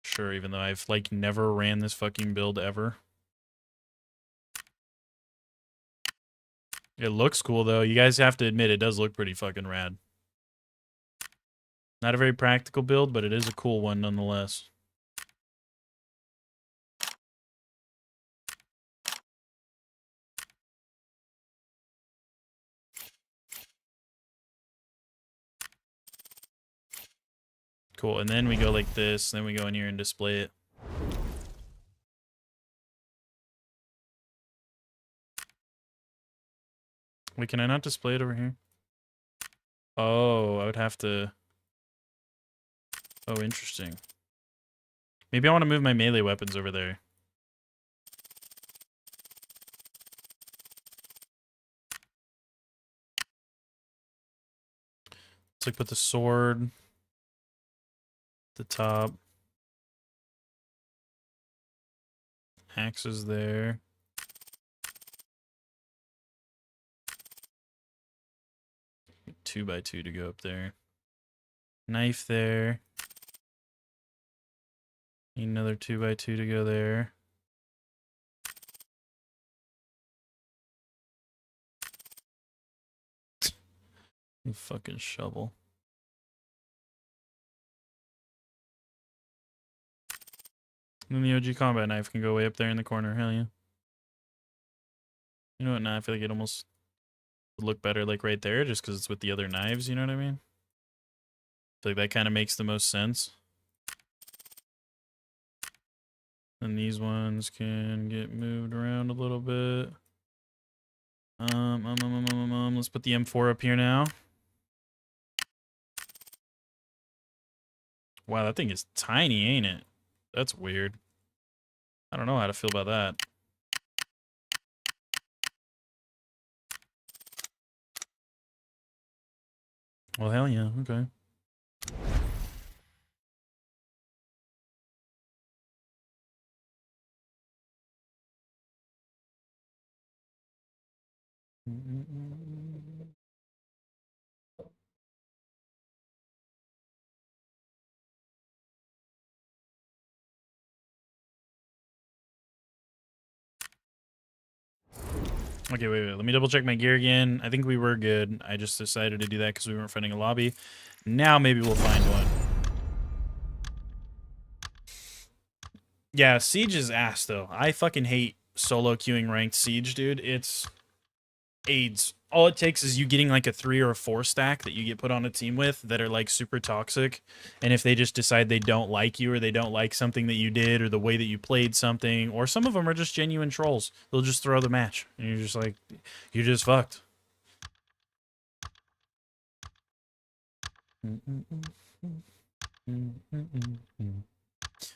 Sure, even though I've, like, never ran this fucking build ever. It looks cool, though. You guys have to admit, it does look pretty fucking rad. Not a very practical build, but it is a cool one nonetheless. Cool, and then we go like this, then we go in here and display it. Wait, can I not display it over here? Oh, I would have to... Oh, interesting. Maybe I want to move my melee weapons over there. Let's like put the sword at the top. Axe is there. Get 2x2 to go up there. Knife there. Need another 2x2 to go there. You fucking shovel. And then the OG combat knife can go way up there in the corner. Hell yeah. You know what? Now I feel like it almost would look better like right there just because it's with the other knives. You know what I mean? I feel like that kind of makes the most sense. And these ones can get moved around a little bit. Let's put the M4 up here now. Wow, that thing is tiny, ain't it? That's weird. I don't know how to feel about that. Well, hell yeah, okay. Okay, wait. Let me double check my gear again. I think we were good. I just decided to do that because we weren't finding a lobby. Now maybe we'll find one. Yeah, Siege is ass, though. I fucking hate solo queuing ranked Siege, dude. It's AIDS. all it takes is you getting like a 3 or a 4 stack that you get put on a team with that are like super toxic, and if they just decide they don't like you or they don't like something that you did or the way that you played something, or some of them are just genuine trolls, they'll just throw the match and you're just like, you're just fucked.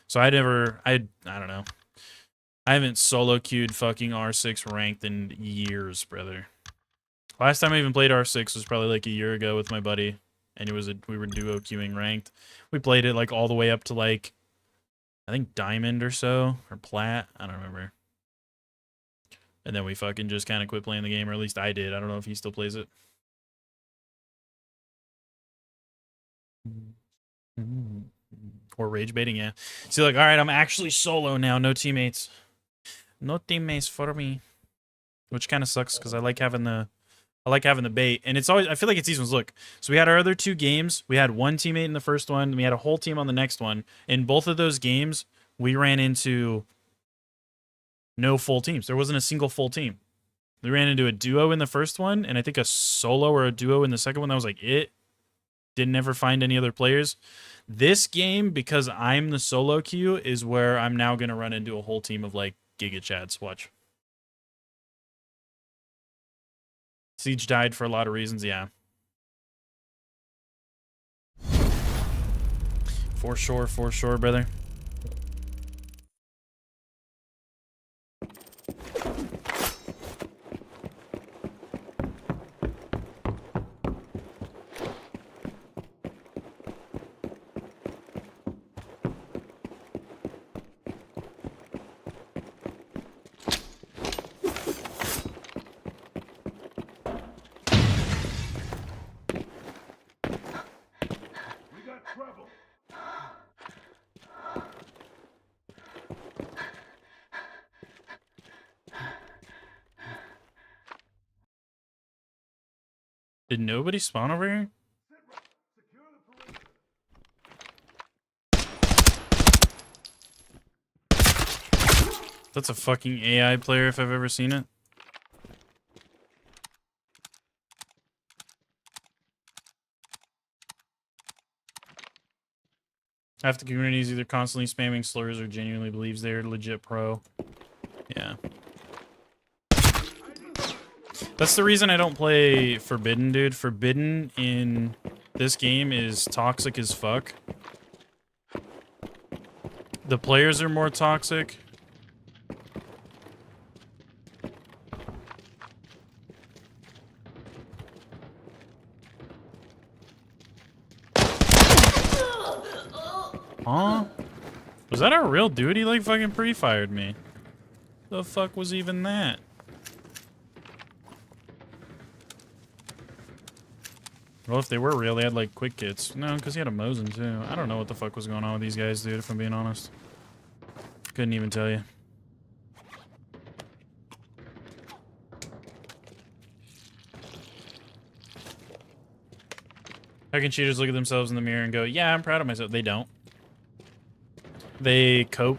So I don't know. I haven't solo queued fucking R6 ranked in years, brother. Last time I even played R6 was probably like a year ago with my buddy, and we were duo queuing ranked. We played it like all the way up to like, I think diamond or so, or plat, I don't remember. And then we fucking just kind of quit playing the game, or at least I did. I don't know if he still plays it. Or rage baiting, yeah. See, like, all right, I'm actually solo now, no teammates. No teammates for me. Which kind of sucks, because I like having the bait. And it's always, I feel like it's these ones. Look, so we had our other 2 games. We had 1 teammate in the first one, and we had a whole team on the next one. In both of those games, we ran into no full teams. There wasn't a single full team. We ran into a duo in the first one, and I think a solo or a duo in the second one. That was like it. Didn't ever find any other players. This game, because I'm the solo queue, is where I'm now going to run into a whole team of like Giga Chads. Watch. Siege died for a lot of reasons, yeah. For sure, brother. We got trouble. Did nobody spawn over here? Secure the perimeter. That's a fucking AI player if I've ever seen it. Half the community is either constantly spamming slurs or genuinely believes they're legit pro. Yeah. That's the reason I don't play Forbidden, dude. Forbidden in this game is toxic as fuck. The players are more toxic. Huh? Was that a real dude? He like fucking pre-fired me. The fuck was even that? Well, if they were real, they had like quick kits. No, because he had a Mosin too. I don't know what the fuck was going on with these guys, dude, if I'm being honest. Couldn't even tell you. How can cheaters look at themselves in the mirror and go, yeah, I'm proud of myself? They don't. They cope.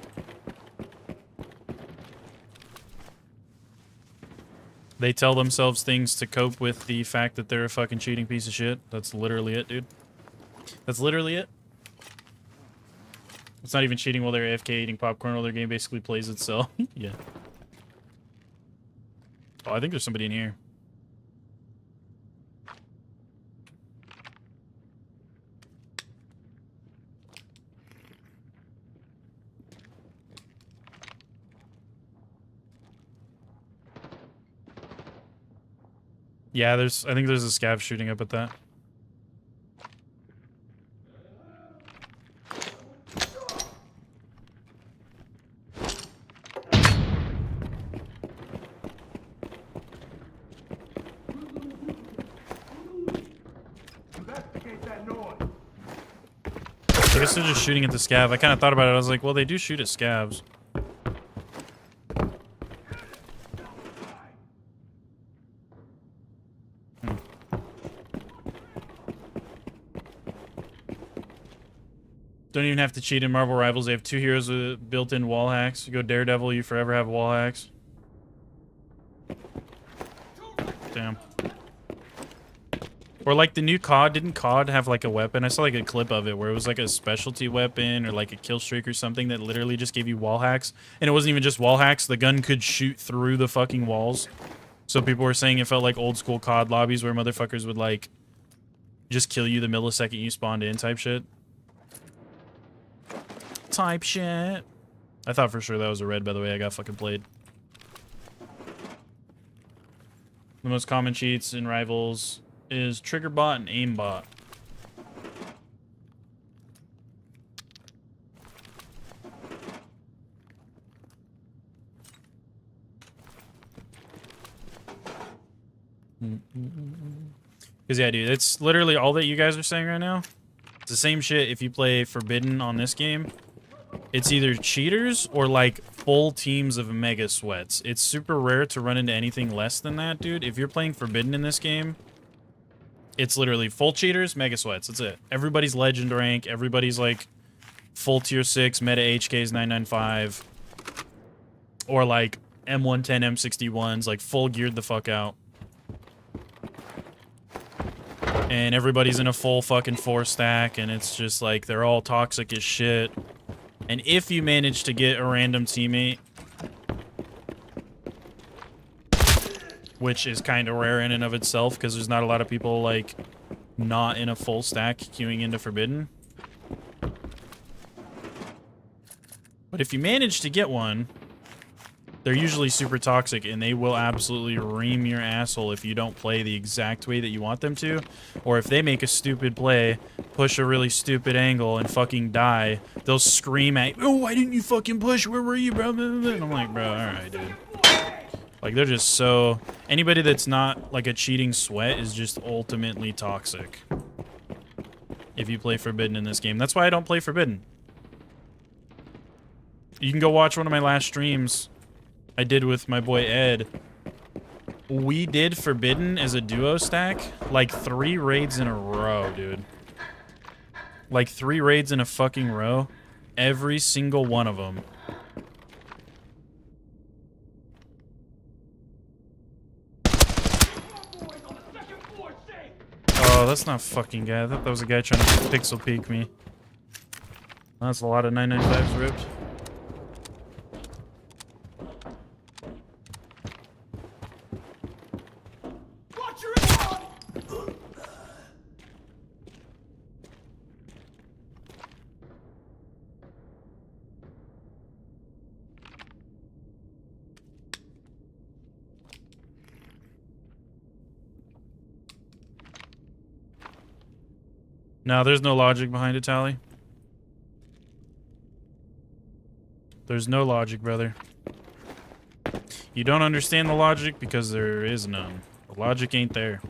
They tell themselves things to cope with the fact that they're a fucking cheating piece of shit. That's literally it, dude. That's literally it. It's not even cheating while they're AFK eating popcorn while their game basically plays itself. Yeah. Oh, I think there's somebody in here. Yeah, I think there's a scav shooting up at that. Investigate that noise. I guess they're just shooting at the scav. I kind of thought about it. I was like, well, they do shoot at scavs. Don't even have to cheat in Marvel Rivals. They have 2 heroes with built-in wall hacks. You go Daredevil, you forever have wall hacks. Damn. Or like the new COD, didn't COD have like a weapon? I saw like a clip of it where it was like a specialty weapon or like a kill streak or something that literally just gave you wall hacks. And it wasn't even just wall hacks, the gun could shoot through the fucking walls. So people were saying it felt like old school COD lobbies where motherfuckers would like just kill you the millisecond you spawned in type shit. Type shit. I thought for sure that was a red, by the way. I got fucking played. The most common cheats in Rivals is trigger bot and aim bot. Because yeah, dude, it's literally all that you guys are saying right now. It's the same shit if you play Forbidden on this game. It's either cheaters or like full teams of mega sweats. It's super rare to run into anything less than that, dude. If you're playing Forbidden in this game, it's literally full cheaters, mega sweats. That's it. Everybody's legend rank. Everybody's like full tier 6, meta HKs 995. Or like M110, M61s, like full geared the fuck out. And everybody's in a full fucking 4 stack, and it's just like they're all toxic as shit. And if you manage to get a random teammate, which is kind of rare in and of itself because there's not a lot of people like not in a full stack queuing into Forbidden. But if you manage to get one, they're usually super toxic and they will absolutely ream your asshole if you don't play the exact way that you want them to. Or if they make a stupid play, push a really stupid angle and fucking die, they'll scream at, oh, why didn't you fucking push? Where were you, bro? And I'm like, bro, alright, dude. Like, they're just so... Anybody that's not, like, a cheating sweat is just ultimately toxic. If you play Forbidden in this game. That's why I don't play Forbidden. You can go watch one of my last streams I did with my boy Ed. We did Forbidden as a duo stack, like 3 raids in a row, dude. Like 3 raids in a fucking row. Every single one of them. Oh, that's not fucking guy. I thought that was a guy trying to pixel peek me. That's a lot of 995s ripped. No, there's no logic behind it, Tally. There's no logic, brother. You don't understand the logic because there is none. The logic ain't there.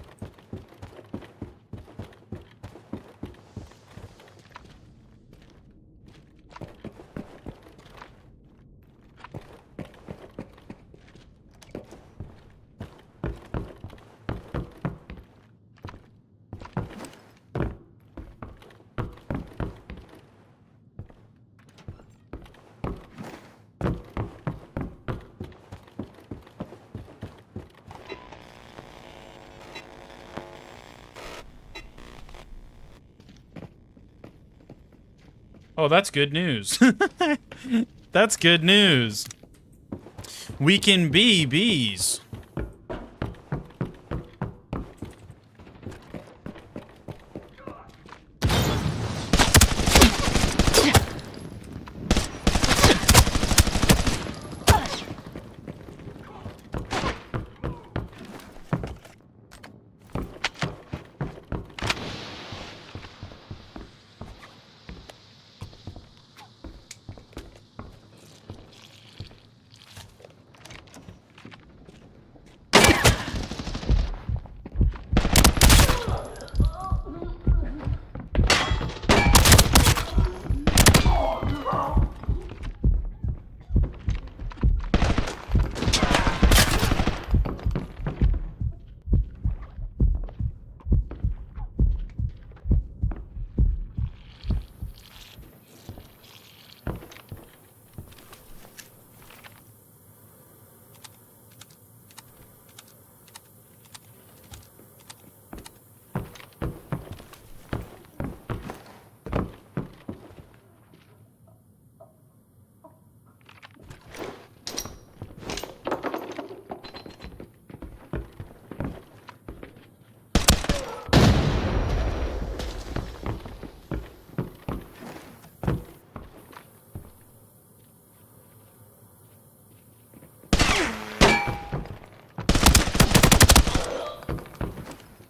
Oh, that's good news. That's good news. We can be bees.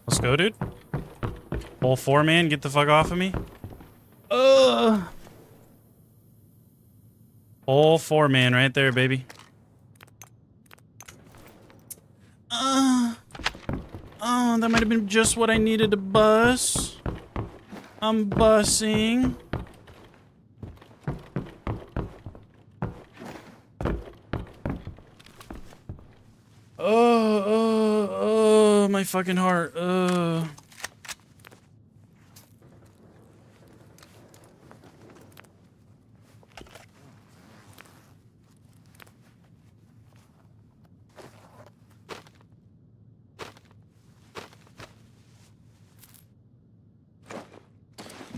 Let's go, dude. Whole 4-man, get the fuck off of me. Whole 4-man right there, baby. Oh, that might have been just what I needed to bus. I'm bussing. Oh, my fucking heart.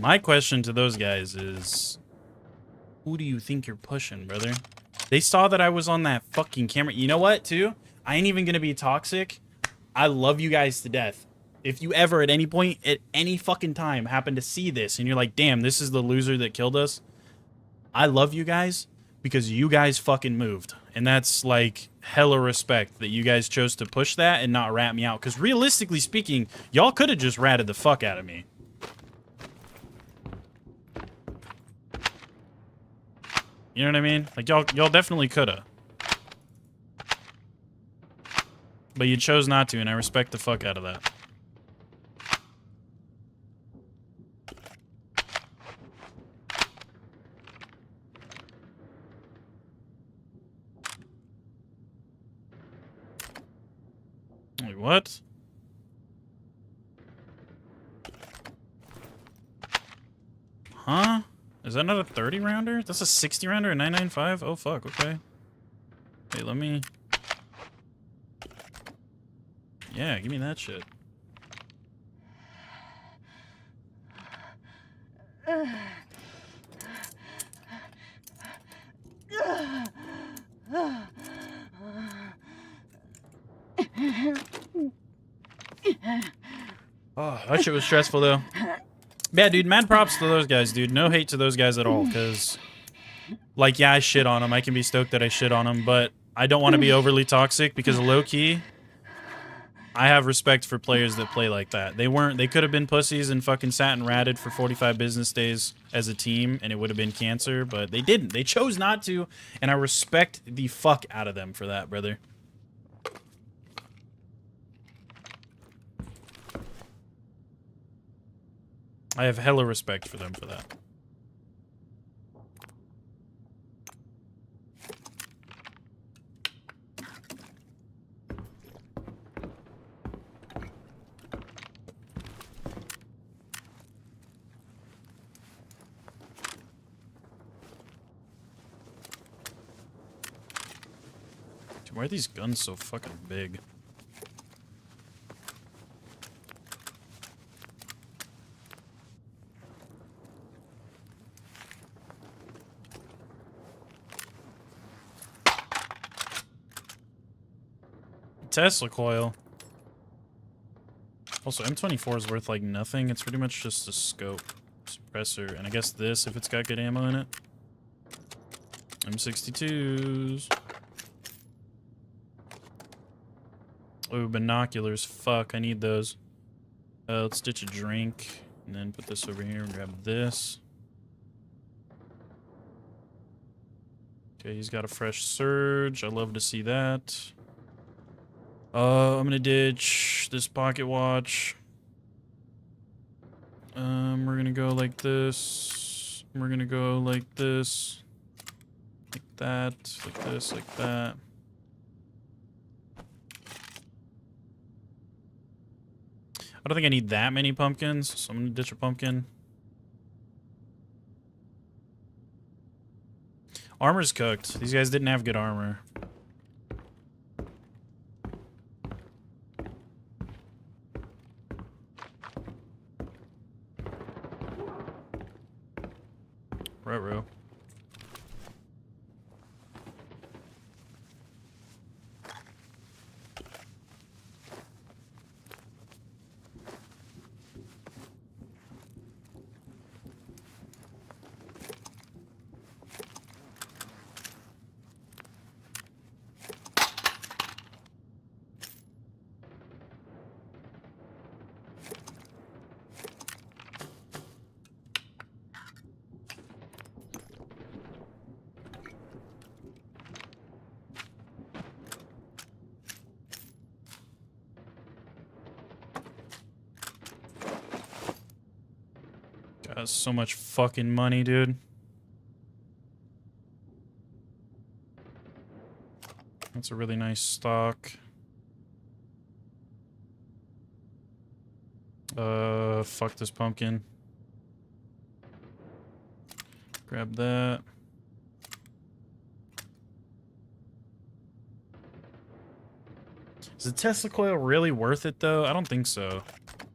My question to those guys is, who do you think you're pushing, brother? They saw that I was on that fucking camera. You know what, too? I ain't even gonna be toxic. I love you guys to death. If you ever, at any point, at any fucking time, happen to see this and you're like, damn, this is the loser that killed us, I love you guys because you guys fucking moved. And that's, like, hella respect that you guys chose to push that and not rat me out. Because realistically speaking, y'all could have just ratted the fuck out of me. You know what I mean? Like, y'all definitely coulda. But you chose not to, and I respect the fuck out of that. Wait, what? Huh? Is that not a 30 rounder? That's a 60 rounder, a 995? Oh fuck, okay. Hey, let me... Yeah, give me that shit. Oh, that shit was stressful though. Yeah, dude, mad props to those guys, dude. No hate to those guys at all, because... Like, yeah, I shit on them. I can be stoked that I shit on them, but I don't want to be overly toxic, because low-key, I have respect for players that play like that. They could have been pussies and fucking sat and ratted for 45 business days as a team, and it would have been cancer, but they didn't. They chose not to, and I respect the fuck out of them for that, brother. I have hella respect for them for that. Dude, why are these guns so fucking big? Tesla coil. Also, M24 is worth like nothing. It's pretty much just a scope suppressor, and I guess this if it's got good ammo in it. M62s. Oh, binoculars. Fuck, I need those. Let's ditch a drink and then put this over here and grab this. Okay, he's got a fresh surge. I love to see that. I'm gonna ditch this pocket watch. We're gonna go like this. We're gonna go like this. Like that. Like this. Like that. I don't think I need that many pumpkins, so I'm gonna ditch a pumpkin. Armor's cooked. These guys didn't have good armor. Ruh-roh. Got so much fucking money, dude. That's a really nice stock. Fuck this pumpkin. Grab that. Is the Tesla coil really worth it, though? I don't think so.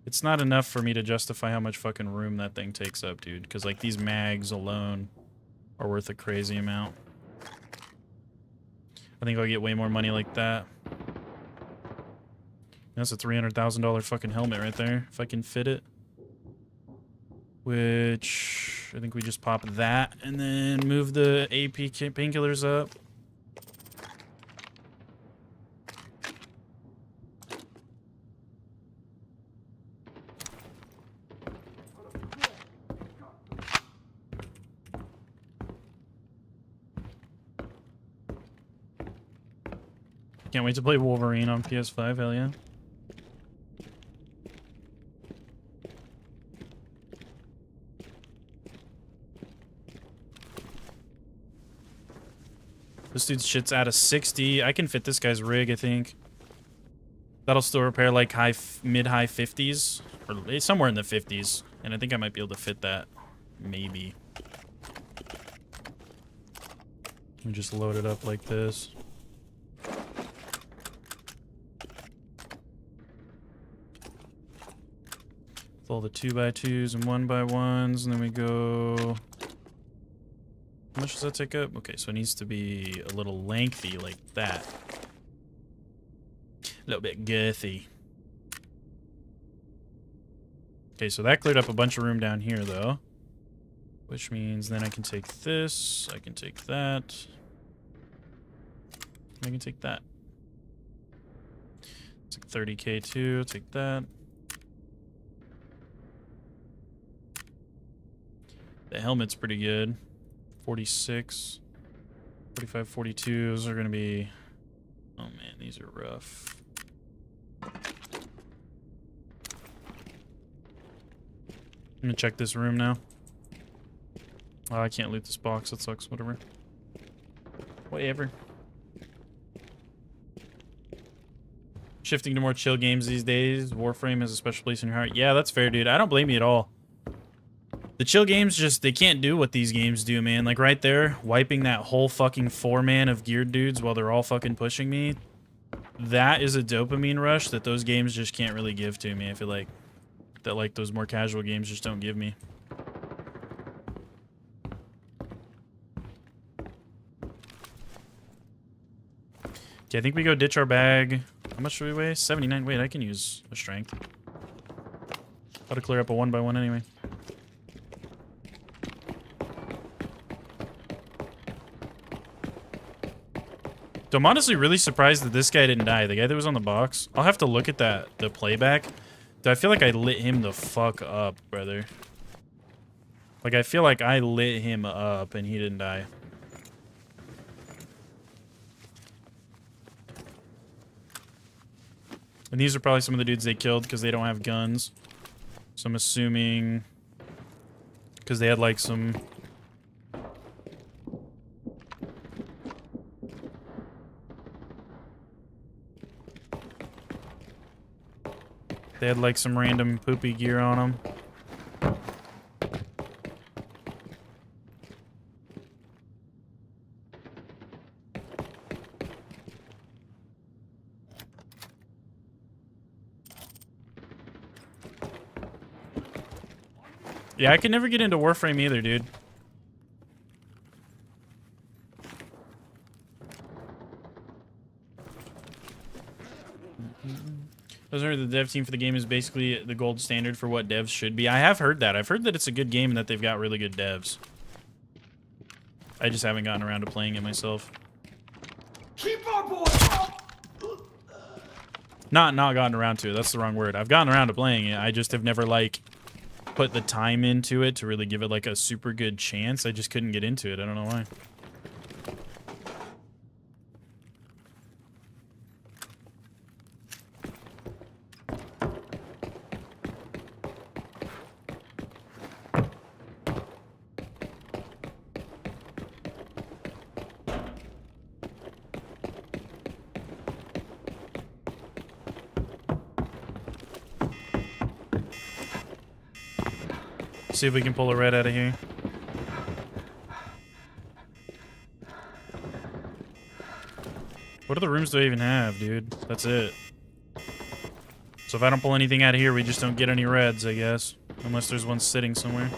It's not enough for me to justify how much fucking room that thing takes up, dude. Because, like, these mags alone are worth a crazy amount. I think I'll get way more money like that. That's a $300,000 fucking helmet right there, if I can fit it. Which, I think we just pop that, and then move the AP painkillers up. Can't wait to play Wolverine on PS5, hell yeah. This dude's shit's out of 60. I can fit this guy's rig, I think. That'll still repair like mid-high 50s. Or somewhere in the 50s. And I think I might be able to fit that. Maybe. Let me just load it up like this. With all the 2x2s and 1x1s, and then we go... How much does that take up? Okay, so it needs to be a little lengthy like that. A little bit girthy. Okay, so that cleared up a bunch of room down here, though. Which means then I can take this, I can take that. I can take that. It's like 30k too, take that. The helmet's pretty good. 46, 45, 42s are gonna be... Oh man, these are rough. I'm gonna check this room now. Oh, I can't loot this box, that sucks, whatever. Whatever. Shifting to more chill games these days. Warframe has a special place in your heart. Yeah, that's fair, dude. I don't blame you at all. The chill games just, they can't do what these games do, man. Like right there, wiping that whole fucking 4-man of geared dudes while they're all fucking pushing me. That is a dopamine rush that those games just can't really give to me. I feel like that, like, those more casual games just don't give me. Okay, I think we go ditch our bag. How much do we weigh? 79. Wait, I can use a strength. How to clear up a 1x1 anyway. So I'm honestly really surprised that this guy didn't die. The guy that was on the box. I'll have to look at the playback. Dude, I feel like I lit him the fuck up, brother. Like, I feel like I lit him up and he didn't die. And these are probably some of the dudes they killed because they don't have guns. So I'm assuming... Because they had, like, some... They had like some random poopy gear on them. Yeah, I can never get into Warframe either, dude. I heard the dev team for the game is basically the gold standard for what devs should be. I have heard that. I've heard that it's a good game and that they've got really good devs. I just haven't gotten around to playing it myself. Keep our boy up! Not gotten around to it. That's the wrong word. I've gotten around to playing it. I just have never, like, put the time into it to really give it, like, a super good chance. I just couldn't get into it. I don't know why. see if we can pull a red out of here. What other rooms do I even have, dude? That's it. So if I don't pull anything out of here, we just don't get any reds, I guess. Unless there's one sitting somewhere.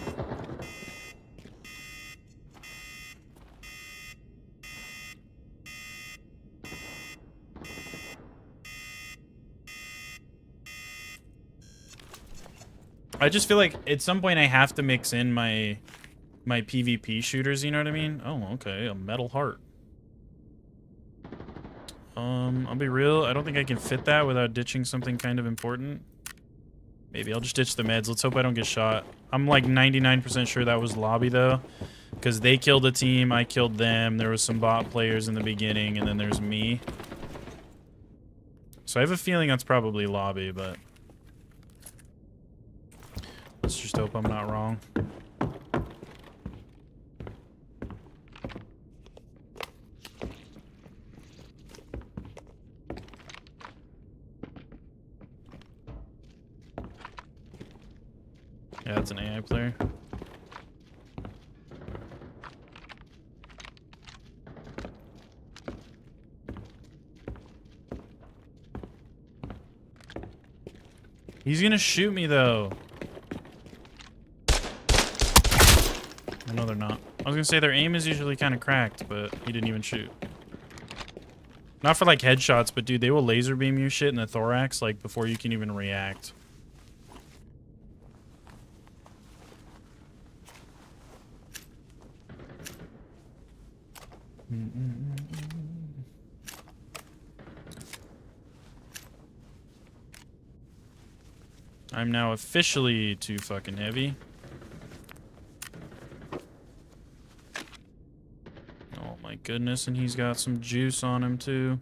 I just feel like at some point I have to mix in my PvP shooters, you know what I mean? Oh, okay, a metal heart. I'll be real, I don't think I can fit that without ditching something kind of important. Maybe I'll just ditch the meds. Let's hope I don't get shot. I'm like 99% sure that was lobby though, because they killed a team, I killed them, there was some bot players in the beginning, and then there's me. So I have a feeling that's probably lobby, but let's just hope I'm not wrong. Yeah, it's an AI player. He's gonna shoot me though. No, they're not. I was gonna say their aim is usually kind of cracked, but he didn't even shoot. Not for like headshots, but dude, they will laser beam you shit in the thorax like before you can even react. I'm now officially too fucking heavy. Oh my goodness, and he's got some juice on him too.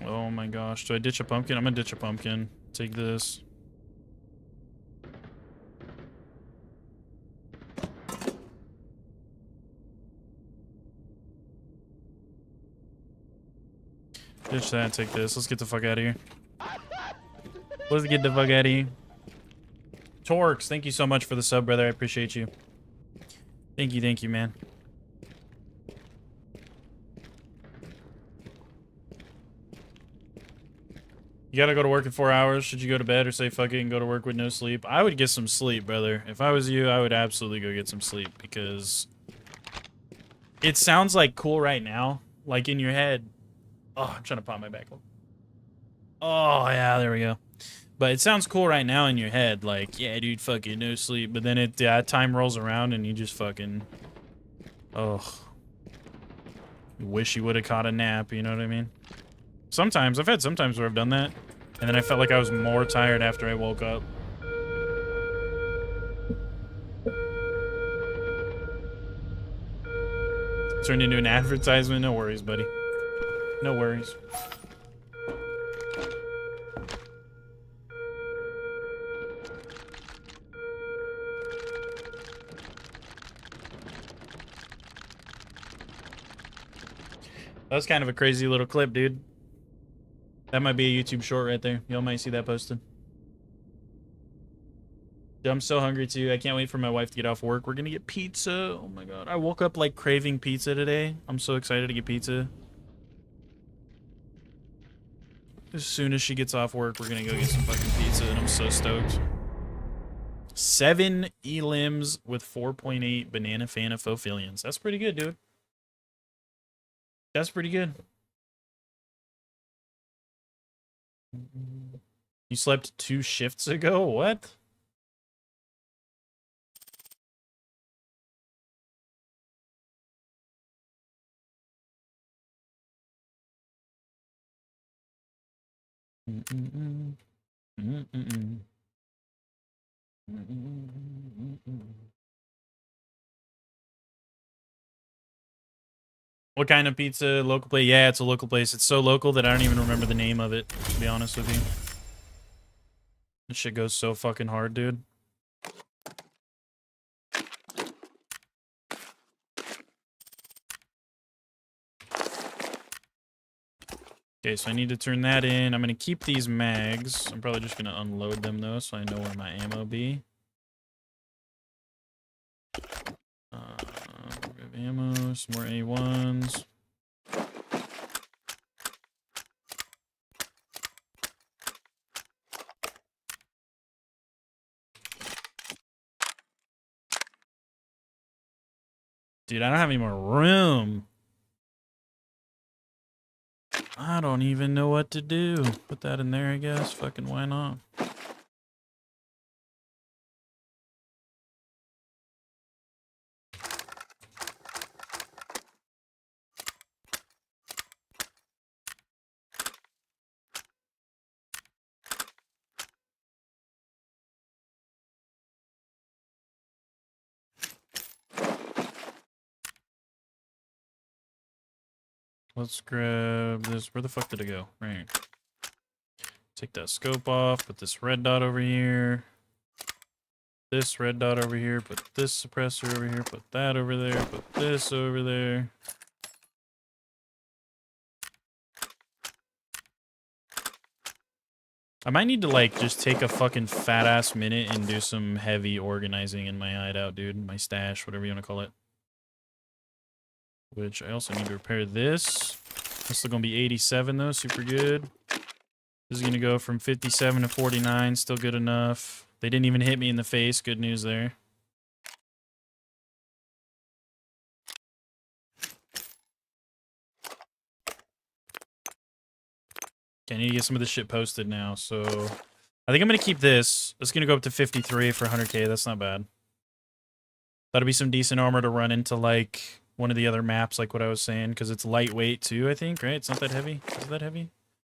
Oh my gosh, do I ditch a pumpkin? I'm gonna ditch a pumpkin. Take this. Ditch that, take this. Let's get the fuck out of here. Let's get the fuck out of here. Torx, thank you so much for the sub, brother. I appreciate you. Thank you, man. You gotta go to work in 4 hours. Should you go to bed or say fuck it and go to work with no sleep? I would get some sleep, brother. If I was you, I would absolutely go get some sleep because it sounds like cool right now. Like in your head. Oh, I'm trying to pop my back. Oh, yeah, there we go. But it sounds cool right now in your head. Like, yeah, dude, fucking no sleep. But then time rolls around and you just fucking... Oh. You wish you would have caught a nap, you know what I mean? Sometimes. I've had sometimes where I've done that. And then I felt like I was more tired after I woke up. Turned into an advertisement. No worries, buddy. No worries. That was kind of a crazy little clip, dude. That might be a YouTube short right there. Y'all might see that posted. Dude, I'm so hungry too. I can't wait for my wife to get off work. We're gonna get pizza. Oh my god. I woke up like craving pizza today. I'm so excited to get pizza. As soon as she gets off work, we're gonna go get some fucking pizza, and I'm so stoked. 7 elims with 4.8 banana phanophophilians. That's pretty good, dude. That's pretty good. You slept 2 shifts ago? What? What kind of pizza? Local place? Yeah, it's a local place. It's so local that I don't even remember the name of it, to be honest with you. This shit goes so fucking hard, dude. Okay, so I need to turn that in. I'm going to keep these mags. I'm probably just going to unload them, though, so I know where my ammo be. We have ammo, some more A1s. Dude, I don't have any more room. I don't even know what to do. Put that in there, I guess. Fucking why not? Let's grab this. Where the fuck did it go? Right here. Take that scope off. Put this red dot over here. This red dot over here. Put this suppressor over here. Put that over there. Put this over there. I might need to, like, just take a fucking fat-ass minute and do some heavy organizing in my hideout, dude. My stash, whatever you want to call it. Which I also need to repair this. This is going to be 87, though. Super good. This is going to go from 57 to 49. Still good enough. They didn't even hit me in the face. Good news there. Okay, I need to get some of this shit posted now, so I think I'm going to keep this. It's going to go up to 53 for 100k. That's not bad. That'll be some decent armor to run into, like, one of the other maps, like what I was saying, because it's lightweight, too, I think, right? It's not that heavy. Is it that heavy?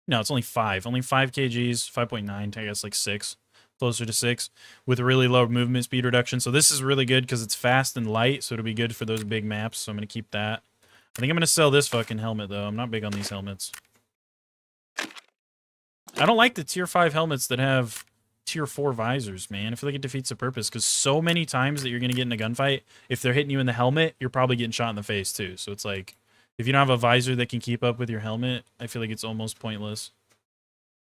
No, it's only 5. Only 5 kgs, 5.9, I guess, like 6. Closer to 6, with really low movement speed reduction. So this is really good because it's fast and light, so it'll be good for those big maps, so I'm going to keep that. I think I'm going to sell this fucking helmet, though. I'm not big on these helmets. I don't like the tier 5 helmets that have tier 4 visors, man. I feel like it defeats the purpose, because so many times that you're going to get in a gunfight, if they're hitting you in the helmet, you're probably getting shot in the face, too. So it's like, if you don't have a visor that can keep up with your helmet, I feel like it's almost pointless.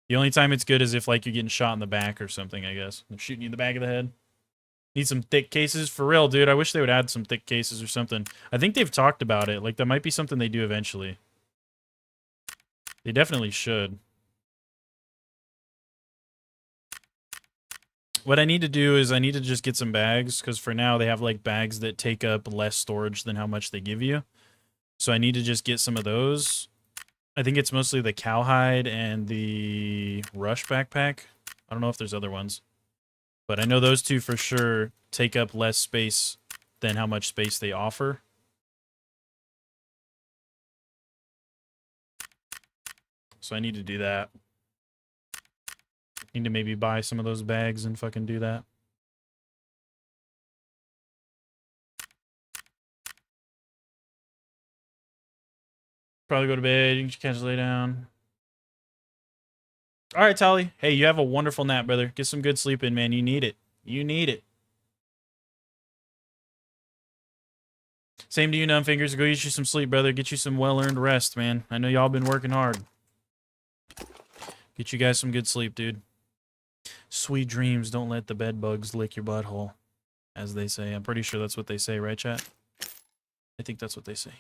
The only time it's good is if, like, you're getting shot in the back or something, I guess. They're shooting you in the back of the head. Need some thick cases? For real, dude. I wish they would add some thick cases or something. I think they've talked about it. Like, that might be something they do eventually. They definitely should. What I need to do is I need to just get some bags, because for now they have, like, bags that take up less storage than how much they give you. So I need to just get some of those. I think it's mostly the cowhide and the rush backpack. I don't know if there's other ones. But I know those two for sure take up less space than how much space they offer. So I need to do that. Need to maybe buy some of those bags and fucking do that. Probably go to bed. You can catch lay down. All right, Tolly. Hey, you have a wonderful nap, brother. Get some good sleep in, man. You need it. You need it. Same to you, Numb Fingers. Go get you some sleep, brother. Get you some well-earned rest, man. I know y'all been working hard. Get you guys some good sleep, dude. Sweet dreams. Don't let the bed bugs lick your butthole, as they say. I'm pretty sure that's what they say, right, chat? I think that's what they say.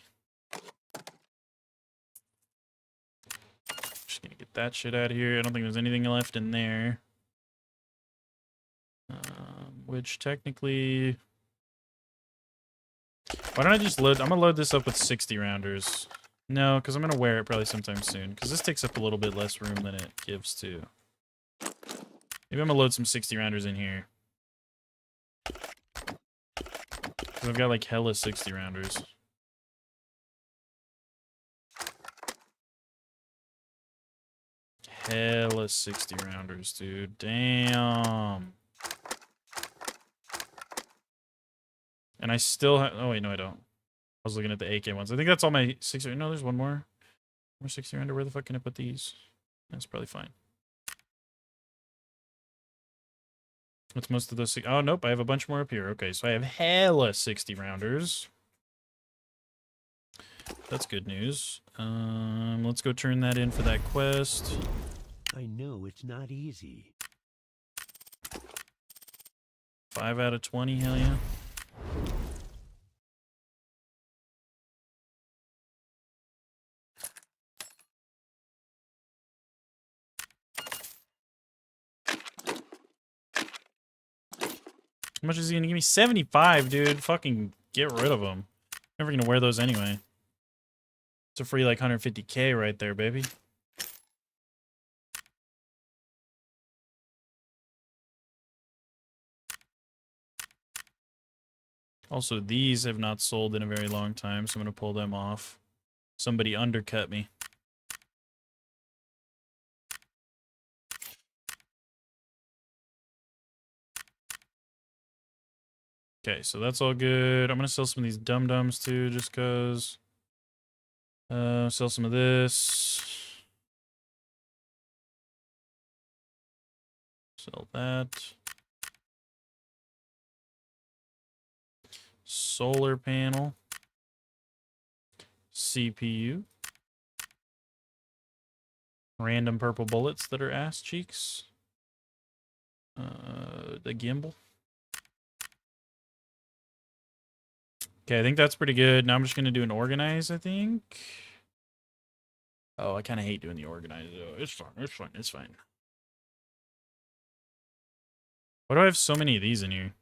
Just gonna get that shit out of here. I don't think there's anything left in there. Which technically... Why don't I just load... I'm gonna load this up with 60 rounders. No, because I'm gonna wear it probably sometime soon. Because this takes up a little bit less room than it gives, too. Maybe I'm gonna load some 60 rounders in here. Because I've got like hella 60 rounders. Hella 60 rounders, dude. Damn. And I still have... Oh, wait, no, I don't. I was looking at the AK ones. I think that's all my 60... No, there's one more. More 60 rounder. Where the fuck can I put these? That's probably fine. What's most of those... Oh, nope. I have a bunch more up here. Okay, so I have hella 60 rounders. That's good news. Let's go turn that in for that quest. I know it's not easy. 5 out of 20, hell yeah. How much is he gonna give me? 75, dude. Fucking get rid of them. Never gonna wear those anyway. It's a free like 150k right there, baby. Also, these have not sold in a very long time, so I'm gonna pull them off. Somebody undercut me. Okay, so that's all good. I'm gonna sell some of these dum-dums too, just cause. Sell some of this. Sell that. Solar panel. CPU. Random purple bullets that are ass cheeks. The gimbal. Okay, I think that's pretty good. Now I'm just gonna do an organize, I think. Oh, I kind of hate doing the organize though. It's fine, it's fine, it's fine. Why do I have so many of these in here?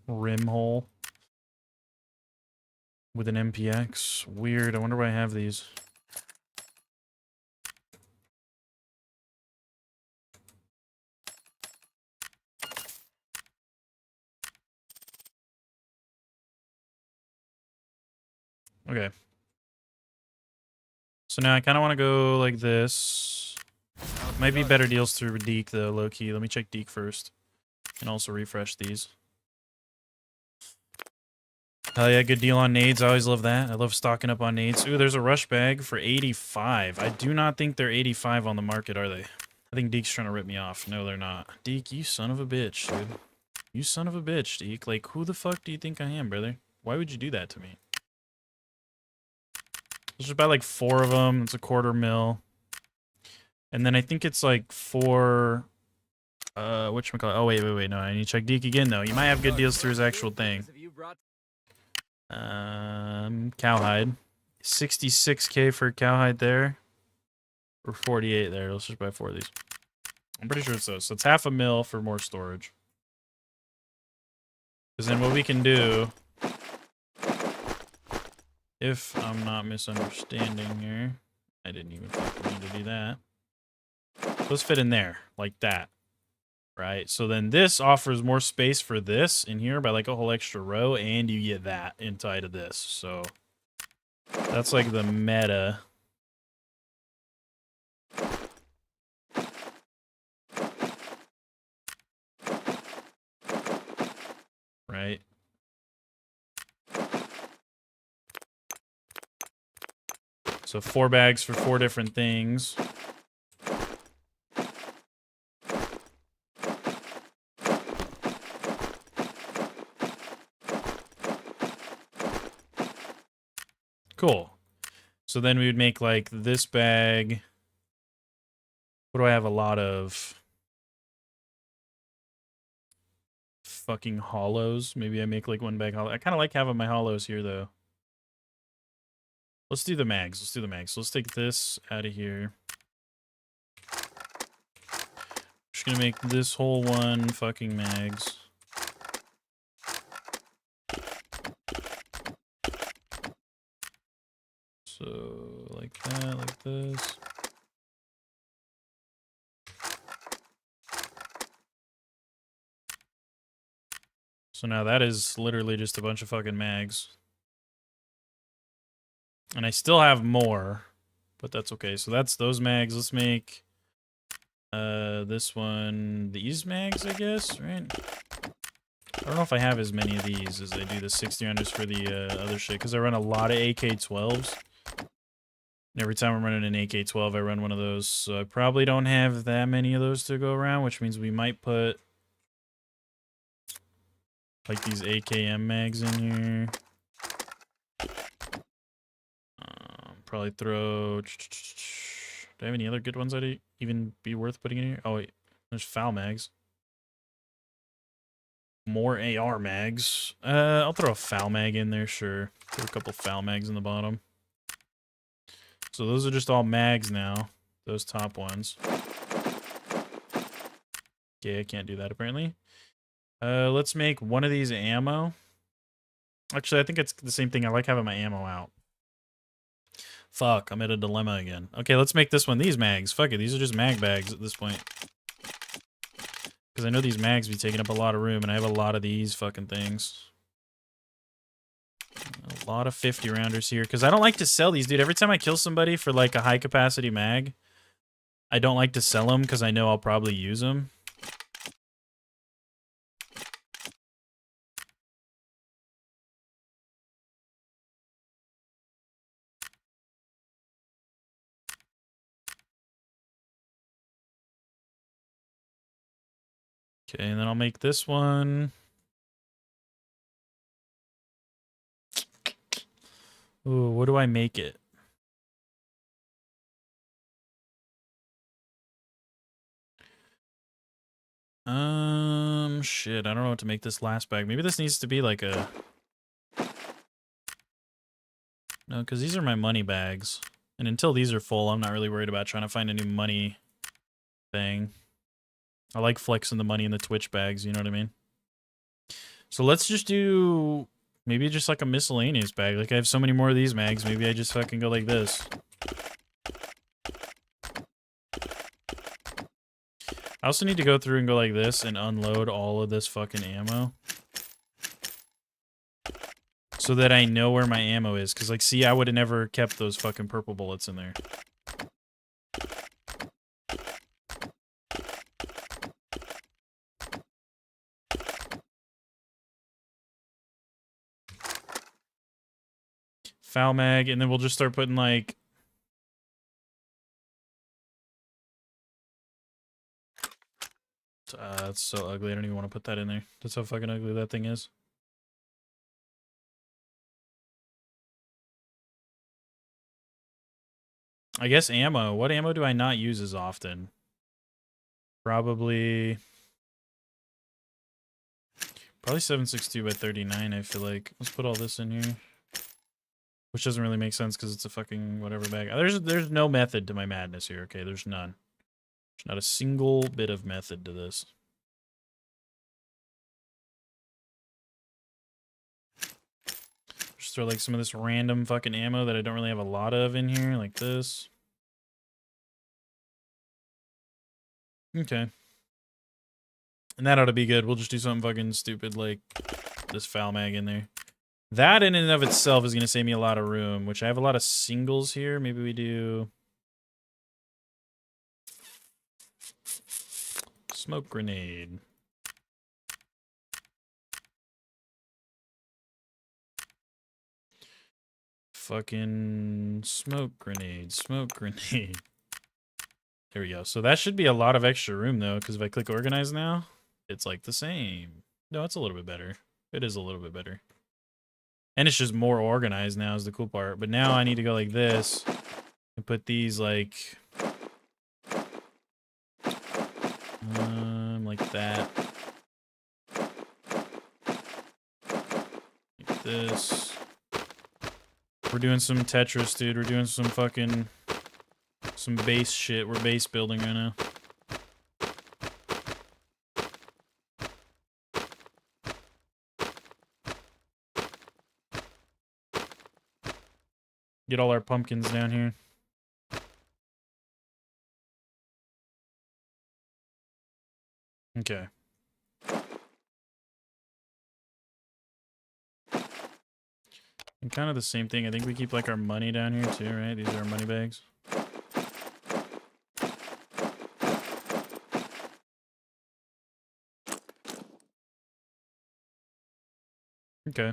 Rim hole. With an MPX. Weird, I wonder why I have these. Okay. So now I kind of want to go like this. Might be better deals through Deke though, low key. Let me check Deke first. And also refresh these. Hell yeah, good deal on nades. I always love that. I love stocking up on nades. Ooh, there's a rush bag for 85. I do not think they're 85 on the market, are they? I think Deke's trying to rip me off. No, they're not. Deke, you son of a bitch, dude. You son of a bitch, Deke. Like, who the fuck do you think I am, brother? Why would you do that to me? Let's just buy like 4 of them. It's a $250,000. And then I think it's like 4... whatchamacallit? Oh, wait. No, I need to check Deke again, though. You might have good deals through his actual thing. Cowhide. 66k for cowhide there. Or 48 there. Let's just buy 4 of these. I'm pretty sure it's those. So it's $500,000 for more storage. Because then what we can do, if I'm not misunderstanding here, I didn't even fucking need to do that. Let's fit in there, like that. Right? So then this offers more space for this in here by like a whole extra row, and you get that inside of this. So that's like the meta. Right? So 4 bags for 4 different things. Cool. So then we would make like this bag. What do I have a lot of? Fucking hollows. Maybe I make like 1 bag hollow. I kind of like having my hollows here though. Let's do the mags. Let's do the mags. So let's take this out of here. Just gonna make this whole one fucking mags. So like that, like this. So now that is literally just a bunch of fucking mags. And I still have more, but that's okay. So that's those mags. Let's make this one these mags, I guess, right? I don't know if I have as many of these as I do the 60 rounders for the other shit, because I run a lot of AK-12s. Every time I'm running an AK-12, I run one of those. So I probably don't have that many of those to go around, which means we might put like these AKM mags in here. Probably throw... Do I have any other good ones that'd even be worth putting in here? Oh, wait. There's foul mags. More AR mags. I'll throw a foul mag in there, sure. Throw a couple foul mags in the bottom. So those are just all mags now. Those top ones. Okay, I can't do that apparently. Let's make one of these ammo. Actually, I think it's the same thing. I like having my ammo out. Fuck, I'm at a dilemma again. Okay, let's make this one these mags. Fuck it, these are just mag bags at this point. Because I know these mags be taking up a lot of room, and I have a lot of these fucking things. A lot of 50 rounders here, because I don't like to sell these, dude. Every time I kill somebody for like a high capacity mag, I don't like to sell them because I know I'll probably use them. Okay, and then I'll make this one. Ooh, what do I make it? Shit, I don't know what to make this last bag. Maybe this needs to be like a... No, because these are my money bags. And until these are full, I'm not really worried about trying to find a new money thing. I like flexing the money in the Twitch bags, you know what I mean? So let's just do... Maybe just like a miscellaneous bag. Like I have so many more of these mags, maybe I just fucking go like this. I also need to go through and go like this and unload all of this fucking ammo. So that I know where my ammo is. Because, like, see, I would have never kept those fucking purple bullets in there. Foul mag, and then we'll just start putting, like... That's so ugly, I don't even want to put that in there. That's how fucking ugly that thing is. I guess ammo. What ammo do I not use as often? Probably 7.62 by 39, I feel like. Let's put all this in here. Which doesn't really make sense because it's a fucking whatever bag. There's no method to my madness here, okay? There's none. There's not a single bit of method to this. Just throw like some of this random fucking ammo that I don't really have a lot of in here, like this. Okay. And that ought to be good. We'll just do something fucking stupid like this foul mag in there. That in and of itself is going to save me a lot of room, which I have a lot of singles here. Maybe we do... Smoke grenade. Fucking smoke grenade. Smoke grenade. There we go. So that should be a lot of extra room, though, because if I click organize now, it's like the same. No, it's a little bit better. It is a little bit better. And it's just more organized now is the cool part. But now I need to go like this and put these like... like that. Like this. We're doing some Tetris, dude. We're doing some fucking... some base shit. We're base building right now. Get all our pumpkins down here. Okay. And kind of the same thing. I think we keep like our money down here too, right? These are our money bags. Okay.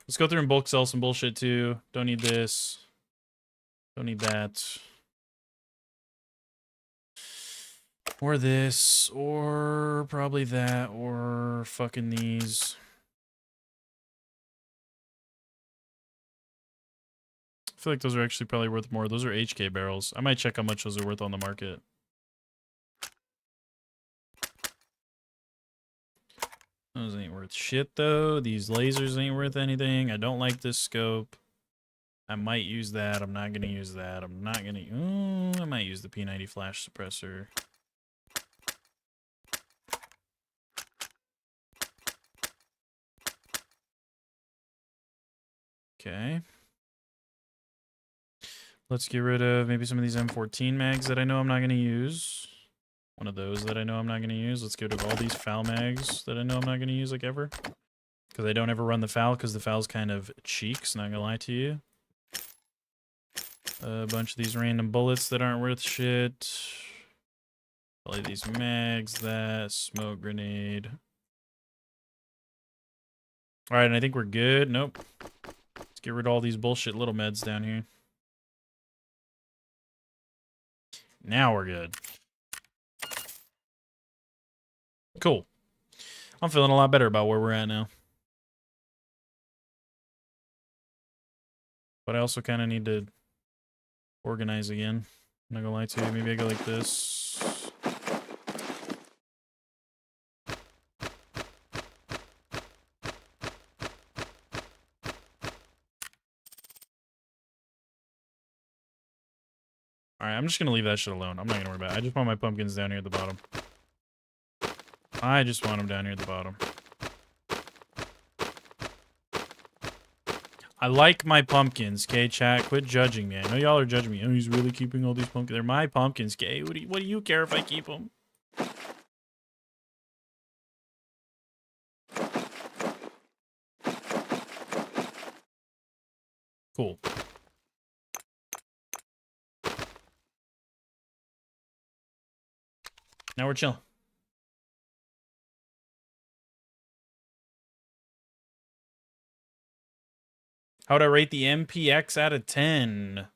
Let's go through and bulk sell some bullshit too. Don't need this. Don't need that. Or this. Or probably that. Or fucking these. I feel like those are actually probably worth more. Those are HK barrels. I might check how much those are worth on the market. Those ain't worth shit though. These lasers ain't worth anything. I don't like this scope. I might use that. I'm not gonna use that. I'm not gonna. Ooh, I might use the P90 flash suppressor. Okay. Let's get rid of maybe some of these M14 mags that I know I'm not gonna use. One of those that I know I'm not gonna use. Let's get rid of all these foul mags that I know I'm not gonna use like ever. Because I don't ever run the foul because the foul's kind of cheeks, not gonna lie to you. A bunch of these random bullets that aren't worth shit. Probably these mags, that smoke grenade. Alright, and I think we're good. Nope. Let's get rid of all these bullshit little meds down here. Now we're good. Cool. I'm feeling a lot better about where we're at now. But I also kind of need to organize again. I'm not gonna lie to you. Maybe I go like this. Alright, I'm just gonna leave that shit alone. I'm not gonna worry about it. I just want my pumpkins down here at the bottom. I just want them down here at the bottom. I like my pumpkins, okay, chat? Quit judging me. I know y'all are judging me. Oh, he's really keeping all these pumpkins. They're my pumpkins, okay? What do you care if I keep them? Cool. Now we're chilling. How would I rate the MPX out of 10?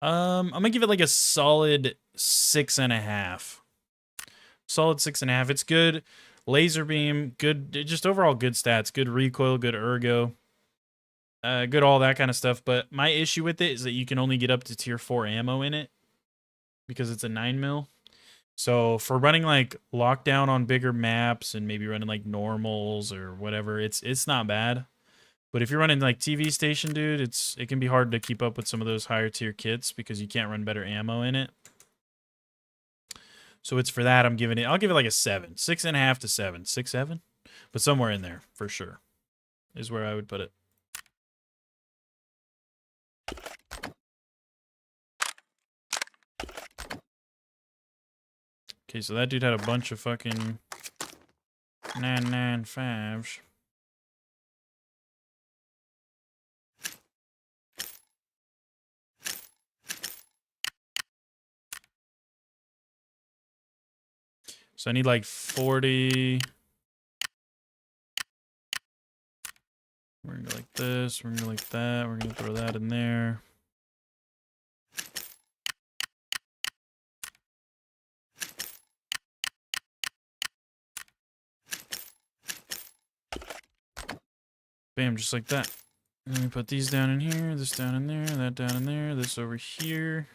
I'm gonna give it like a solid 6.5. Solid 6.5. It's good. Laser beam, good. Just overall good stats. Good recoil, good ergo. Good all that kind of stuff. But my issue with it is that you can only get up to tier 4 ammo in it because it's a 9mm. So for running like lockdown on bigger maps and maybe running like normals or whatever, it's not bad. But if you're running like TV station, dude, it can be hard to keep up with some of those higher tier kits because you can't run better ammo in it. So it's for that I'll give it like a 7. 6.5 to 7. 6, 7? But somewhere in there, for sure, is where I would put it. Okay, so that dude had a bunch of fucking 995s. So I need like 40. We're gonna go like this. We're gonna go like that. We're gonna throw that in there. Bam, just like that. And then we put these down in here, this down in there, that down in there, this over here.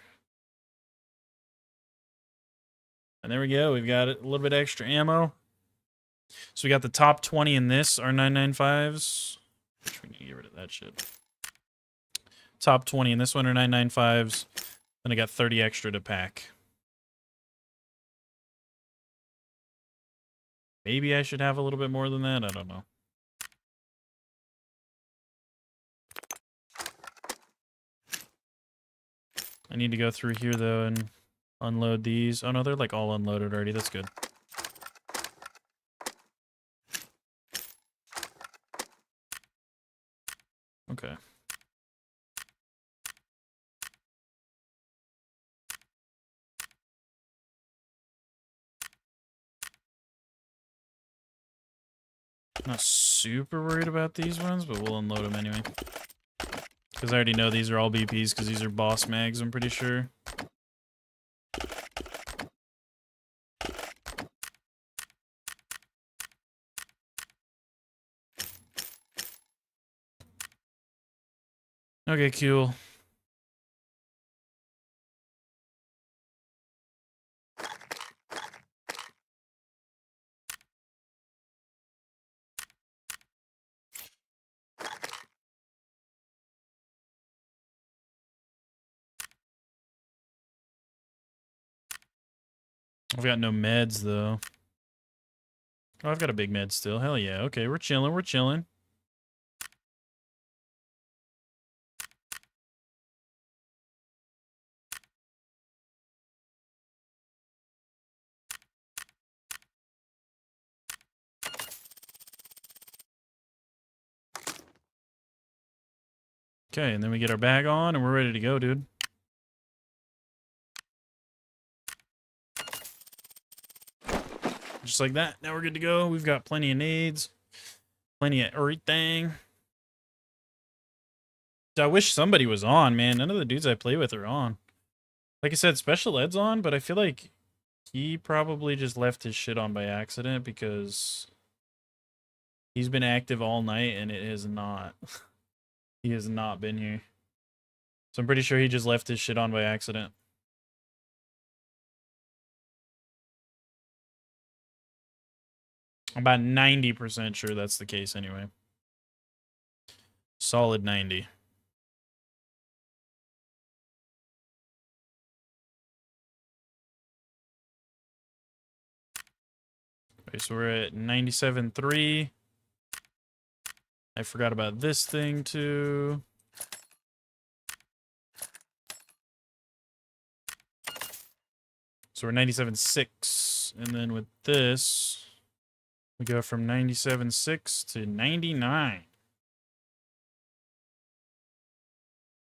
And there we go. We've got a little bit extra ammo. So we got the top 20 in this, our 995s. Which we need to get rid of that shit. Top 20 in this one are 995s. Then I got 30 extra to pack. Maybe I should have a little bit more than that. I don't know. I need to go through here, though, and unload these. Oh, no, they're, like, all unloaded already. That's good. Okay. Not super worried about these ones, but we'll unload them anyway. Because I already know these are all BPs because these are boss mags, I'm pretty sure. Okay, cool. I've got no meds, though. Oh, I've got a big med still. Hell yeah. Okay, we're chilling. We're chilling. Okay, and then we get our bag on, and we're ready to go, dude. Just like that. Now we're good to go. We've got plenty of nades. Plenty of everything. I wish somebody was on, man. None of the dudes I play with are on. Like I said, Special Ed's on, but I feel like he probably just left his shit on by accident because he's been active all night and it has not. He has not been here. So I'm pretty sure he just left his shit on by accident. I'm about 90% sure that's the case anyway. Solid 90. Okay, so we're at 97.3. I forgot about this thing too. So we're 97.6. And then with this, we go from 97.6 to 99.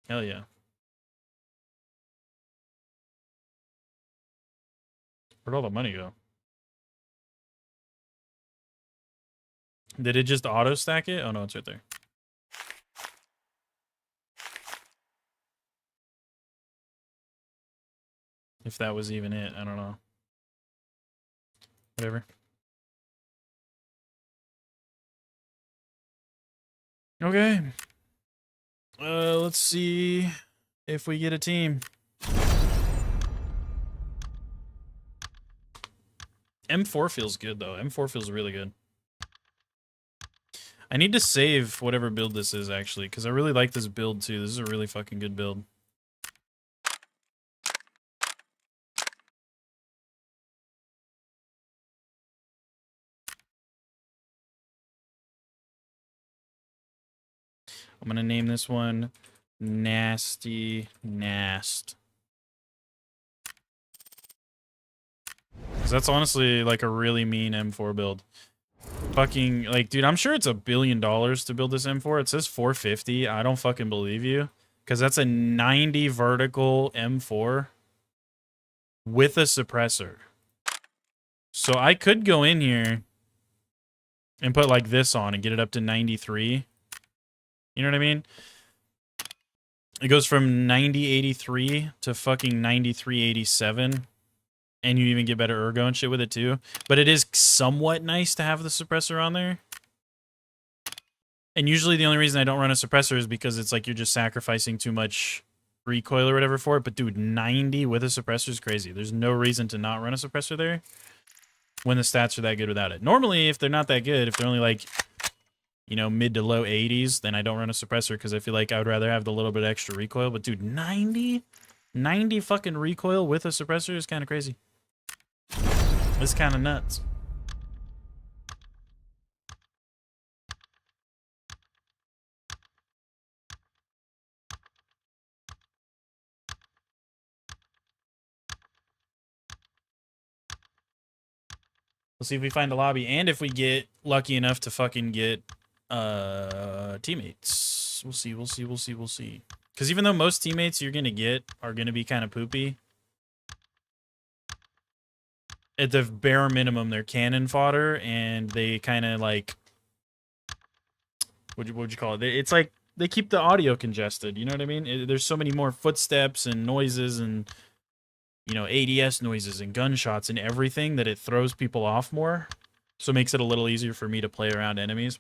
Hell yeah. Where'd all the money go? Did it just auto stack it? Oh no, it's right there. If that was even it, I don't know. Whatever. Okay. Let's see if we get a team. M4 feels good though. M4 feels really good. I need to save whatever build this is actually, because I really like this build too. This is a really fucking good build. I'm gonna name this one Nasty Nast. Because that's honestly like a really mean M4 build. Fucking, like, dude, I'm sure it's $1 billion to build this M4. It says 450. I don't fucking believe you. Because that's a 90 vertical M4 with a suppressor. So I could go in here and put like this on and get it up to 93. You know what I mean? It goes from 9083 to fucking 9387. And you even get better ergo and shit with it too. But it is somewhat nice to have the suppressor on there. And usually the only reason I don't run a suppressor is because it's like you're just sacrificing too much recoil or whatever for it. But dude, 90 with a suppressor is crazy. There's no reason to not run a suppressor there when the stats are that good without it. Normally, if they're not that good, if they're only like, you know, mid to low 80s, then I don't run a suppressor because I feel like I would rather have the little bit extra recoil. But dude, 90 fucking recoil with a suppressor is kind of crazy. It's kind of nuts. We'll see if we find a lobby and if we get lucky enough to fucking get teammates. We'll see, we'll see, we'll see, we'll see. Because even though most teammates you're going to get are going to be kind of poopy, at the bare minimum, they're cannon fodder, and they kind of like what would you call it? It's like they keep the audio congested. You know what I mean? There's so many more footsteps and noises and ADS noises and gunshots and everything that it throws people off more. So it makes it a little easier for me to play around enemies.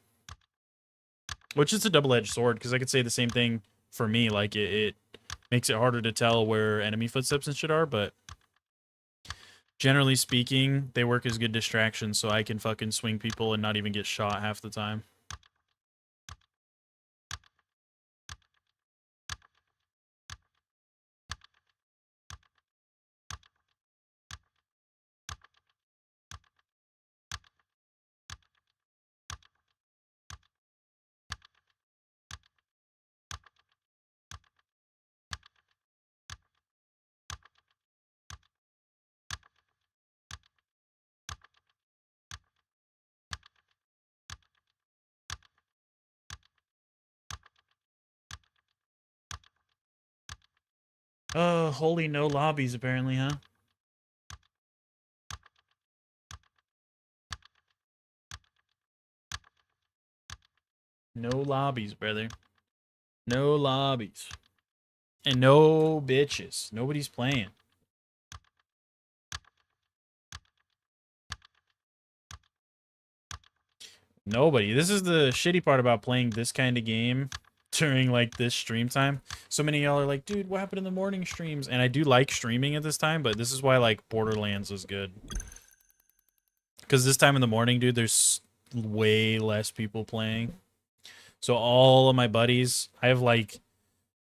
Which is a double-edged sword, because I could say the same thing for me. Like, it makes it harder to tell where enemy footsteps and shit are, but generally speaking, they work as good distractions, so I can fucking swing people and not even get shot half the time. Oh, holy no lobbies, apparently, huh? No lobbies, brother. No lobbies. And no bitches. Nobody's playing. Nobody. This is the shitty part about playing this kind of game during, like, this stream time. So many of y'all are like, dude, what happened in the morning streams? And I do like streaming at this time, but this is why, like, Borderlands is good. Because this time in the morning, dude, there's way less people playing. So all of my buddies, I have, like,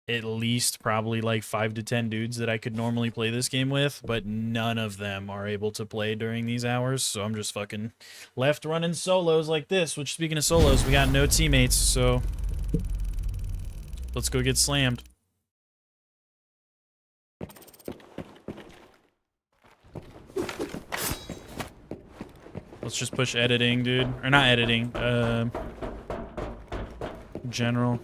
at least probably, like, 5 to 10 dudes that I could normally play this game with, but none of them are able to play during these hours, so I'm just fucking left running solos like this, which, speaking of solos, we got no teammates, so let's go get slammed. Let's just push editing, dude. Or not editing, general.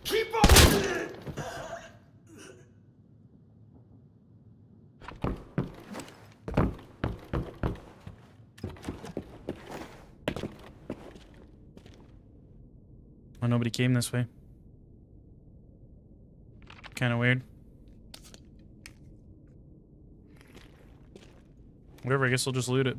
Keep up with it! Oh, nobody came this way. Kind of weird. Whatever, I guess I'll just loot it.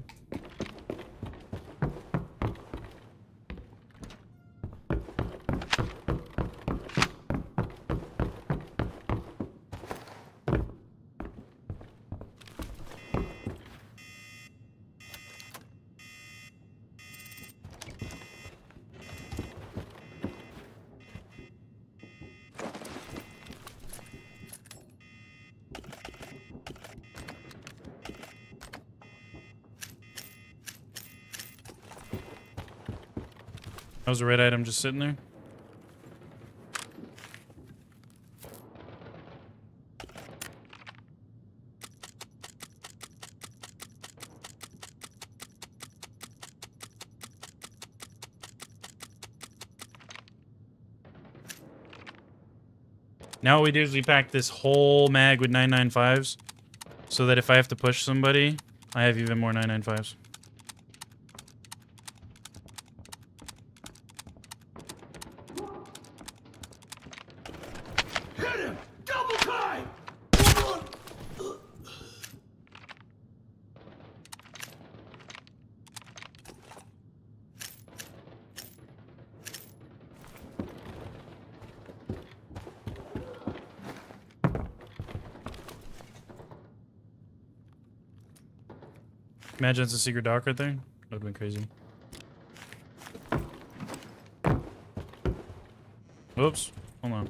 That was a red item just sitting there. Now what we do is we pack this whole mag with 995s, so that if I have to push somebody, I have even more 995s. Hit him! Double time! Imagine it's a secret dock right there. That would have been crazy. Oops. Hold on.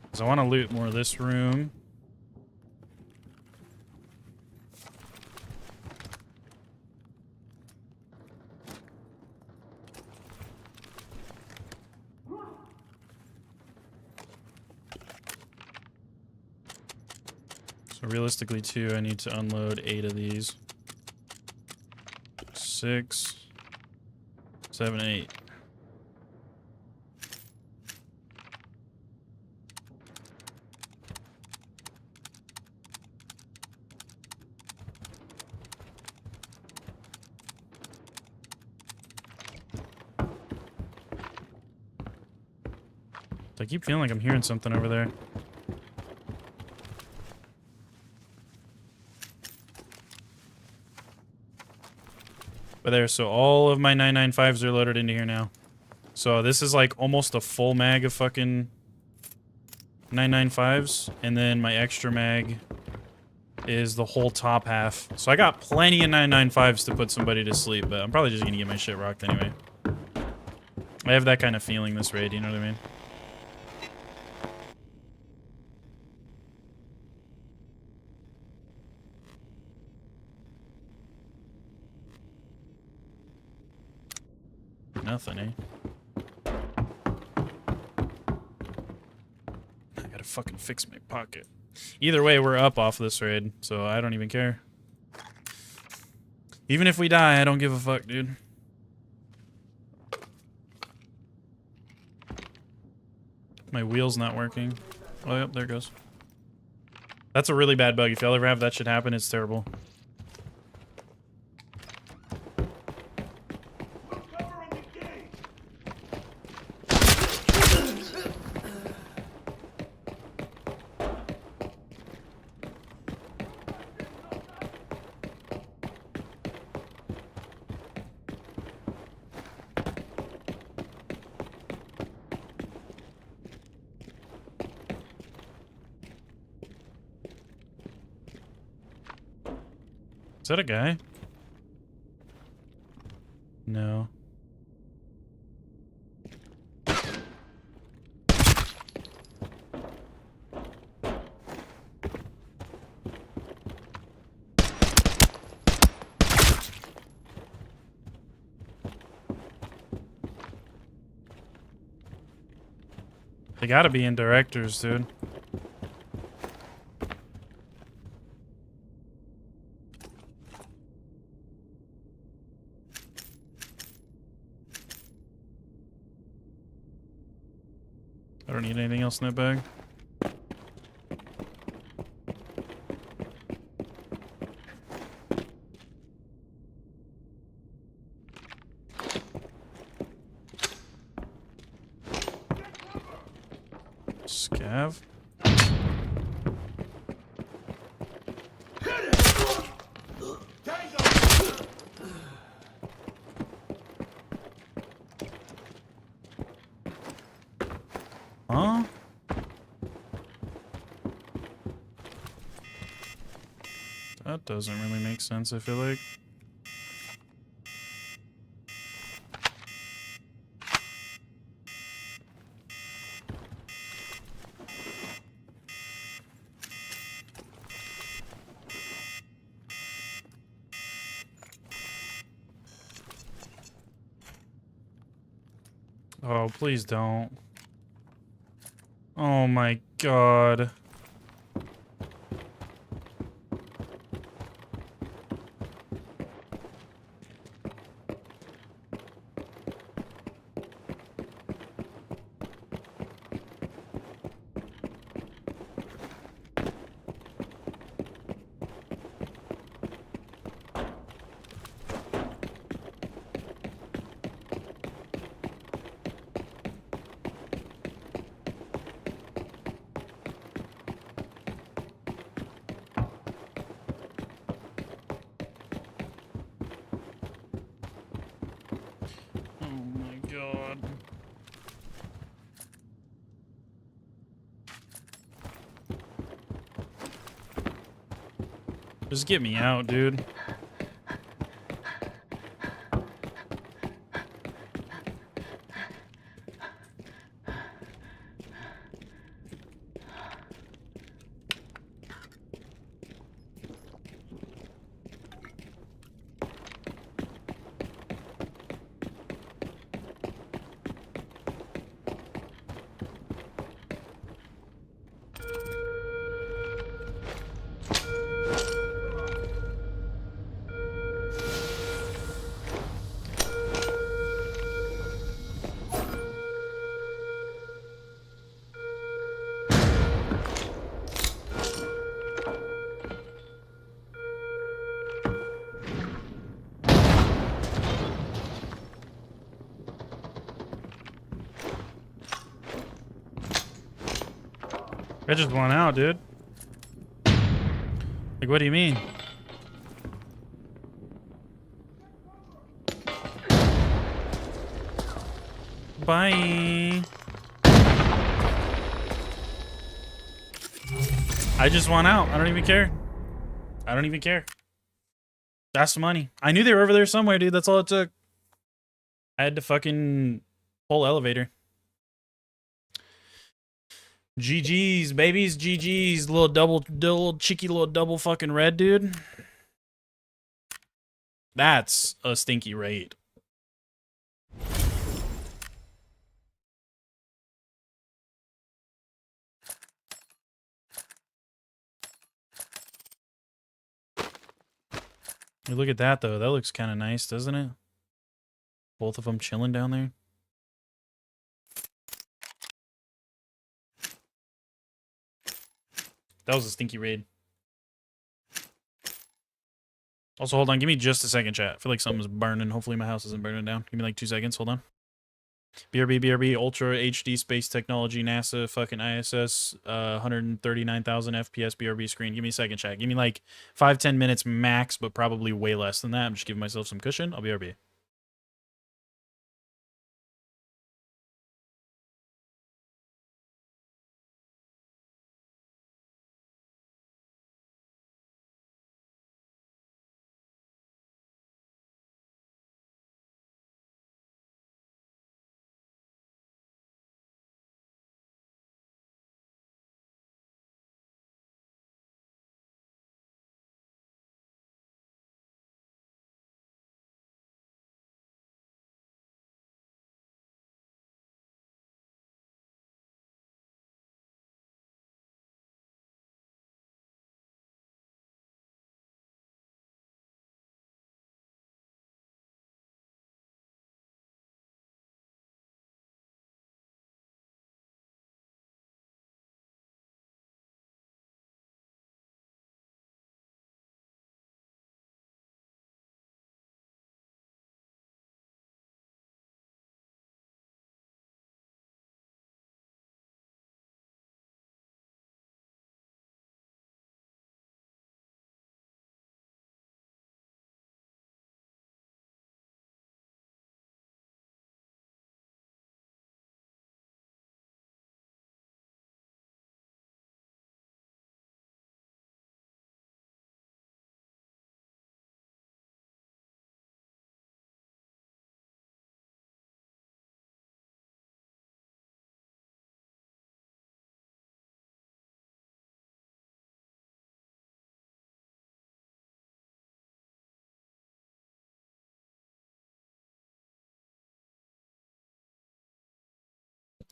Because I want to loot more of this room. So realistically, too, I need to unload 8 of these. 6, 7, 8. I keep feeling like I'm hearing something over there. But there, so all of my 995s are loaded into here now. So this is like almost a full mag of fucking 995s. And then my extra mag is the whole top half. So I got plenty of 995s to put somebody to sleep, but I'm probably just gonna get my shit rocked anyway. I have that kind of feeling this raid, you know what I mean? Nothing, eh? I gotta fucking fix my pocket. Either way, we're up off this raid, so I don't even care. Even if we die, I don't give a fuck, dude. My wheel's not working. Oh, yep, there it goes. That's a really bad bug. If y'all ever have that shit happen, it's terrible. Is that a guy? No. They gotta be in directors, dude. I don't need anything else in that bag. Scav? Huh? That doesn't really make sense, I feel like. Oh, please don't. Oh my god. Oh my god. Just get me out, dude. I just won out, dude. Like, what do you mean? Bye. I just won out. I don't even care. I don't even care. That's the money. I knew they were over there somewhere, dude. That's all it took. I had to fucking pull elevator. GG's, babies. GG's. Little cheeky little double fucking red, dude. That's a stinky raid. Look at that, though. That looks kind of nice, doesn't it? Both of them chilling down there. That was a stinky raid. Also, hold on. Give me just a second, chat. I feel like something's burning. Hopefully my house isn't burning down. Give me like 2 seconds. Hold on. BRB, Ultra HD Space Technology, NASA, fucking ISS, 139,000 FPS BRB screen. Give me a second, chat. Give me like 5-10 minutes max, but probably way less than that. I'm just giving myself some cushion. I'll BRB.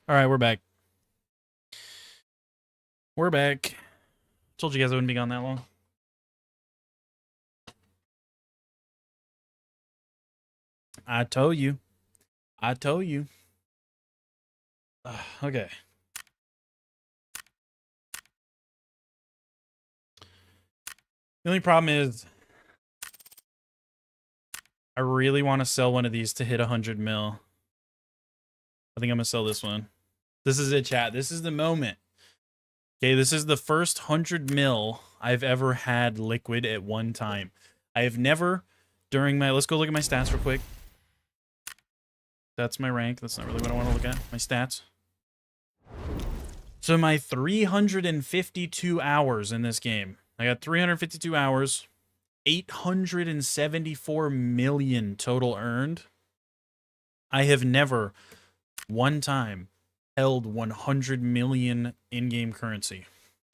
All right, we're back. We're back. Told you guys I wouldn't be gone that long. I told you. I told you. Okay. The only problem is I really want to sell one of these to hit 100 mil. I think I'm going to sell this one. This is it, chat. This is the moment. Okay, this is the first 100 mil I've ever had liquid at one time. I have never, during my... Let's go look at my stats real quick. That's my rank. That's not really what I want to look at. My stats. So my 352 hours in this game. I got 352 hours. 874 million total earned. I have never, one time, held 100 million in-game currency.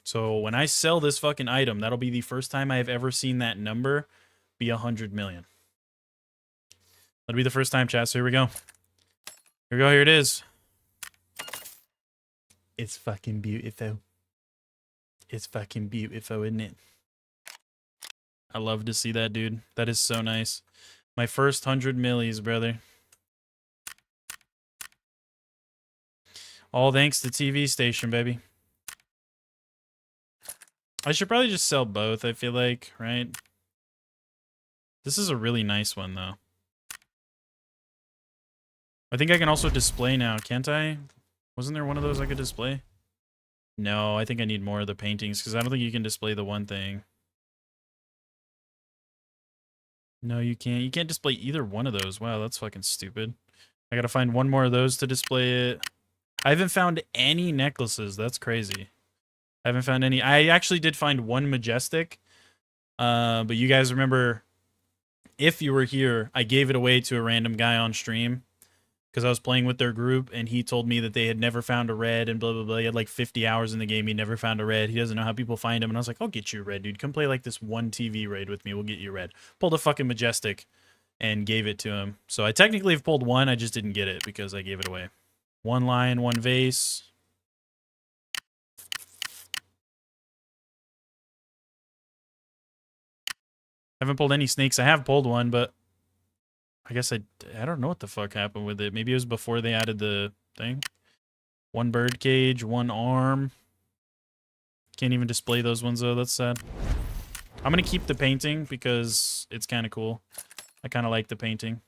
So when I sell this fucking item, that'll be the first time I've ever seen that number be 100 million. That'll be the first time, chat. So here we go. Here we go. Here it is. It's fucking beautiful. It's fucking beautiful, isn't it? I love to see that, dude. That is so nice. My first 100 millis, brother. All thanks to TV station, baby. I should probably just sell both, I feel like, right? This is a really nice one, though. I think I can also display now, can't I? Wasn't there one of those I could display? No, I think I need more of the paintings because I don't think you can display the one thing. No, you can't. You can't display either one of those. Wow, that's fucking stupid. I gotta find one more of those to display it. I haven't found any necklaces. That's crazy. I haven't found any. I actually did find one majestic. But you guys remember, if you were here, I gave it away to a random guy on stream because I was playing with their group, and he told me that they had never found a red and blah, blah, blah. He had like 50 hours in the game. He never found a red. He doesn't know how people find them. And I was like, I'll get you a red, dude. Come play like this one TV raid with me. We'll get you a red. Pulled a fucking majestic and gave it to him. So I technically have pulled one. I just didn't get it because I gave it away. One lion, one vase. Haven't pulled any snakes. I have pulled one, but I guess I don't know what the fuck happened with it. Maybe it was before they added the thing. One bird cage, one arm. Can't even display those ones though. That's sad. I'm gonna keep the painting because it's kind of cool. I kind of like the painting.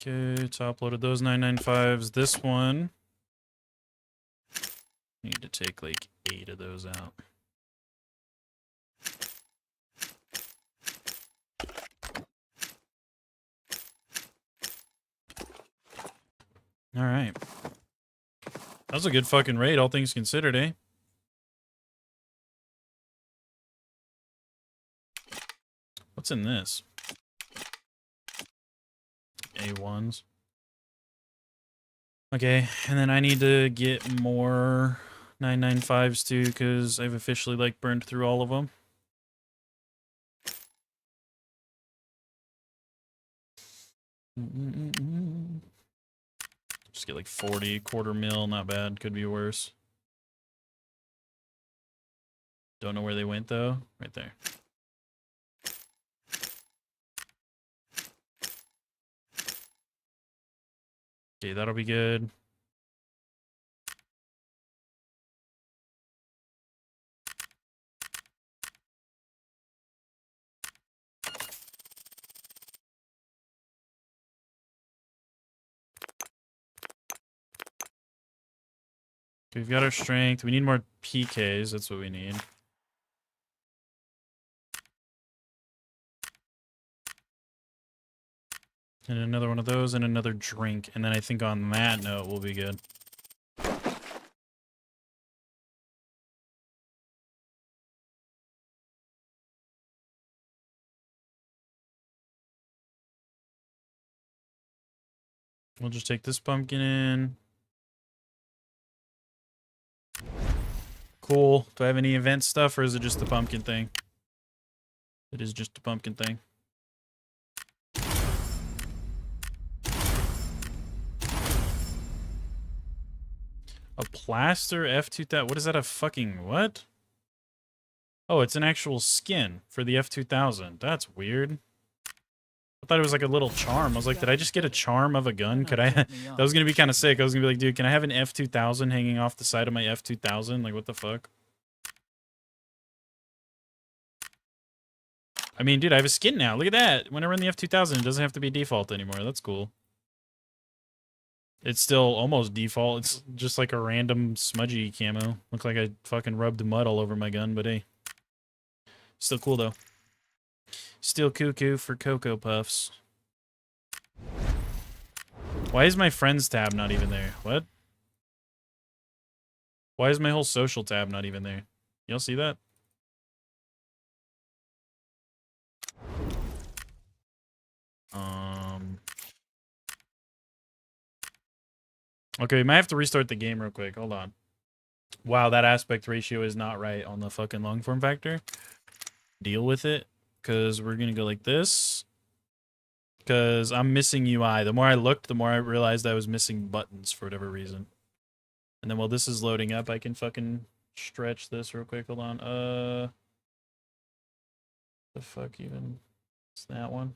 Okay, top loaded those 995s. This one, need to take like 8 of those out. All right. That was a good fucking raid, all things considered, eh? What's in this? A1s. Okay, and then I need to get more 995s too, because I've officially like burned through all of them. Just get like 40, quarter mil, not bad, could be worse. Don't know where they went though. Right there. Okay, that'll be good. Okay, we've got our strength. We need more PKs. That's what we need. And another one of those and another drink. And then I think on that note, we'll be good. We'll just take this pumpkin in. Cool. Do I have any event stuff, or is it just the pumpkin thing? It is just a pumpkin thing. A plaster F2000. What is that? A fucking what? Oh, it's an actual skin for the F2000. That's weird. I thought it was like a little charm. I was like, did I just get a charm of a gun? Could I? That was gonna be kind of sick. I was gonna be like, dude, can I have an F2000 hanging off the side of my F2000? Like, what the fuck? I mean, dude, I have a skin now. Look at that. When I run the F2000, it doesn't have to be default anymore. That's cool. It's still almost default. It's just like a random smudgy camo. Looks like I fucking rubbed mud all over my gun, but hey. Still cool, though. Still cuckoo for Cocoa Puffs. Why is my friends tab not even there? What? Why is my whole social tab not even there? Y'all see that? Okay, we might have to restart the game real quick. Hold on. Wow, that aspect ratio is not right on the fucking long form factor. Deal with it, because we're going to go like this. Because I'm missing UI. The more I looked, the more I realized I was missing buttons for whatever reason. And then while this is loading up, I can fucking stretch this real quick. Hold on. The fuck even? It's that one.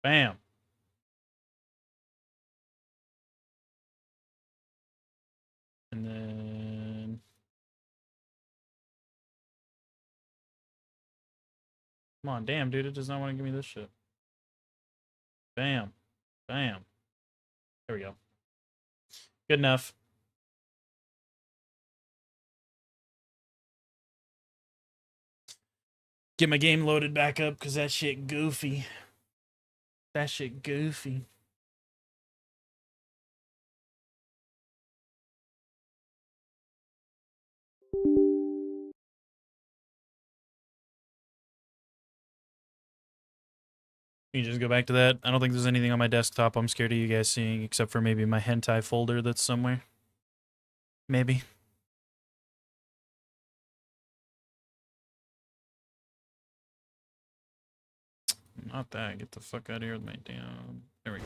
Bam. And then... Come on, damn, dude. It does not want to give me this shit. Bam. Bam. There we go. Good enough. Get my game loaded back up because that shit goofy. That shit goofy. You just go back to that. I don't think there's anything on my desktop I'm scared of you guys seeing, except for maybe my hentai folder that's somewhere. Maybe. Not that. Get the fuck out of here with my damn... There we go.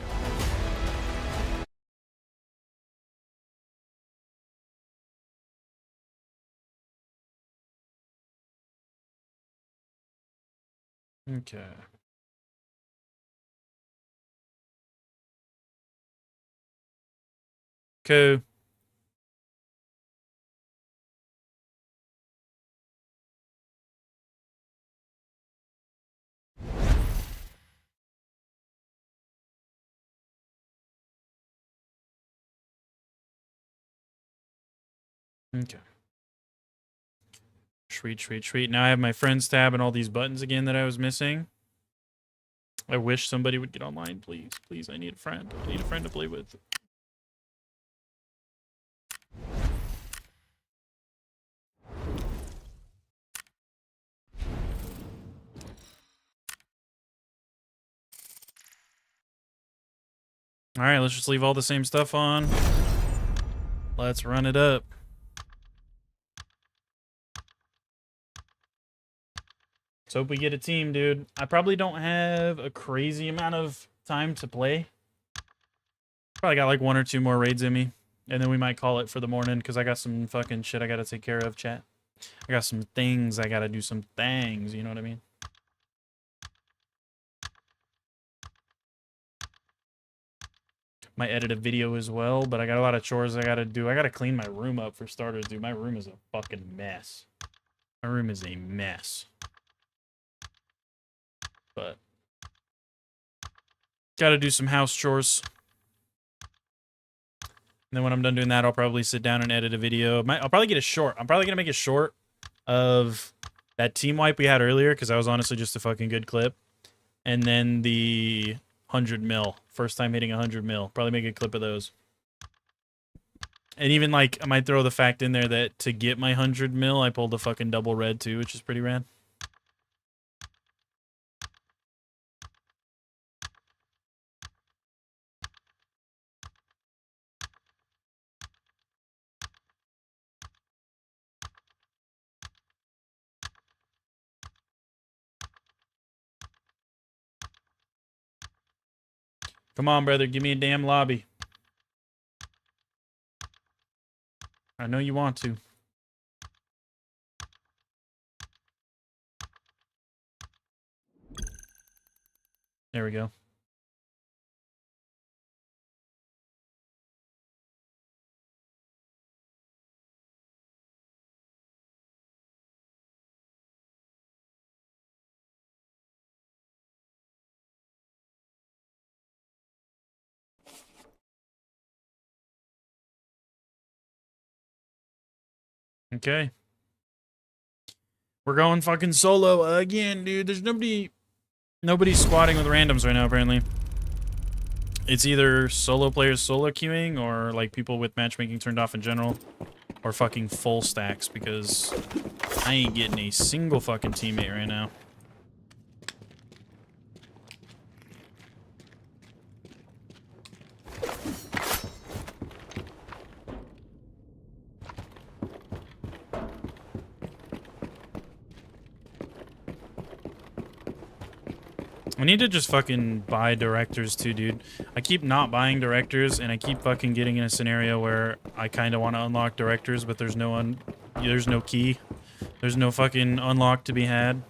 Okay. Cool. Okay. Sweet, sweet, sweet. Now I have my friends tab and all these buttons again that I was missing. I wish somebody would get online, please. Please, I need a friend. I need a friend to play with. Alright, let's just leave all the same stuff on. Let's run it up. Let's hope we get a team, dude. I probably don't have a crazy amount of time to play. Probably got like 1 or 2 more raids in me. And then we might call it for the morning because I got some fucking shit I gotta take care of, chat. I got some things I gotta do, some things, you know what I mean? Might edit a video as well, but I got a lot of chores I gotta do. I gotta clean my room up for starters, dude. My room is a fucking mess. My room is a mess. But gotta do some house chores. And then when I'm done doing that, I'll probably sit down and edit a video. I'll probably get a short. I'm probably gonna make a short of that team wipe we had earlier, because that was honestly just a fucking good clip. And then the 100 mil. First time hitting 100 mil. Probably make a clip of those. And even, like, I might throw the fact in there that to get my 100 mil, I pulled a fucking double red, too, which is pretty rad. Come on, brother. Give me a damn lobby. I know you want to. There we go. Okay. We're going fucking solo again, dude. There's nobody squatting with randoms right now, apparently. It's either solo players solo queuing or like people with matchmaking turned off in general, or fucking full stacks, because I ain't getting a single fucking teammate right now. I need to just fucking buy directors too, dude. I keep not buying directors, and I keep fucking getting in a scenario where I kind of want to unlock directors, but there's no key. There's no fucking unlock to be had.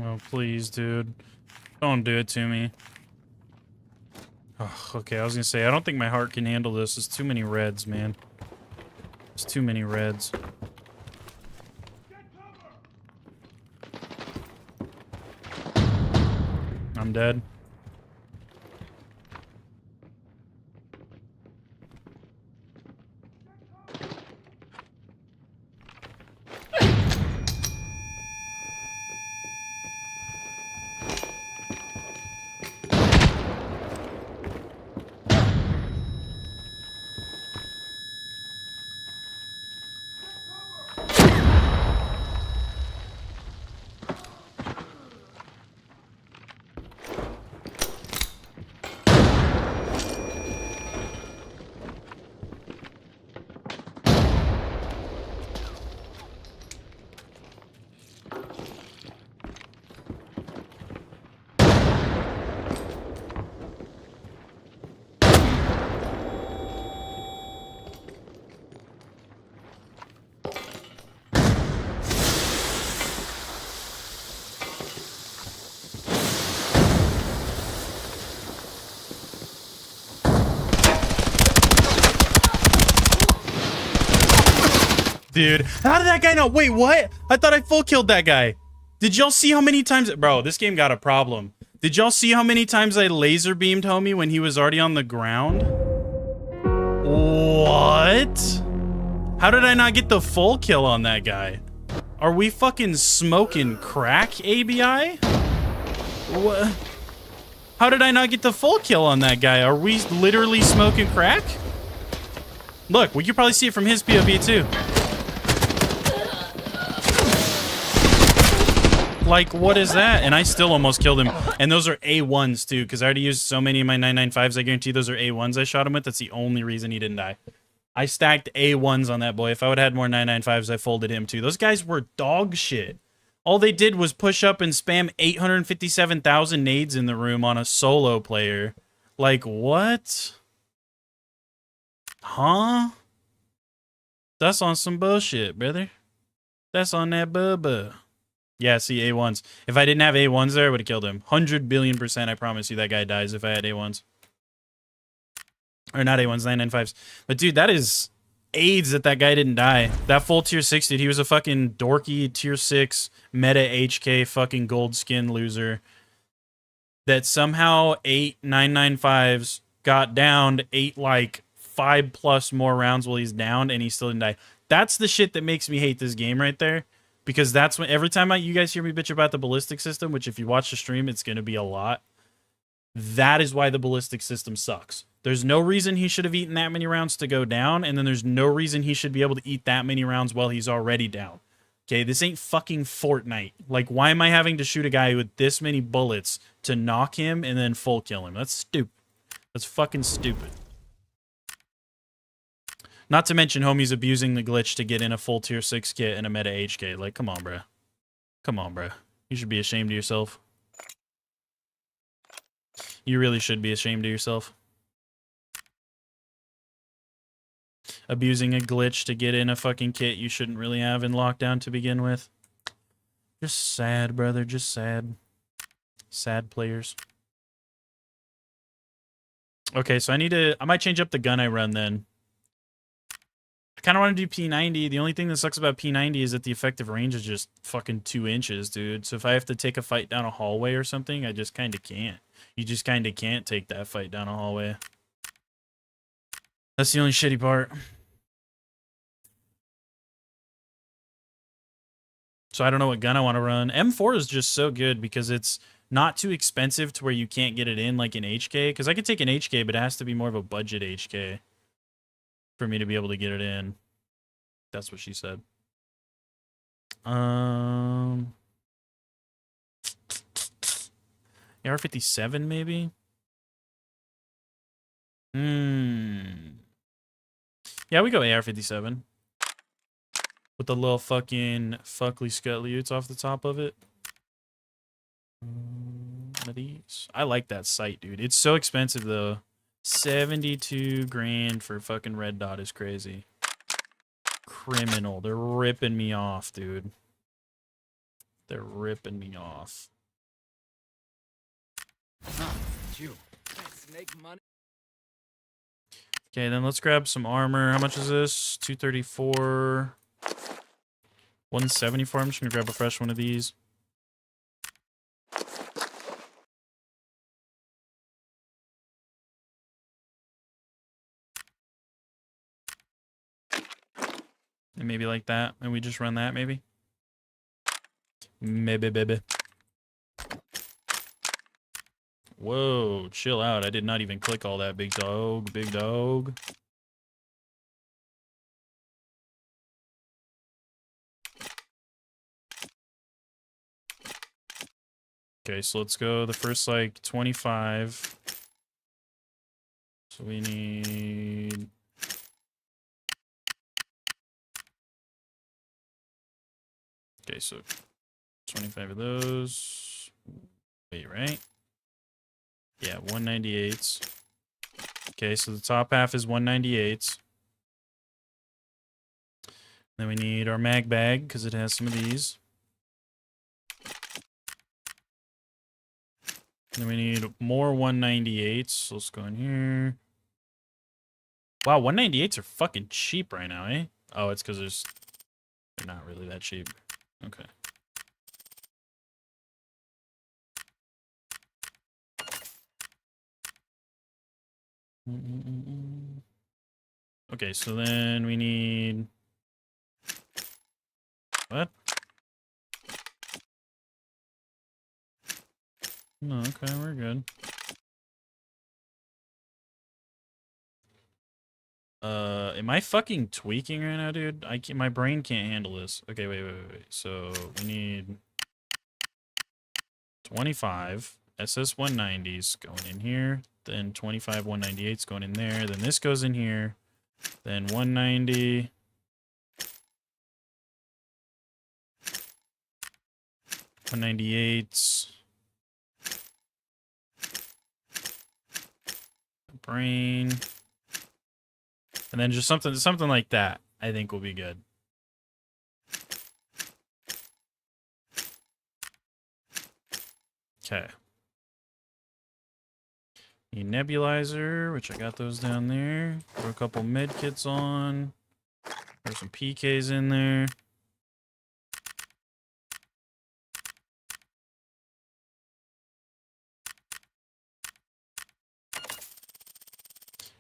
Oh, please, dude. Don't do it to me. Oh, okay, I was gonna say, I don't think my heart can handle this. There's too many reds, man. There's too many reds. I'm dead. Dude, how did that guy know? Wait, what? I thought I full killed that guy. Did y'all see how many times... Bro, this game got a problem. Did y'all see how many times I laser beamed homie when he was already on the ground? What? How did I not get the full kill on that guy? Are we fucking smoking crack, ABI? What? How did I not get the full kill on that guy? Are we literally smoking crack? Look, we could probably see it from his POV too. Like, what is that? And I still almost killed him. And those are A1s, too, because I already used so many of my 995s. I guarantee those are A1s I shot him with. That's the only reason he didn't die. I stacked A1s on that boy. If I would have had more 995s, I folded him, too. Those guys were dog shit. All they did was push up and spam 857,000 nades in the room on a solo player. Like, what? Huh? That's on some bullshit, brother. That's on that bubba. Yeah, see, A1s. If I didn't have A1s there, I would have killed him. 100 billion%, I promise you that guy dies if I had A1s. Or not A1s, 995s. But dude, that is AIDS that guy didn't die. That full tier 6 dude, he was a fucking dorky tier 6 meta HK fucking gold skin loser. That somehow 8 995s got downed, 8 like 5+ more rounds while he's downed, and he still didn't die. That's the shit that makes me hate this game right there. Because that's when, every time you guys hear me bitch about the ballistic system, which if you watch the stream, it's going to be a lot. That is why the ballistic system sucks. There's no reason he should have eaten that many rounds to go down, and then there's no reason he should be able to eat that many rounds while he's already down. Okay, this ain't fucking Fortnite. Like, why am I having to shoot a guy with this many bullets to knock him and then full kill him? That's stupid. That's fucking stupid. Not to mention homie's abusing the glitch to get in a full tier 6 kit and a meta HK. Like, come on, bruh. Come on, bruh. You should be ashamed of yourself. You really should be ashamed of yourself. Abusing a glitch to get in a fucking kit you shouldn't really have in lockdown to begin with. Just sad, brother. Just sad. Sad players. Okay, so I might change up the gun I run then. I kind of want to do P90. The only thing that sucks about P90 is that the effective range is just fucking 2 inches, dude. So if I have to take a fight down a hallway or something, I just kind of can't. You just kind of can't take that fight down a hallway. That's the only shitty part. So I don't know what gun I want to run. M4 is just so good because it's not too expensive to where you can't get it in like an HK. Because I could take an HK, but it has to be more of a budget HK for me to be able to get it in. That's what she said. AR-57 maybe? Yeah, we go AR-57. With the little fucking fuckly scutleuts off the top of it. One of these. I like that sight, dude. It's so expensive though. 72 grand for fucking red dot is crazy. Criminal. They're ripping me off, dude. They're ripping me off. Okay, then let's grab some armor. How much is this? 234. 174. I'm just gonna grab a fresh one of these. And maybe like that. And we just run that, maybe? Maybe, baby. Whoa, chill out. I did not even click all that, big dog. Big dog. Okay, so let's go the first, like, 25. So we need... Okay, so 25 of those. Wait, right? Yeah, 198s. Okay, so the top half is 198s. Then we need our mag bag, because it has some of these. Then we need more 198s. So let's go in here. Wow, 198s are fucking cheap right now, eh? Oh, it's because they're not really that cheap. Okay. Okay, so then we need... What? No, okay, we're good. Am I fucking tweaking right now, dude? My brain can't handle this. Okay, wait. So we need 25 SS 190s going in here, then 25 198s going in there, then this goes in here, then 190. $198s. Brain. And then just something like that, I think will be good. Okay. Need nebulizer, which I got those down there. Throw a couple med kits on. There's some PKs in there.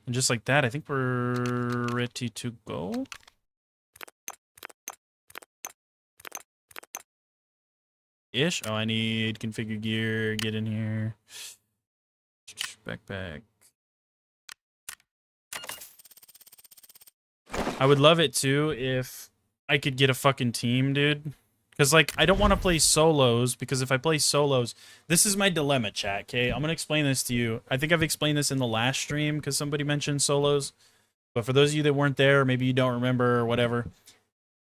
And just like that, I think we're ready to go. Ish. Oh, I need configure gear. Get in here. Backpack. I would love it too if I could get a fucking team, dude. Because, like, I don't want to play solos, because if I play solos... This is my dilemma, chat, okay? I'm going to explain this to you. I think I've explained this in the last stream, because somebody mentioned solos. But for those of you that weren't there, maybe you don't remember or whatever...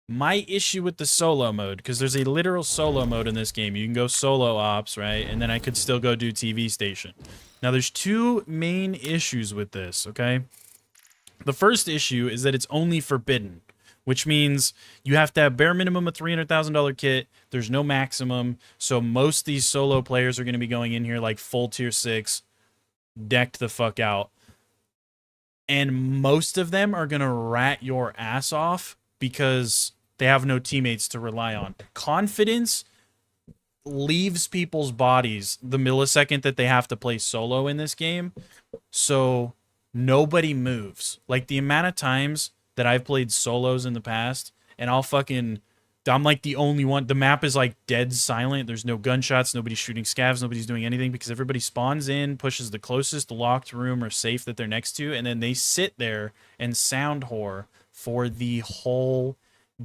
My issue with the solo mode, because there's a literal solo mode in this game. You can go solo ops, right? And then I could still go do TV station. Now, there's two main issues with this, okay? The first issue is that it's only forbidden, which means you have to have bare minimum a $300,000 kit. There's no maximum. So most of these solo players are going to be going in here like full tier 6, decked the fuck out. And most of them are going to rat your ass off because they have no teammates to rely on. Confidence leaves people's bodies the millisecond that they have to play solo in this game. So nobody moves. Like, the amount of times that I've played solos in the past, and I'm like the only one. The map is like dead silent. There's no gunshots. Nobody's shooting scavs. Nobody's doing anything because everybody spawns in, pushes the closest locked room or safe that they're next to, and then they sit there and sound whore for the whole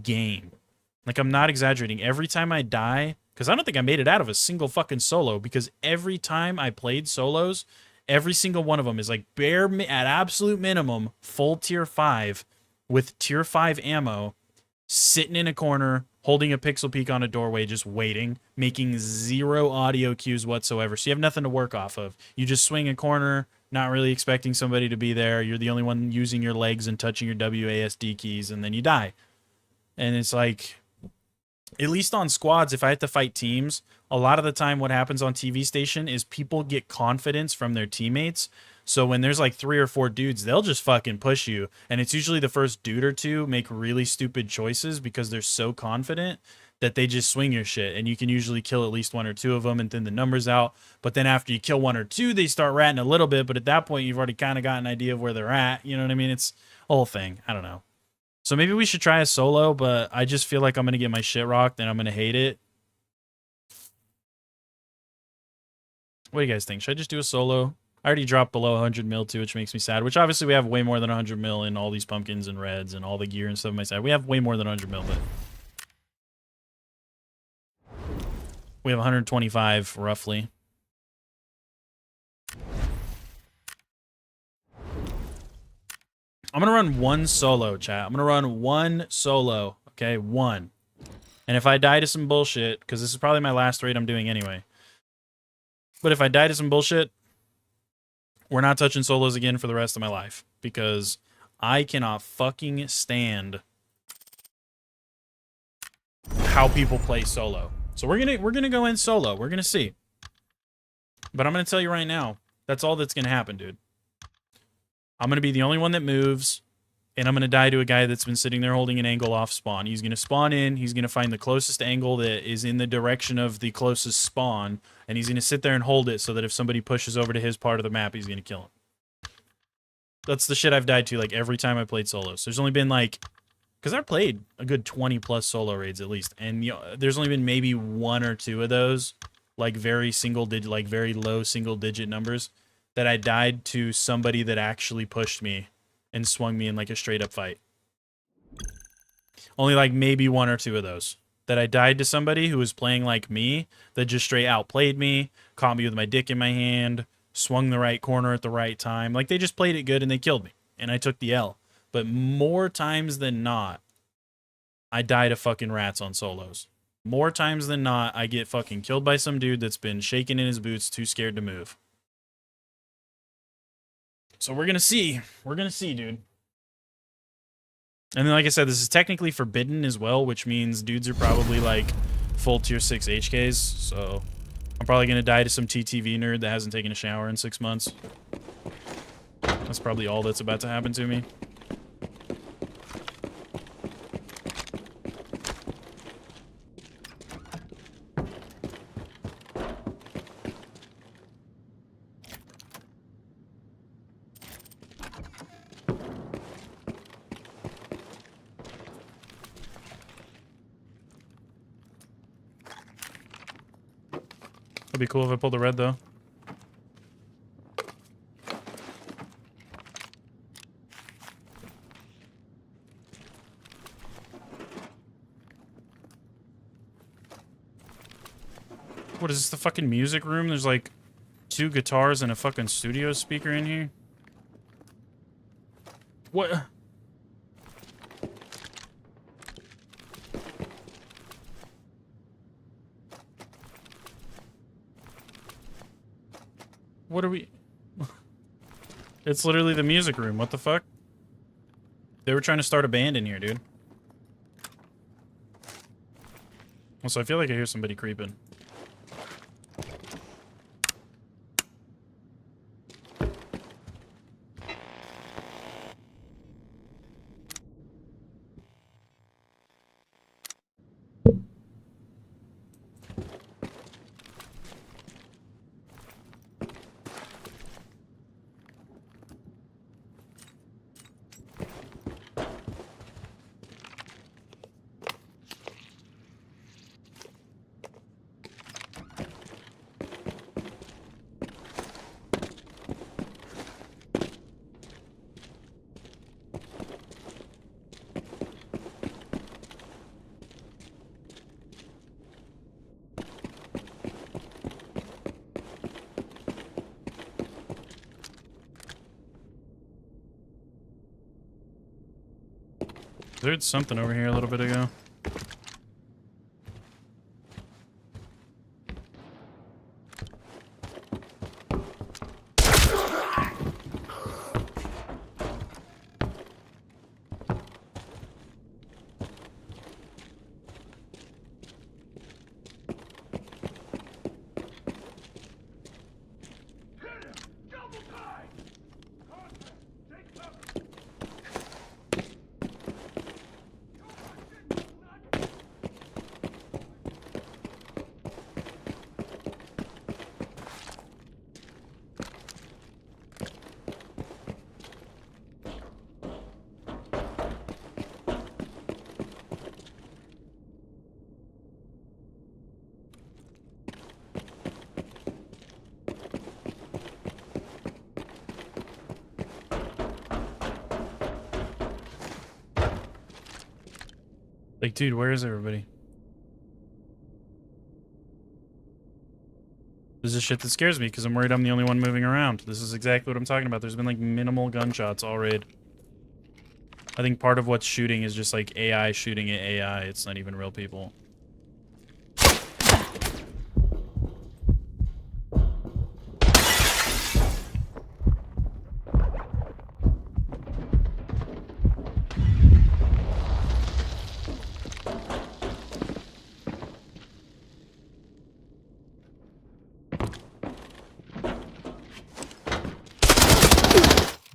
game. Like, I'm not exaggerating. Every time I die, because I don't think I made it out of a single fucking solo, because every time I played solos, every single one of them is like at absolute minimum, full tier 5 with tier 5 ammo, sitting in a corner, holding a pixel peek on a doorway, just waiting, making zero audio cues whatsoever. So you have nothing to work off of. You just swing a corner, not really expecting somebody to be there. You're the only one using your legs and touching your WASD keys, and then you die. And it's like, at least on squads, if I have to fight teams, a lot of the time what happens on TV station is people get confidence from their teammates. So when there's like 3 or 4 dudes, they'll just fucking push you. And it's usually the first dude or two make really stupid choices because they're so confident that they just swing your shit. And you can usually kill at least 1 or 2 of them and thin the numbers out. But then after you kill 1 or 2, they start ratting a little bit. But at that point, you've already kind of got an idea of where they're at. You know what I mean? It's a whole thing. I don't know. So maybe we should try a solo, but I just feel like I'm going to get my shit rocked and I'm going to hate it. What do you guys think? Should I just do a solo? I already dropped below 100 mil too, which makes me sad. Which obviously we have way more than 100 mil in all these pumpkins and reds and all the gear and stuff on my side. We have way more than 100 mil, but we have 125 roughly. I'm going to run 1 solo, chat. I'm going to run 1 solo, okay? 1. And if I die to some bullshit, because this is probably my last raid I'm doing anyway. But if I die to some bullshit, we're not touching solos again for the rest of my life. Because I cannot fucking stand how people play solo. So we're gonna go in solo. We're gonna see. But I'm gonna tell you right now, that's all that's gonna happen, dude. I'm going to be the only one that moves, and I'm going to die to a guy that's been sitting there holding an angle off spawn. He's going to spawn in, he's going to find the closest angle that is in the direction of the closest spawn, and he's going to sit there and hold it so that if somebody pushes over to his part of the map, he's going to kill him. That's the shit I've died to, like, every time I played solos. There's only been, like... Because I've played a good 20-plus solo raids, at least, and there's only been maybe 1 or 2 of those, like, very single-digit, like, very low single-digit numbers, that I died to somebody that actually pushed me and swung me in like a straight up fight. Only like maybe 1 or 2 of those. That I died to somebody who was playing like me, that just straight outplayed me, caught me with my dick in my hand, swung the right corner at the right time. Like they just played it good and they killed me. And I took the L. But more times than not, I die to fucking rats on solos. More times than not, I get fucking killed by some dude that's been shaking in his boots, too scared to move. So we're going to see. We're going to see, dude. And then, like I said, this is technically forbidden as well, which means dudes are probably, like, full tier 6 HKs. So I'm probably going to die to some TTV nerd that hasn't taken a shower in 6 months. That's probably all that's about to happen to me. It'd be cool if I pulled the red, though. What is this, the fucking music room? There's like 2 guitars and a fucking studio speaker in here. What? What are we... It's literally the music room. What the fuck? They were trying to start a band in here, dude. Also, I feel like I hear somebody creeping. There's something over here a little bit ago. Like, dude, where is everybody? This is shit that scares me because I'm worried I'm the only one moving around. This is exactly what I'm talking about. There's been like minimal gunshots all raid. I think part of what's shooting is just like AI shooting at AI. It's not even real people.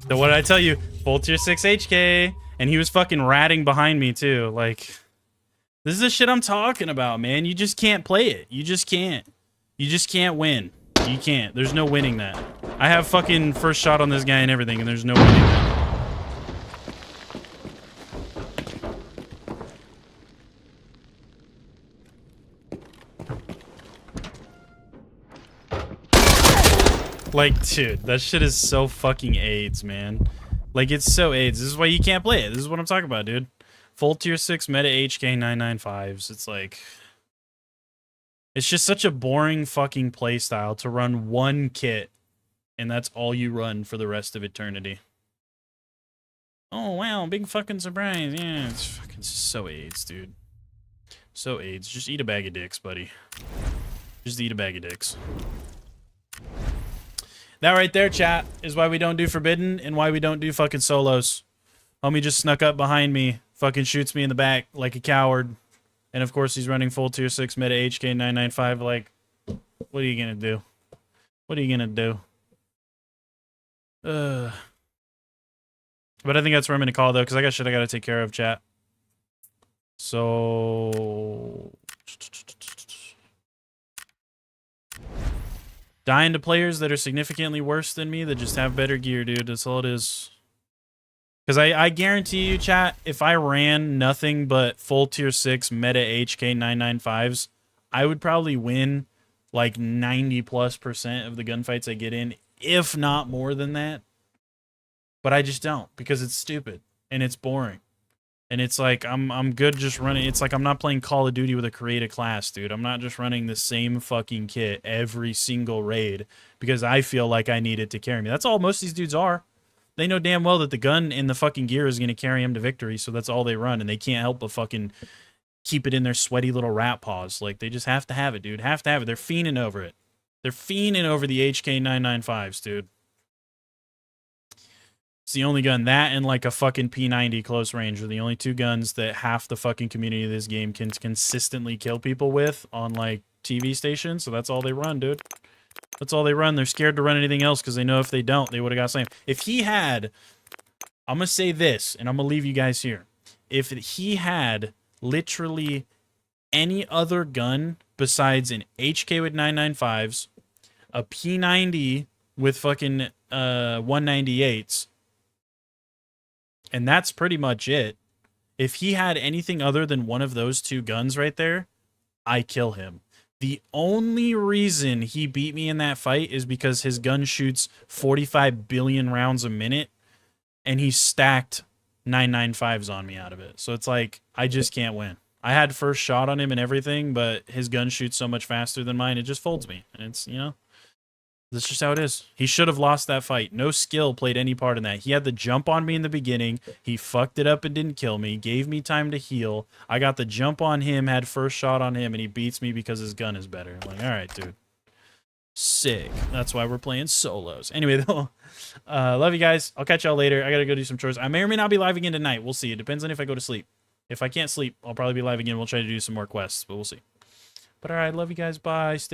So what did I tell you? Full tier 6 HK. And he was fucking ratting behind me too. Like, this is the shit I'm talking about, man. You just can't play it. You just can't. You just can't win. You can't. There's no winning that. I have fucking first shot on this guy and everything, and there's no winning that. Like, dude, that shit is so fucking AIDS, man. Like, it's so AIDS. This is why you can't play it. This is what I'm talking about, dude. Full tier 6 meta HK 995s. It's like... It's just such a boring fucking playstyle to run one kit, and that's all you run for the rest of eternity. Oh, wow, big fucking surprise. Yeah, it's fucking so AIDS, dude. So AIDS. Just eat a bag of dicks, buddy. Just eat a bag of dicks. That right there, chat, is why we don't do Forbidden and why we don't do fucking solos. Homie just snuck up behind me, fucking shoots me in the back like a coward. And of course he's running full tier 6 meta HK 995. Like, what are you gonna do? What are you gonna do? But I think that's where I'm gonna call though, because I got shit I gotta take care of, chat. So... Dying to players that are significantly worse than me that just have better gear, dude. That's all it is. Because I guarantee you, chat, if I ran nothing but full tier 6 meta HK 995s, I would probably win like 90+% of the gunfights I get in, if not more than that. But I just don't, because it's stupid and it's boring. And it's like, I'm good just running. It's like I'm not playing Call of Duty with a creative class, dude. I'm not just running the same fucking kit every single raid because I feel like I need it to carry me. That's all most of these dudes are. They know damn well that the gun and the fucking gear is going to carry them to victory, so that's all they run, and they can't help but fucking keep it in their sweaty little rat paws. Like, they just have to have it, dude. Have to have it. They're fiending over it. They're fiending over the HK 995s, dude. It's the only gun. That and like a fucking P90 close range are the only two guns that half the fucking community of this game can consistently kill people with on like TV stations. So that's all they run, dude. That's all they run. They're scared to run anything else because they know if they don't, they would have got slammed. If he had, I'm going to say this, and I'm going to leave you guys here. If he had literally any other gun besides an HK with 995s, a P90 with fucking 198s, and that's pretty much it. If he had anything other than one of those two guns right there, I kill him. The only reason he beat me in that fight is because his gun shoots 45 billion rounds a minute, and he stacked 995s on me out of it. So it's like, I just can't win. I had first shot on him and everything, but his gun shoots so much faster than mine, it just folds me. And it's, you know, that's just how it is. He should have lost that fight. No skill played any part in that. He had the jump on me in the beginning. He fucked it up and didn't kill me. Gave me time to heal. I got the jump on him, had first shot on him, and he beats me because his gun is better. I'm like, all right, dude. Sick. That's why we're playing solos. Anyway, though, love you guys. I'll catch y'all later. I gotta go do some chores. I may or may not be live again tonight. We'll see. It depends on if I go to sleep. If I can't sleep, I'll probably be live again. We'll try to do some more quests, but we'll see. But all right, love you guys. Bye. Stay